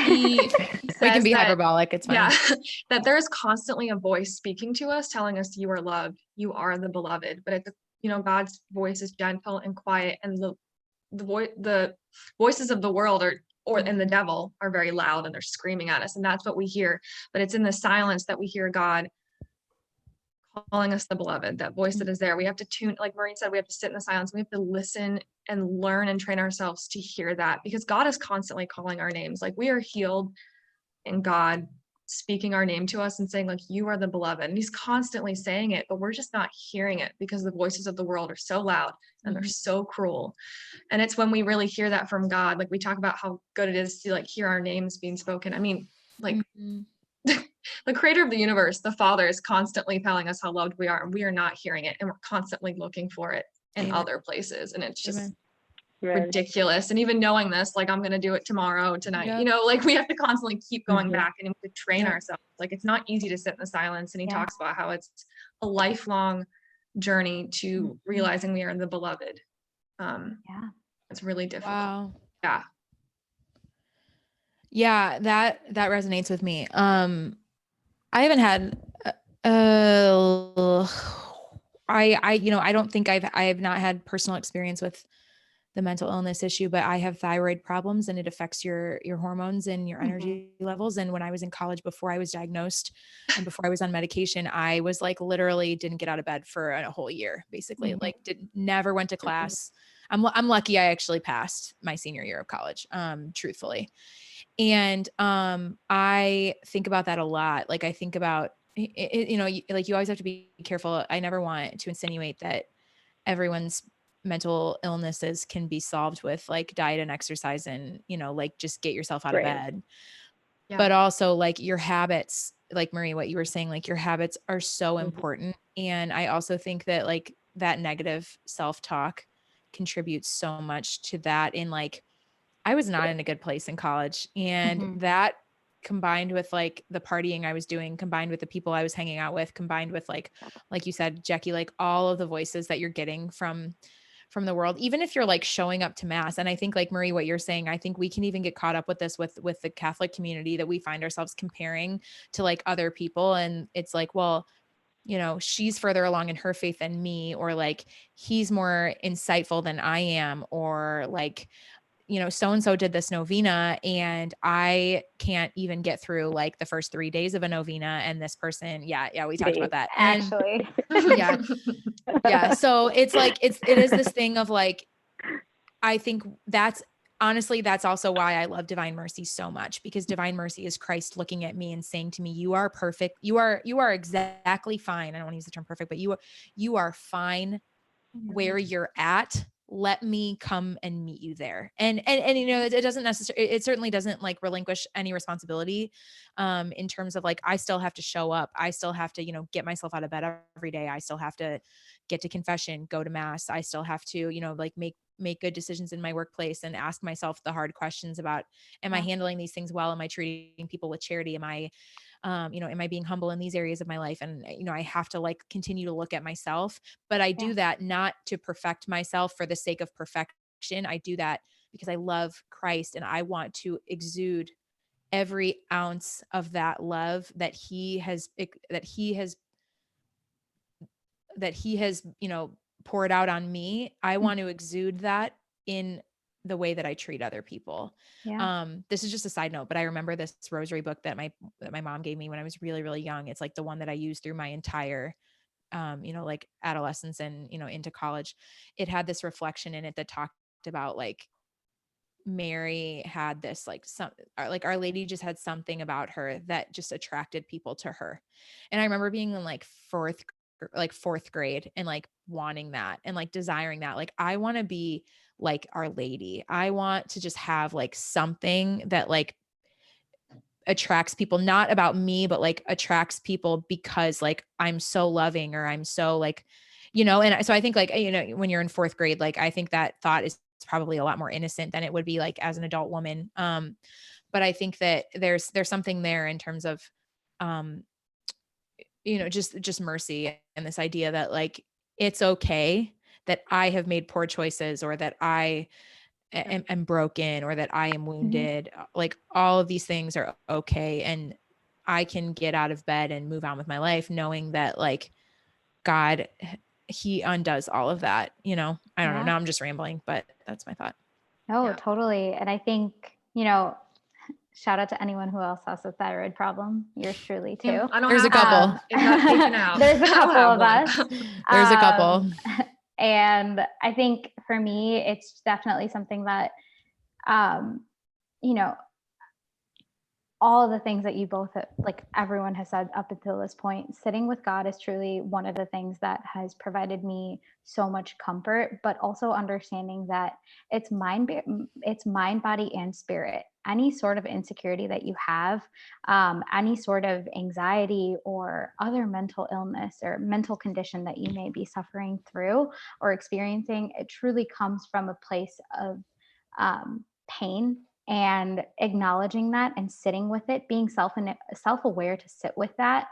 He says
we can be hyperbolic. It's fine.
Yeah, that there is constantly a voice speaking to us, telling us you are loved, you are the beloved. But God's voice is gentle and quiet, and the voices of the world and the devil are very loud, and they're screaming at us, and that's what we hear. But it's in the silence that we hear God calling us the beloved, that voice that is there. We have to tune, like Maureen said, we have to sit in the silence. We have to listen and learn and train ourselves to hear that, because God is constantly calling our names. Like we are healed in God speaking our name to us and saying like, you are the beloved. And he's constantly saying it, but we're just not hearing it because the voices of the world are so loud and they're so cruel. And it's when we really hear that from God, like we talk about how good it is to like hear our names being spoken. I mean, like the creator of the universe, the Father, is constantly telling us how loved we are, and we are not hearing it, and we're constantly looking for it in other places. And it's just ridiculous. And even knowing this, like I'm going to do it tomorrow, tonight, like we have to constantly keep going back, and we have to train ourselves. Like it's not easy to sit in the silence. And he talks about how it's a lifelong journey to realizing we are the beloved. It's really difficult. Wow.
Yeah, that resonates with me. I haven't had I don't think I have not had personal experience with the mental illness issue, but I have thyroid problems, and it affects your hormones and your energy levels. And when I was in college, before I was diagnosed and before I was on medication, I was like literally didn't get out of bed for a whole year, basically. Like never went to class. I'm lucky I actually passed my senior year of college, truthfully. And I think about that a lot. Like I think about it, like you always have to be careful. I never want to insinuate that everyone's mental illnesses can be solved with like diet and exercise and, like just get yourself out of bed. Yeah. But also like your habits, like Marie, what you were saying, like your habits are so important. And I also think that like that negative self-talk contributes so much to that. In like, I was not in a good place in college, and that combined with like the partying I was doing, combined with the people I was hanging out with, combined with like you said, Jackie, like all of the voices that you're getting from the world, even if you're like showing up to mass. And I think like Marie, what you're saying, I think we can even get caught up with this with the Catholic community, that we find ourselves comparing to like other people. And it's like, well, she's further along in her faith than me, or like he's more insightful than I am, or like, so-and-so did this novena and I can't even get through like the first 3 days of a novena. And this person, we talked about that.
Actually.
Yeah. So it's like, it is this thing of like, I think that's also why I love Divine Mercy so much, because Divine Mercy is Christ looking at me and saying to me, you are perfect. You are exactly fine. I don't want to use the term perfect, but you are fine where you're at. Let me come and meet you there. And it doesn't necessarily, it certainly doesn't like relinquish any responsibility in terms of like, I still have to show up. I still have to, get myself out of bed every day. I still have to get to confession, go to mass. I still have to, like make make good decisions in my workplace and ask myself the hard questions about, am I handling these things well? Am I treating people with charity? Am I, am I being humble in these areas of my life? And, I have to like continue to look at myself, but I do that not to perfect myself for the sake of perfection. I do that because I love Christ and I want to exude every ounce of that love that he has poured out on me. I want to exude that in the way that I treat other people. This is just a side note, but I remember this rosary book that my mom gave me when I was really, really young. It's like the one that I used through my entire, like adolescence and, into college. It had this reflection in it that talked about like Mary had this like Our Lady just had something about her that just attracted people to her. And I remember being in like fourth grade and like wanting that and like desiring that. Like, I want to be like Our Lady. I want to just have like something that like attracts people, not about me, but like attracts people because like I'm so loving or I'm so like, and so I think like, when you're in fourth grade, like I think that thought is probably a lot more innocent than it would be like as an adult woman. But I think that there's something there in terms of, just mercy and this idea that like, it's okay that I have made poor choices or that I am broken or that I am wounded. Like all of these things are okay. And I can get out of bed and move on with my life knowing that like God, he undoes all of that, I don't know. Now I'm just rambling, but that's my thought.
No, totally. And I think, shout out to anyone who else has a thyroid problem. Yours truly too.
Yeah, I don't
There's
have
a couple.
It got taken out.
There's a couple of us.
There's a couple.
And I think for me, it's definitely something that, all of the things that you both like everyone has said up until this point, sitting with God is truly one of the things that has provided me so much comfort, but also understanding that it's mind, body, and spirit. Any sort of insecurity that you have, any sort of anxiety or other mental illness or mental condition that you may be suffering through or experiencing, it truly comes from a place of pain, and acknowledging that and sitting with it, being self-aware to sit with that,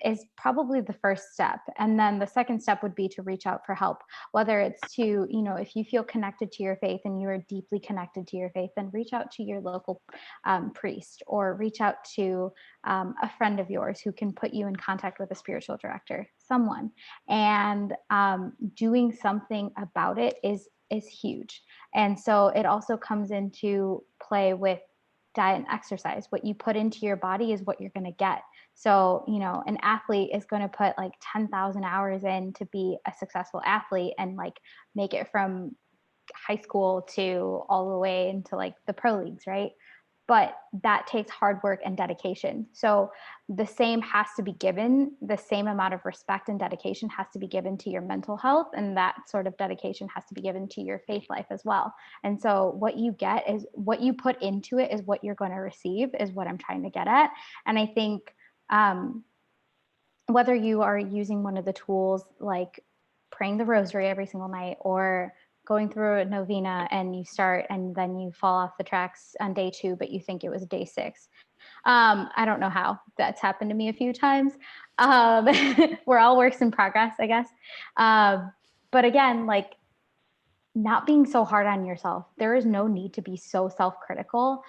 is probably the first step. And then the second step would be to reach out for help, whether it's to, if you feel connected to your faith and you are deeply connected to your faith, then reach out to your local priest or reach out to a friend of yours who can put you in contact with a spiritual director, someone. And doing something about it is huge. And so it also comes into play with diet and exercise. What you put into your body is what you're going to get. So, an athlete is going to put like 10,000 hours in to be a successful athlete and like make it from high school to all the way into like the pro leagues, right? But that takes hard work and dedication. So the same has to be given, the same amount of respect and dedication has to be given to your mental health. And that sort of dedication has to be given to your faith life as well. And so what you get is what you put into it is what you're going to receive, is what I'm trying to get at. And I think whether you are using one of the tools like praying the rosary every single night or going through a novena and you start and then you fall off the tracks on day 2, but you think it was day 6. I don't know how that's happened to me a few times. We're all works in progress, I guess. But again, like not being so hard on yourself. There is no need to be so self-critical,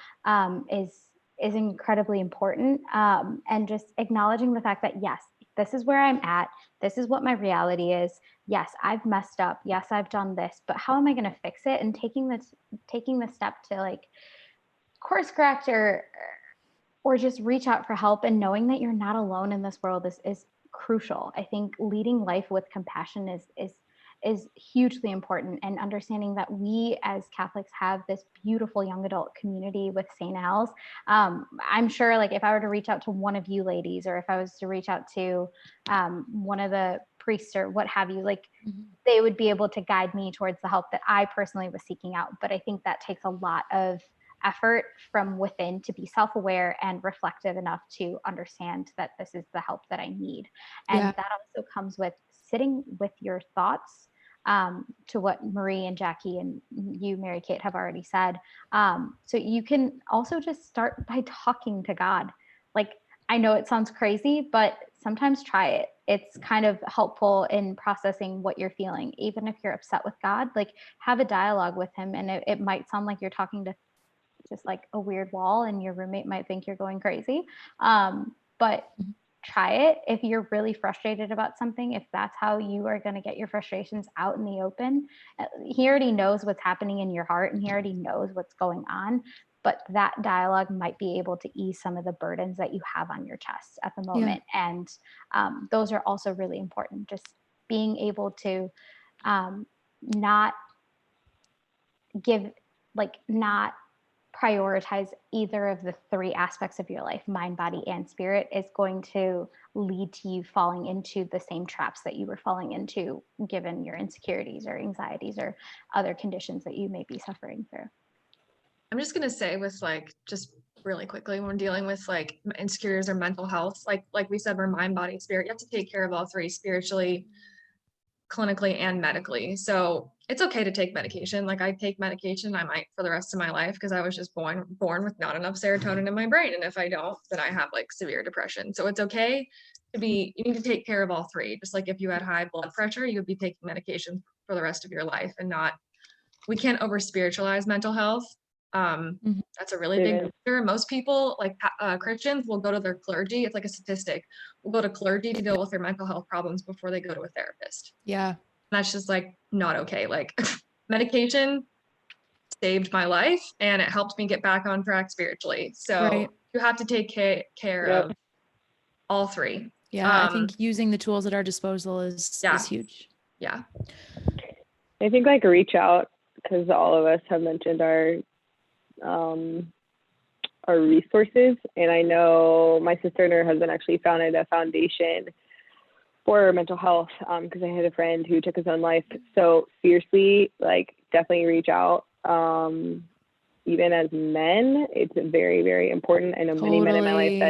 is incredibly important. And just acknowledging the fact that, yes, this is where I'm at. This is what my reality is. Yes, I've messed up. Yes, I've done this, but how am I going to fix it? And taking the step to like course correct or just reach out for help, and knowing that you're not alone in this world is crucial. I think leading life with compassion is hugely important, and understanding that we as Catholics have this beautiful young adult community with St. Al's. I'm sure like if I were to reach out to one of you ladies, or if I was to reach out to one of the priests or what have you, like they would be able to guide me towards the help that I personally was seeking out. But I think that takes a lot of effort from within to be self-aware and reflective enough to understand that this is the help that I need. And that also comes with sitting with your thoughts, to what Marie and Jackie and you, Mary Kate, have already said. So you can also just start by talking to God. Like, I know it sounds crazy, but sometimes try it. It's kind of helpful in processing what you're feeling. Even if you're upset with God, like, have a dialogue with him. And it might sound like you're talking to just like a weird wall, and your roommate might think you're going crazy. But try it. If you're really frustrated about something, if that's how you are going to get your frustrations out in the open, he already knows what's happening in your heart, and he already knows what's going on. But that dialogue might be able to ease some of the burdens that you have on your chest at the moment. Yeah. And those are also really important. Just being able to not prioritize either of the three aspects of your life, mind, body, and spirit, is going to lead to you falling into the same traps that you were falling into, given your insecurities or anxieties or other conditions that you may be suffering through.
I'm just going to say, with like, just really quickly, when we're dealing with like insecurities or mental health, like we said, we're mind, body, spirit. You have to take care of all three, spiritually, clinically, and medically. So it's okay to take medication. Like, I take medication, I might for the rest of my life, because I was just born with not enough serotonin in my brain. And if I don't, then I have like severe depression. So it's okay you need to take care of all three. Just like if you had high blood pressure, you would be taking medication for the rest of your life, and we can't over spiritualize mental health. That's a really big factor. Most people, like Christians, will go to their clergy. It's like a statistic. Will go to clergy to deal with their mental health problems before they go to a therapist.
Yeah.
That's just like not okay. Like, medication saved my life, and it helped me get back on track spiritually. So you have to take care of all three.
Yeah, I think using the tools at our disposal is huge.
Yeah.
I think like reach out, because all of us have mentioned our resources. And I know my sister and her husband actually founded a foundation for mental health, because I had a friend who took his own life. So seriously, like, definitely reach out. Even as men, it's very, very important. I know many men in my life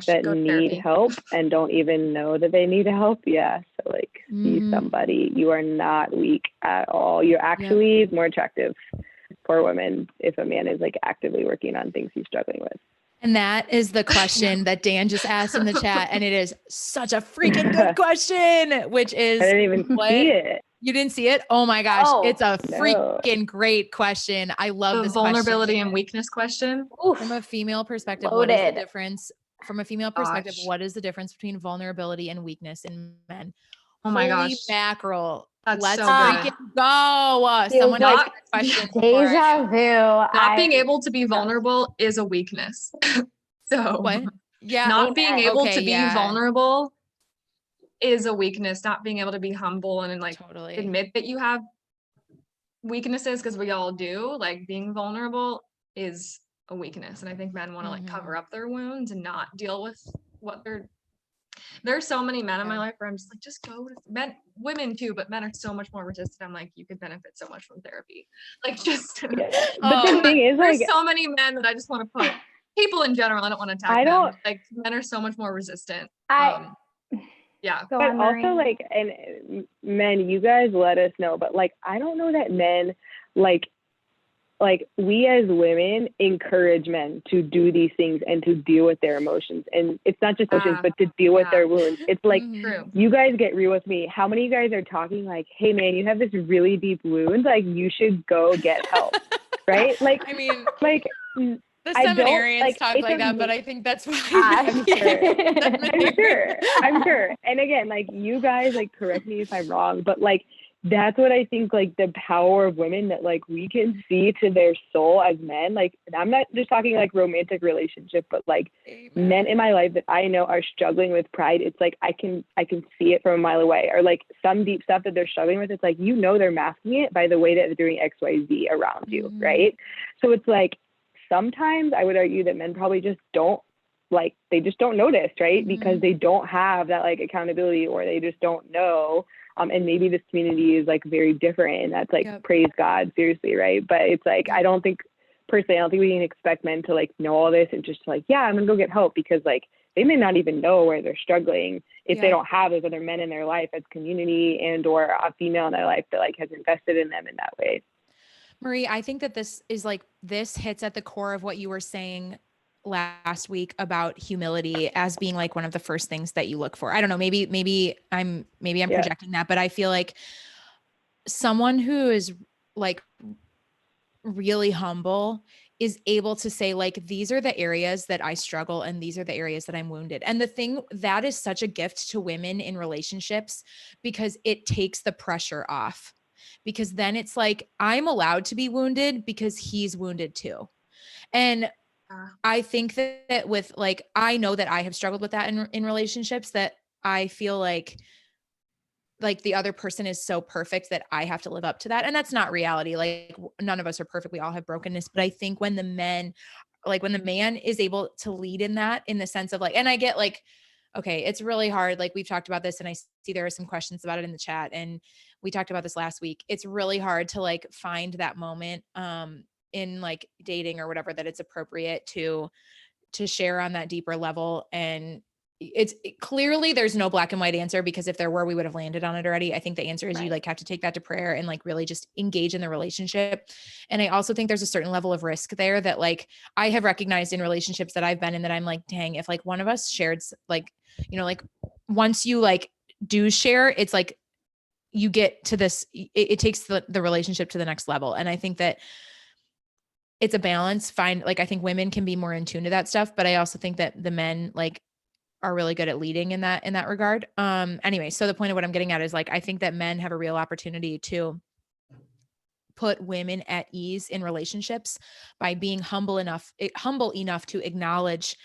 that need help and don't even know that they need help. Yeah. So like, see somebody. You are not weak at all. You're actually more attractive for women if a man is like actively working on things he's struggling with.
And that is the question that Dan just asked in the chat. And it is such a freaking good question, which is,
I didn't even see it.
You didn't see it? Oh my gosh. It's a freaking great question. I love this
vulnerability and weakness question.
From a female perspective, what is the difference? From a female perspective, what is the difference between vulnerability and weakness in men?
Oh my gosh.
Mackerel.
Let's
so freaking go. Someone asked a question.
Deja vu.
Not being able to be vulnerable is a weakness. So
what? Yeah.
Not being able to be vulnerable is a weakness. Not being able to be humble and like admit that you have weaknesses, because we all do. Like, being vulnerable is a weakness. And I think men want to like cover up their wounds and not deal with what there's so many men in my life where I'm just like, just go with men, women too, but men are so much more resistant. I'm like, you could benefit so much from therapy. Like, just,
but the thing is,
there's
like,
so many men that I just want to put, people in general, I don't want to attack them. Like, men are so much more resistant. Yeah.
But also like, and men, you guys let us know, but like, I don't know that men, like we as women encourage men to do these things and to deal with their emotions. And it's not just emotions, but to deal with their wounds. It's like, you guys get real with me. How many of you guys are talking like, hey man, you have this really deep wound. Like, you should go get help. Right? Like,
I mean,
like,
the seminarians talk like that, but I think that's why
I'm sure. And again, like, you guys, like, correct me if I'm wrong, but like, that's what I think, like, the power of women, that like we can see to their soul as men. Like, and I'm not just talking like romantic relationship, but like men in my life that I know are struggling with pride. It's like, I can see it from a mile away, or like some deep stuff that they're struggling with. It's like, you know, they're masking it by the way that they're doing XYZ around you. Right. So it's like, sometimes I would argue that men probably just don't, like, they just don't notice, right? Because they don't have that like accountability, or they just don't know. And maybe this community is like very different, and that's like, praise God, seriously. Right. But it's like, I don't think personally, I don't think we can expect men to like know all this and just like, yeah, I'm gonna go get help, because like they may not even know where they're struggling if they don't have those other men in their life as community and or a female in their life that like has invested in them in that way.
Marie, I think that this hits at the core of what you were saying last week about humility as being like one of the first things that you look for. I don't know, maybe I'm projecting that, but I feel like someone who is like really humble is able to say like, these are the areas that I struggle and these are the areas that I'm wounded. And the thing that is such a gift to women in relationships, because it takes the pressure off, because then it's like, I'm allowed to be wounded because he's wounded too. And I think that with like, I know that I have struggled with that in relationships, that I feel like the other person is so perfect that I have to live up to that. And that's not reality. Like none of us are perfect. We all have brokenness. But I think when the man is able to lead in that, in the sense of like, and I get like, okay, it's really hard. Like we've talked about this and I see there are some questions about it in the chat, and we talked about this last week. It's really hard to like find that moment in like dating or whatever, that it's appropriate to share on that deeper level. And clearly there's no black and white answer, because if there were, we would have landed on it already. I think the answer is you like have to take that to prayer and like really just engage in the relationship. And I also think there's a certain level of risk there that like I have recognized in relationships that I've been in, that I'm like, dang, if like one of us shared like, you know, like once you like do share, it's like you get to this, it takes the relationship to the next level. And I think that it's a balance. Like, I think women can be more in tune to that stuff, but I also think that the men like are really good at leading in that regard. Anyway, so the point of what I'm getting at is like, I think that men have a real opportunity to put women at ease in relationships by being humble enough to acknowledge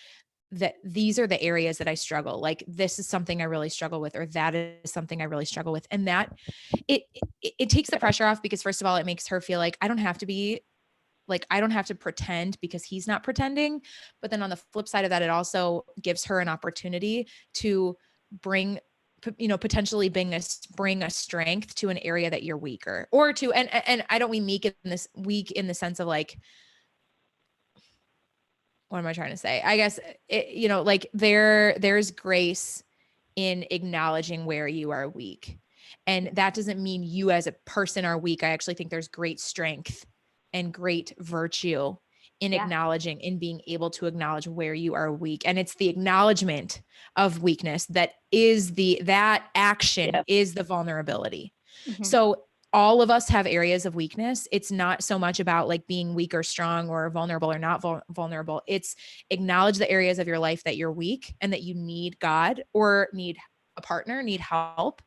that these are the areas that I struggle. Like this is something I really struggle with, or that is something I really struggle with. And that it takes the pressure off, because first of all, it makes her feel like I don't have to pretend because he's not pretending. But then on the flip side of that, it also gives her an opportunity to potentially bring a strength to an area that you're weaker, or to, and I don't mean weak in the sense of like, what am I trying to say? I guess, like there's grace in acknowledging where you are weak. And that doesn't mean you as a person are weak. I actually think there's great strength and great virtue in acknowledging, in being able to acknowledge where you are weak. And it's the acknowledgement of weakness that is that action is the vulnerability. Mm-hmm. So all of us have areas of weakness. It's not so much about like being weak or strong or vulnerable or not vulnerable. It's acknowledge the areas of your life that you're weak and that you need God or need a partner, need help.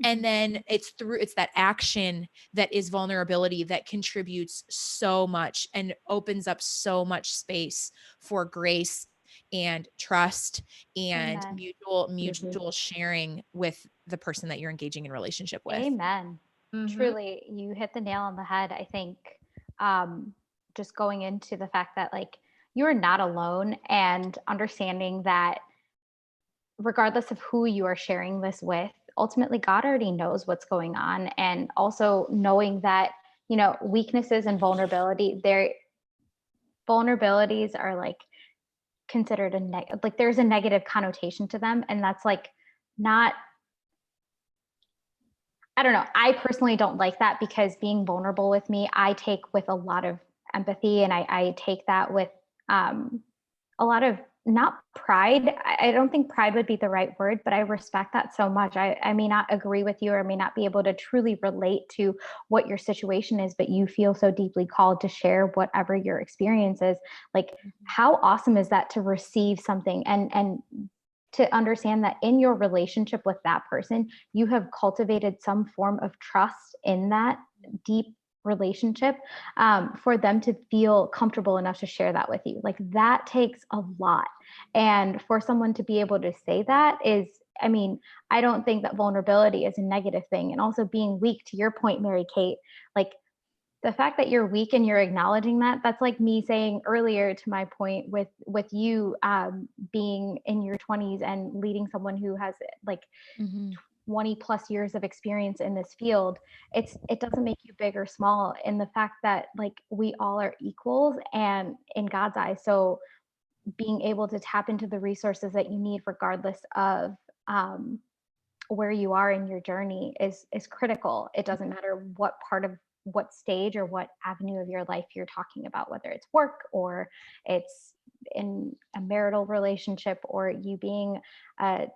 And then it's that action that is vulnerability that contributes so much and opens up so much space for grace and trust and mutual sharing with the person that you're engaging in relationship with.
Amen. Mm-hmm. Truly, you hit the nail on the head. I think just going into the fact that like you are not alone, and understanding that regardless of who you are sharing this with, ultimately God already knows what's going on. And also knowing that, weaknesses and vulnerabilities are like considered like there's a negative connotation to them. And that's like not, I don't know. I personally don't like that, because being vulnerable with me, I take with a lot of empathy, and I take that with a lot of, not pride. I don't think pride would be the right word, but I respect that so much. I may not agree with you, or may not be able to truly relate to what your situation is, but you feel so deeply called to share whatever your experience is. Like, how awesome is that to receive something and to understand that in your relationship with that person, you have cultivated some form of trust in that deep relationship, for them to feel comfortable enough to share that with you. Like that takes a lot. And for someone to be able to say that is, I don't think that vulnerability is a negative thing. And also being weak, to your point, Mary Kate, like the fact that you're weak and you're acknowledging that's like me saying earlier to my point with you being in your 20s and leading someone who has like 20 plus years of experience in this field, it doesn't make you big or small in the fact that like we all are equals and in God's eyes. So being able to tap into the resources that you need regardless of where you are in your journey is critical. It doesn't matter what stage or what avenue of your life you're talking about, whether it's work or it's in a marital relationship or you being a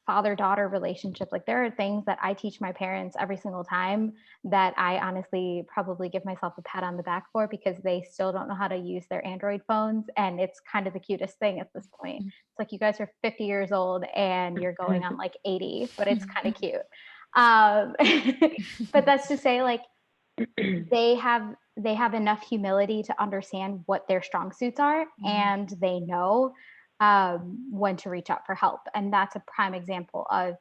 father-daughter relationship. Like there are things that I teach my parents every single time that I honestly probably give myself a pat on the back for, because they still don't know how to use their Android phones. And it's kind of the cutest thing at this point. It's like you guys are 50 years old and you're going on like 80, but it's kind of cute. But that's to say, like, they have enough humility to understand what their strong suits are, and they know when to reach out for help. And that's a prime example of,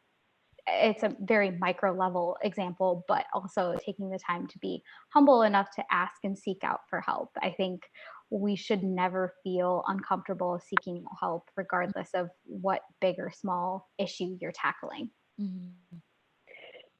it's a very micro level example, but also taking the time to be humble enough to ask and seek out for help. I think we should never feel uncomfortable seeking help, regardless of what big or small issue you're tackling.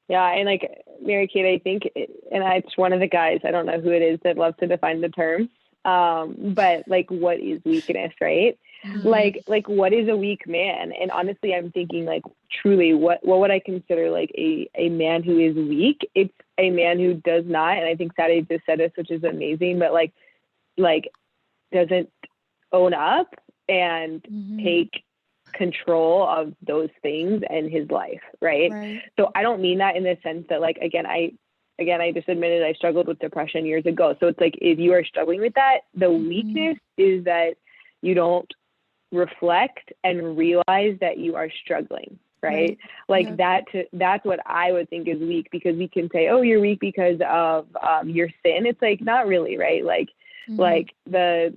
Yeah, and like Mary Kate, I think, and it's one of the guys, I don't know who it is, that loves to define the terms, but like, what is weakness, right? Like what is a weak man? And honestly, I'm thinking like, truly, what would I consider like a man who is weak? It's a man who does not, and I think Sadie just said this, which is amazing, but like doesn't own up and take control of those things in his life, right? So I don't mean that in the sense that like, again, I just admitted I struggled with depression years ago. So it's like, if you are struggling with that, the weakness is that you don't reflect and realize that you are struggling, right? Like that's what I would think is weak, because we can say, oh, you're weak because of your sin. It's like, not really, right? Like the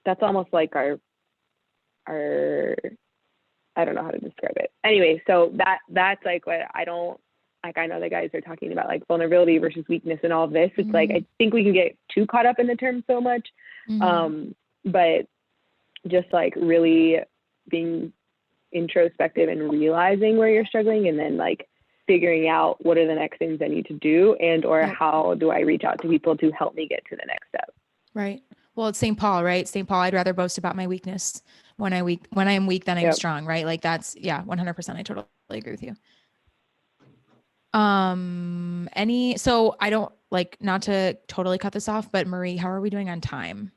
that's almost like our I don't know how to describe it. Anyway, so that's like what I don't like. I know the guys are talking about like vulnerability versus weakness and all of this. It's like, I think we can get too caught up in the term so much. But just like really being introspective and realizing where you're struggling, and then like figuring out what are the next things I need to do, and or how do I reach out to people to help me get to the next step.
Right. Well, it's St. Paul, right? St. Paul, I'd rather boast about my weakness when I am weak than I'm strong, right? Like that's, 100%. I totally agree with you. So I don't like, not to totally cut this off, but Marie, how are we doing on time?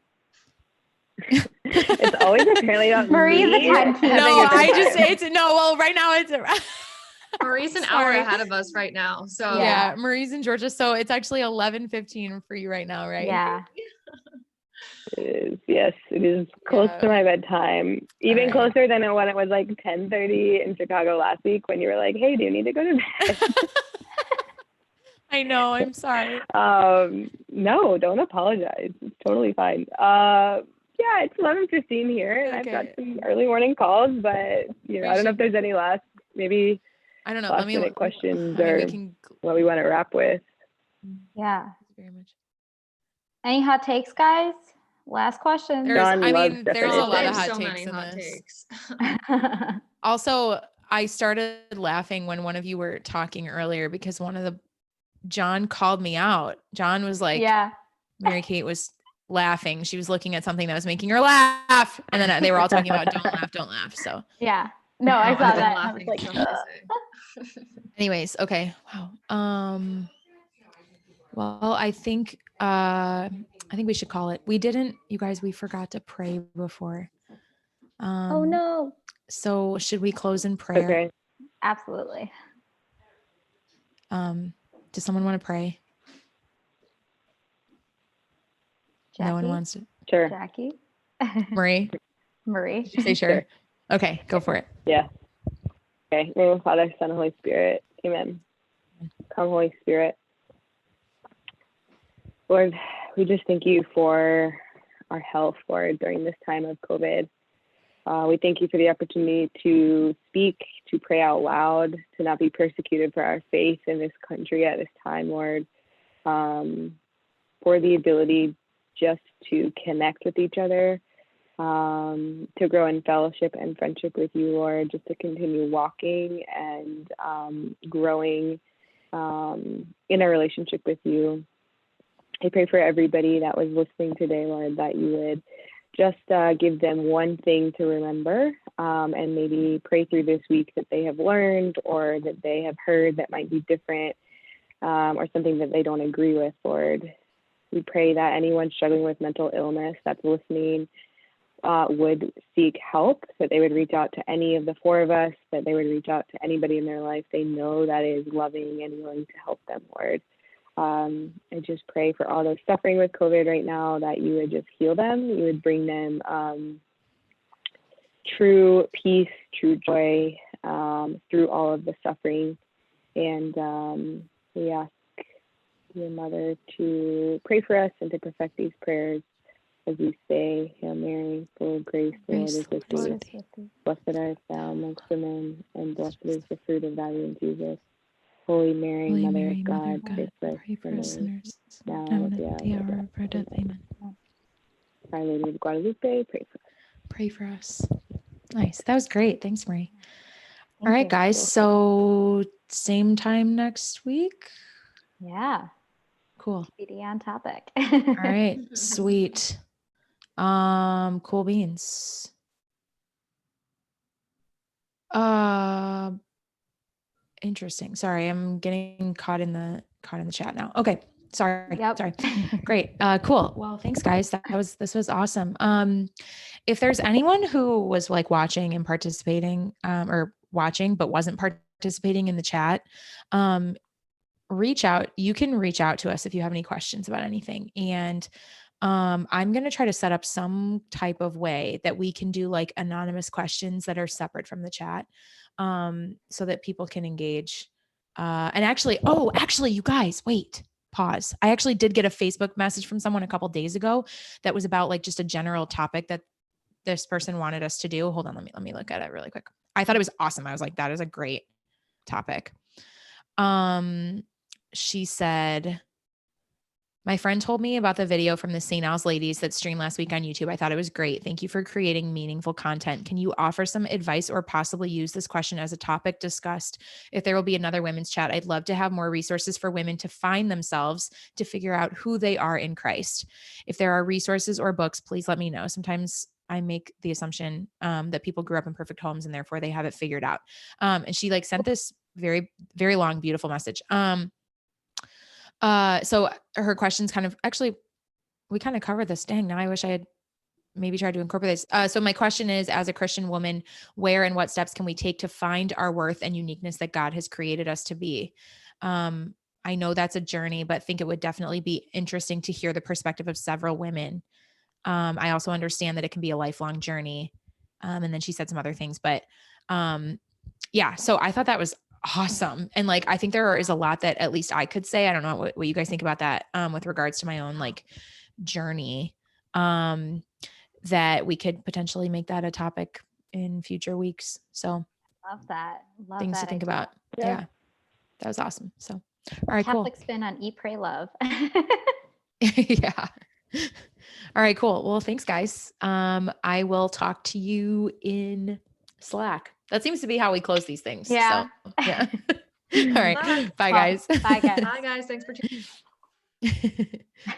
It's always apparently about
Marie's
me.
a time.
Well, right now it's
Marie's an hour ahead of us right now. So
yeah, Marie's in Georgia. So it's actually 11:15 for you right now, right?
Yeah.
It is. Yes, it is close to my bedtime. Even closer than when it was like 10:30 in Chicago last week, when you were like, hey, do you need to go to bed?
I know. I'm sorry.
No, don't apologize. It's totally fine. Yeah, it's 11:15 here, and I've got some early morning calls, but I don't know if there's any last minute questions or what we want to wrap with.
Yeah. Very much. Any hot takes, guys? Last question.
There's a lot of hot takes in this. Also, I started laughing when one of you were talking earlier, because John called me out. John was like, Mary Kate was laughing. She was looking at something that was making her laugh. And then they were all talking about don't laugh. So
yeah. No, I saw that. I was like,
anyways, okay. Wow. Well, I think we should call it. You guys, we forgot to pray before.
Oh no.
So should we close in prayer?
Okay.
Absolutely.
Does someone want to pray?
Jackie?
No one wants to.
Sure.
Jackie.
Marie.
Marie.
Say sure. Okay, go for it.
Yeah. Okay. In the name of Father, Son, and Holy Spirit. Amen. Come, Holy Spirit. Lord, we just thank you for our health, Lord, during this time of COVID. We thank you for the opportunity to speak, to pray out loud, to not be persecuted for our faith in this country at this time, Lord, for the ability just to connect with each other, to grow in fellowship and friendship with you, Lord, just to continue walking and growing in a relationship with you. I pray for everybody that was listening today, Lord, that you would just give them one thing to remember, and maybe pray through this week that they have learned or that they have heard that might be different, or something that they don't agree with, Lord. We pray that anyone struggling with mental illness that's listening would seek help, that they would reach out to any of the four of us, that they would reach out to anybody in their life they know that is loving and willing to help them, Lord. I just pray for all those suffering with COVID right now, that you would just heal them. You would bring them true peace, true joy through all of the suffering. And we ask your Mother to pray for us and to perfect these prayers as we say, Hail Mary, full of grace, the Lord is with thee. Blessed art thou amongst women, and blessed is the fruit of thy womb, Jesus. Holy Mary, Mother of God, pray for us sinners, now and at the hour of our death. Amen. Our Lady of Guadalupe, pray for us.
Pray for us. Nice. That was great. Thanks, Marie. All right, guys. So same time next week?
Yeah.
Cool.
TBD on topic.
All right. Sweet. Cool beans. Interesting. Sorry, I'm getting caught in the chat now. Okay. Sorry.
Yep.
Sorry. Great. Cool. Well, thanks guys. This was awesome. If there's anyone who was like watching and participating, or watching, but wasn't participating in the chat, reach out. You can reach out to us if you have any questions about anything. And I'm going to try to set up some type of way that we can do like anonymous questions that are separate from the chat, so that people can engage. And actually, you guys, wait, pause. I actually did get a Facebook message from someone a couple days ago that was about like just a general topic that this person wanted us to do. Hold on. Let me look at it really quick. I thought it was awesome. I was like, that is a great topic. She said, my friend told me about the video from the St. Al's ladies that streamed last week on YouTube. I thought it was great. Thank you for creating meaningful content. Can you offer some advice or possibly use this question as a topic discussed if there will be another women's chat? I'd love to have more resources for women to find themselves, to figure out who they are in Christ. If there are resources or books, please let me know. Sometimes I make the assumption that people grew up in perfect homes and therefore they have it figured out. And she like sent this very, very long, beautiful message. So her questions kind of, actually, we kind of covered this. Dang, now I wish I had maybe tried to incorporate this. So my question is, as a Christian woman, where and what steps can we take to find our worth and uniqueness that God has created us to be? I know that's a journey, but think it would definitely be interesting to hear the perspective of several women. I also understand that it can be a lifelong journey. And then she said some other things, but yeah, so I thought that was awesome. And like, I think there is a lot that at least I could say. I don't know what you guys think about that, with regards to my own like journey, that we could potentially make that a topic in future weeks. So
Love that.
Things to think about. Yeah. That was awesome. So, all right,
Catholic
cool.
spin on Eat, Pray, Love.
Yeah. All right, cool. Well, thanks guys. I will talk to you in Slack. That seems to be how we close these things.
Yeah.
So, yeah. All right. Bye, guys.
Bye, guys.
Bye, guys. Thanks for tuning in.